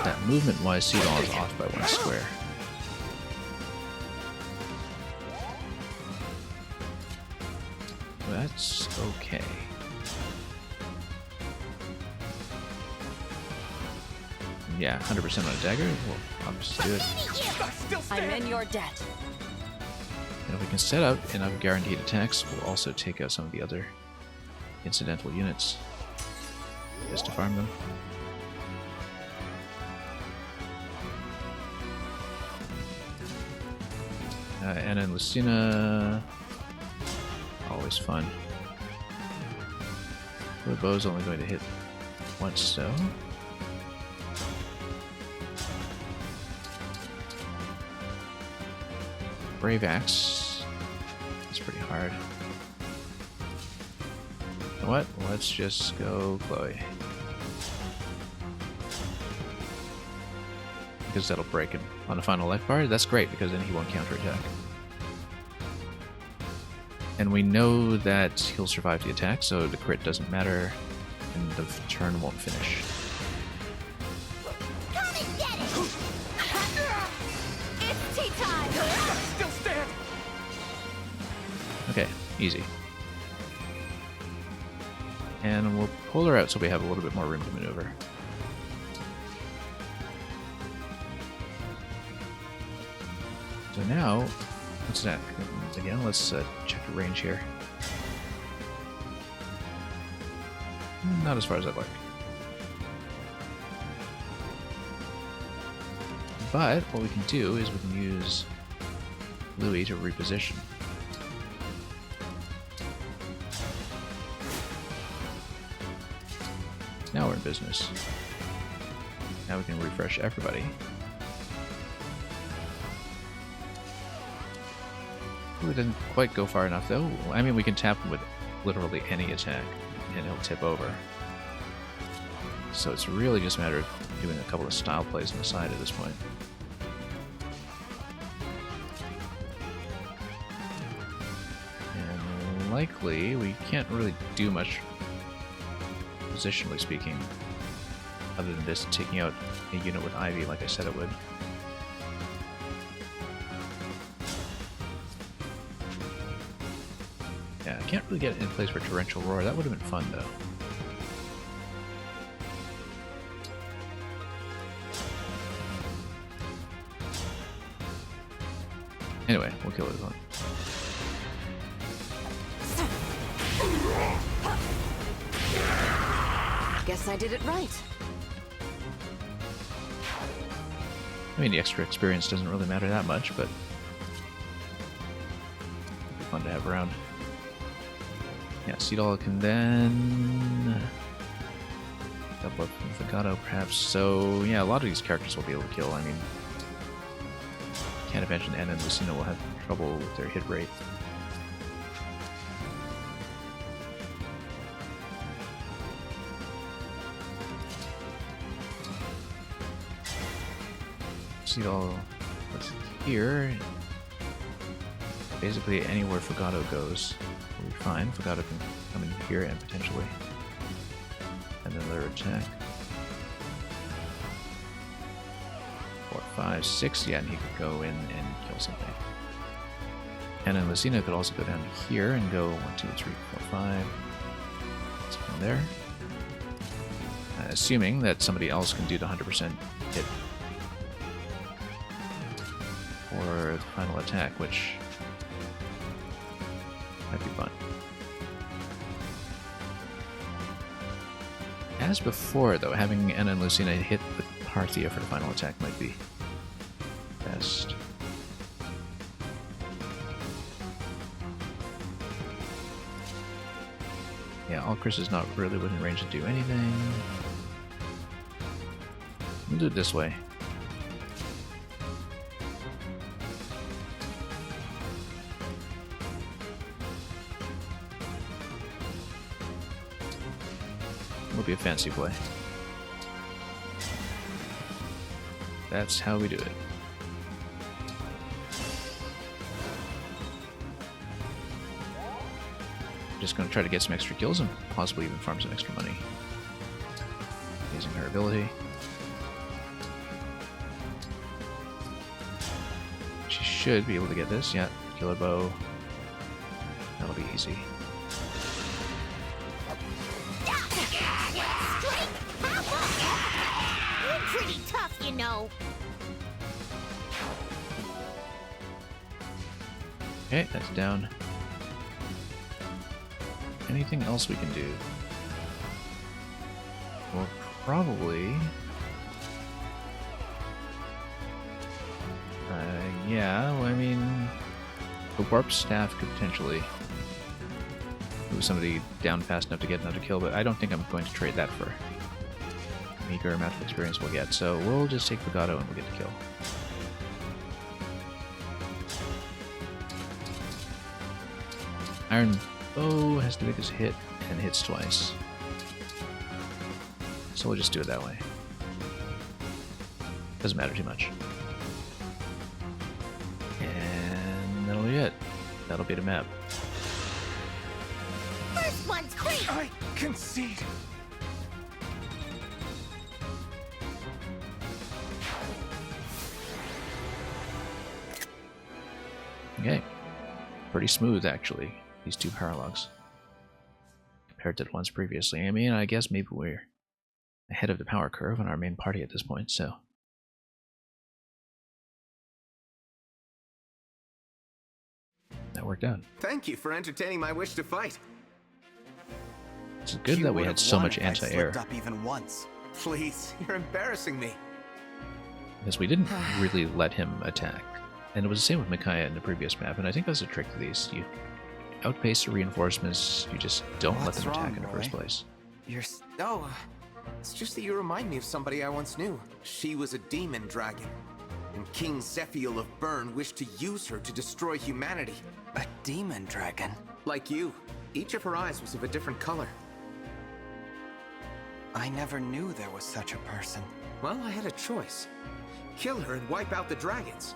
That movement-wise, Seedall is off by 1 square. That's okay. Yeah, 100% on a dagger. Well, I'll just do it. I'm in your debt. And if we can set up enough guaranteed attacks, we'll also take out some of the other incidental units just to farm them. Anna and Lucina, always fun. The bow's only going to hit once, though. Brave Axe. That's pretty hard. You know what? Let's just go Chloe. Because that'll break him on the final life bar. That's great, because then he won't counterattack. And we know that he'll survive the attack, so the crit doesn't matter, and the turn won't finish. Come and get it! It's tea time! Still stand! Okay, easy. And we'll pull her out so we have a little bit more room to maneuver. So now, what's that? Again, let's check the range here. Not as far as I'd like. But what we can do is we can use Louis to reposition. Now we're in business. Now we can refresh everybody. Ooh, it didn't quite go far enough though. I mean, we can tap him with literally any attack and he'll tip over. So it's really just a matter of doing a couple of style plays on the side at this point. And likely we can't really do much, positionally speaking, other than just taking out a unit with Ivy like I said it would. Yeah, I can't really get it in place for Torrential Roar. That would have been fun, though. Anyway, we'll kill this one. Guess I did it right. I mean, the extra experience doesn't really matter that much, but it'd be fun to have around. Yeah, Seedall can then double up from Fagato, perhaps. So, yeah, a lot of these characters will be able to kill. I mean, can't imagine Anna and Lucina will have trouble with their hit rate. Seedall, let's see here. Basically, anywhere Fagato goes will be fine. Fagato can come in here and potentially and another attack. 4, 5, 6. Yeah, and he could go in and kill something. And then Lucina could also go down here and go 1, 2, 3, 4, 5. That's from there. Assuming that somebody else can do the 100% hit for the final attack, which might be fun. As before, though, having Anna and Lucina hit with Parthia for the final attack might be best. Yeah, all Chris is not really within range to do anything. We'll do it this way. Will be a fancy play. That's how we do it. Just going to try to get some extra kills and possibly even farm some extra money. Using her ability. She should be able to get this. Yeah, killer bow. That'll be easy. You're pretty tough, you know. Okay, that's down. Anything else we can do? Well, probably... yeah, well, I mean... The warp staff could potentially move somebody down fast enough to get another kill, but I don't think I'm going to trade that for the meager amount of experience we'll get, so we'll just take Legato and we'll get the kill. Iron Bow has the biggest hit and hits twice. So we'll just do it that way. Doesn't matter too much. And that'll be it. That'll be the map. First one's great. I concede. Okay. Pretty smooth, actually, these two paralogs. Compared to the ones previously. I mean, I guess maybe we're ahead of the power curve on our main party at this point, so... that worked out. Thank you for entertaining my wish to fight. It's good that we had so much anti-air. Up even once. Please, you're embarrassing me. Because we didn't really let him attack. And it was the same with Micaiah in the previous map, and I think that's a trick to these. You outpace the reinforcements, you just don't let them attack in the first place. Oh, it's just that you remind me of somebody I once knew. She was a demon dragon, and King Zephiel of Bern wished to use her to destroy humanity. A demon dragon? Like you. Each of her eyes was of a different color. I never knew there was such a person. Well, I had a choice. Kill her and wipe out the dragons.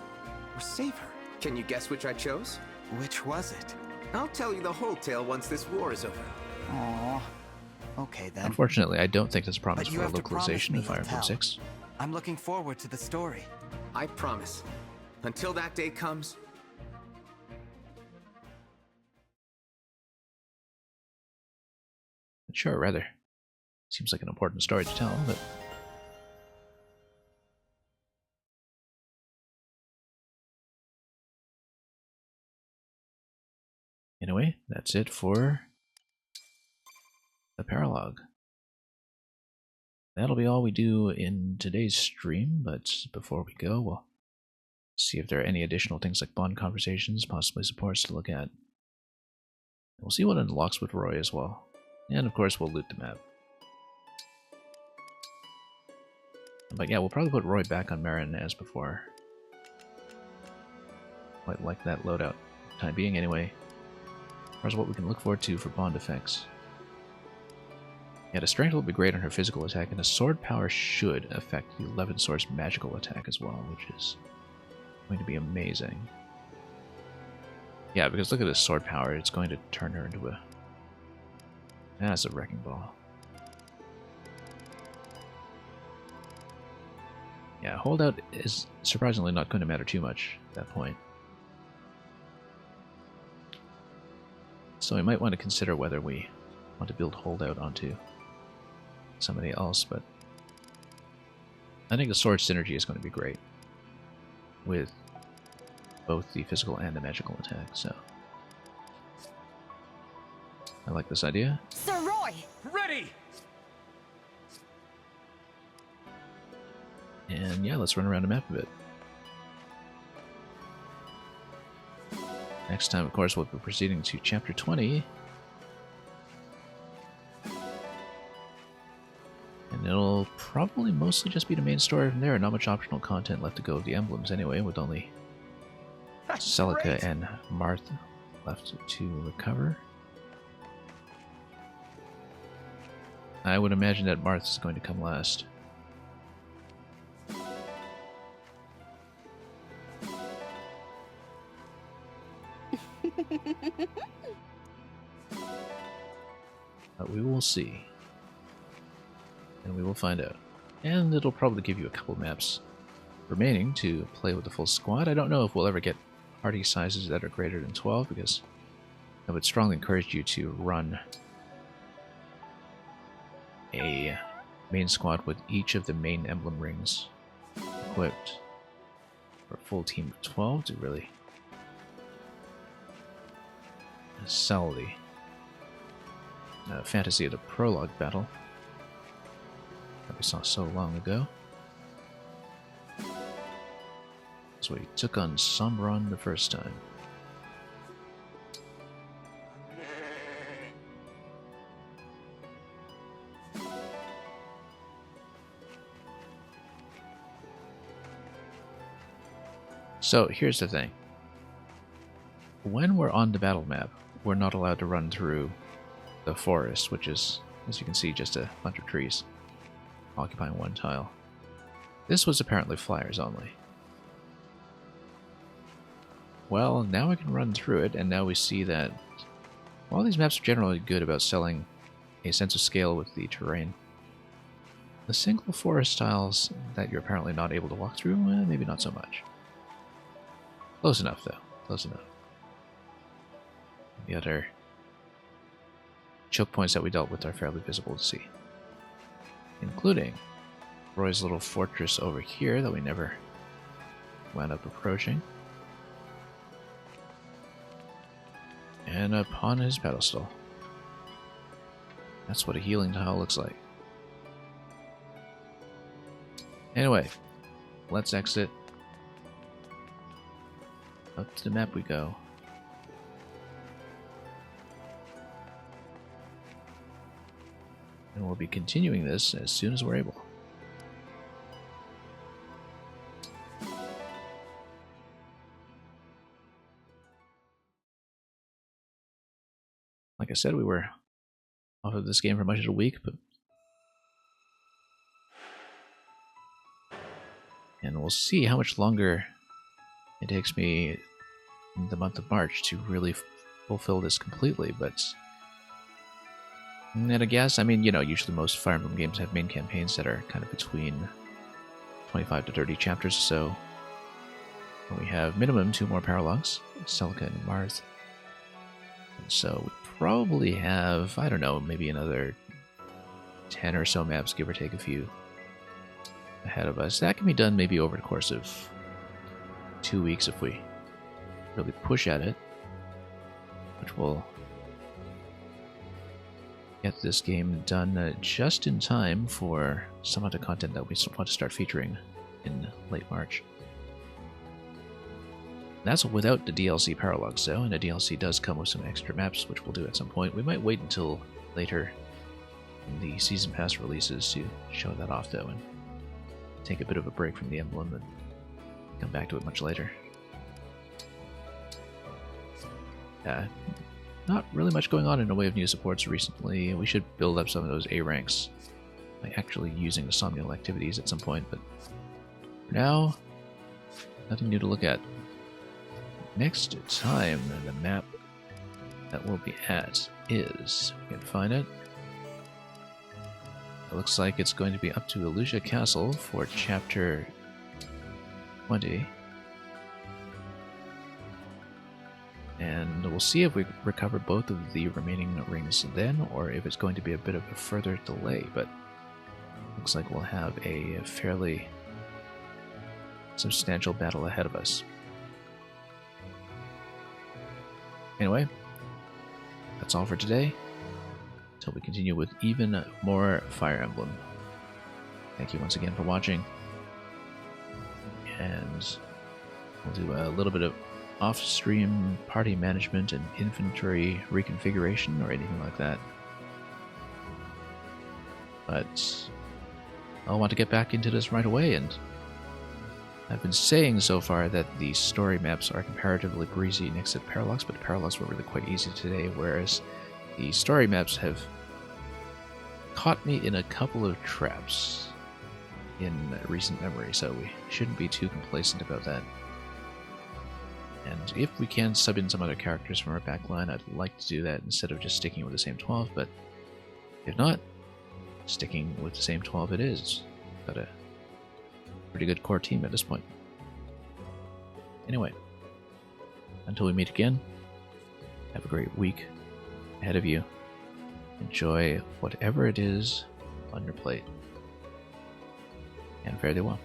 Or save her. Can you guess which I chose? Which was it? I'll tell you the whole tale once this war is over. Aww. Okay then. Unfortunately, I don't think there's a promise But you for a have to localization of promise me Fire Emblem you'll 6. I'm looking forward to the story. I promise. Until that day comes... Sure, rather. Seems like an important story to tell, but... anyway, that's it for the paralogue. That'll be all we do in today's stream, but before we go, we'll see if there are any additional things like bond conversations, possibly supports to look at. We'll see what unlocks with Roy as well. And of course, we'll loot the map. But yeah, we'll probably put Roy back on Marin as before. Quite like that loadout for the time being anyway. As far as what we can look forward to for bond effects. Yeah, the strength will be great on her physical attack, and the sword power should affect the 11 Swords magical attack as well, which is going to be amazing. Yeah, because look at this sword power, it's going to turn her into a massive wrecking ball. Yeah, holdout is surprisingly not going to matter too much at that point. So we might want to consider whether we want to build holdout onto somebody else, but I think the sword synergy is going to be great with both the physical and the magical attack, so I like this idea. Sir Roy! Ready! And yeah, let's run around the map a bit. Next time, of course, we'll be proceeding to Chapter 20. will probably mostly just be the main story from there. Not much optional content left to go of the emblems anyway, with only Celica and Martha left to recover. I would imagine that Martha is going to come last. But we will see. And we will find out. And it'll probably give you a couple maps remaining to play with the full squad. I don't know if we'll ever get party sizes that are greater than 12, because I would strongly encourage you to run a main squad with each of the main emblem rings equipped for a full team of 12 to really sell the fantasy of the prologue battle that we saw so long ago. So we took on Sombron the first time. So here's the thing. When we're on the battle map, we're not allowed to run through the forest, which is, as you can see, just a bunch of trees occupying one tile. This was apparently flyers only. Well, now we can run through it, and now we see that while these maps are generally good about selling a sense of scale with the terrain, the single forest tiles that you're apparently not able to walk through, well, maybe not so much. Close enough, though. Close enough. The other choke points that we dealt with are fairly visible to see, including Roy's little fortress over here that we never wound up approaching, and upon his pedestal. That's what a healing tile looks like. Anyway, let's exit. Up to the map we go. And we'll be continuing this as soon as we're able. Like I said, we were off of this game for much of the week, but and we'll see how much longer it takes me in the month of March to really fulfill this completely, but and I guess, I mean, you know, usually most Fire Emblem games have main campaigns that are kind of between 25 to 30 chapters, so we have minimum 2 more paralogs, Celica and Mars. And so we probably have, I don't know, maybe another 10 or so maps, give or take a few, ahead of us. That can be done maybe over the course of 2 weeks if we really push at it, which will get this game done just in time for some of the content that we want to start featuring in late March. That's without the DLC paralogs though, and the DLC does come with some extra maps, which we'll do at some point. We might wait until later in the Season Pass releases to show that off though, and take a bit of a break from the Emblem and come back to it much later. Not really much going on in the way of new supports recently. We should build up some of those A ranks by actually using the Somnial activities at some point, but for now, nothing new to look at. Next time, the map that we'll be at is, if we can find it, it looks like it's going to be up to Elusia Castle for Chapter 20. And we'll see if we recover both of the remaining rings then, or if it's going to be a bit of a further delay, but looks like we'll have a fairly substantial battle ahead of us. Anyway, that's all for today, until we continue with even more Fire Emblem. Thank you once again for watching, and we'll do a little bit of off-stream party management and inventory reconfiguration or anything like that. But I'll want to get back into this right away, and I've been saying so far that the story maps are comparatively breezy next to Parallax, but Parallax were really quite easy today, whereas the story maps have caught me in a couple of traps in recent memory, so we shouldn't be too complacent about that. And if we can sub in some other characters from our backline, I'd like to do that instead of just sticking with the same 12, but if not, sticking with the same 12 it is. Got a pretty good core team at this point. Anyway, until we meet again, have a great week ahead of you. Enjoy whatever it is on your plate, and fare thee well.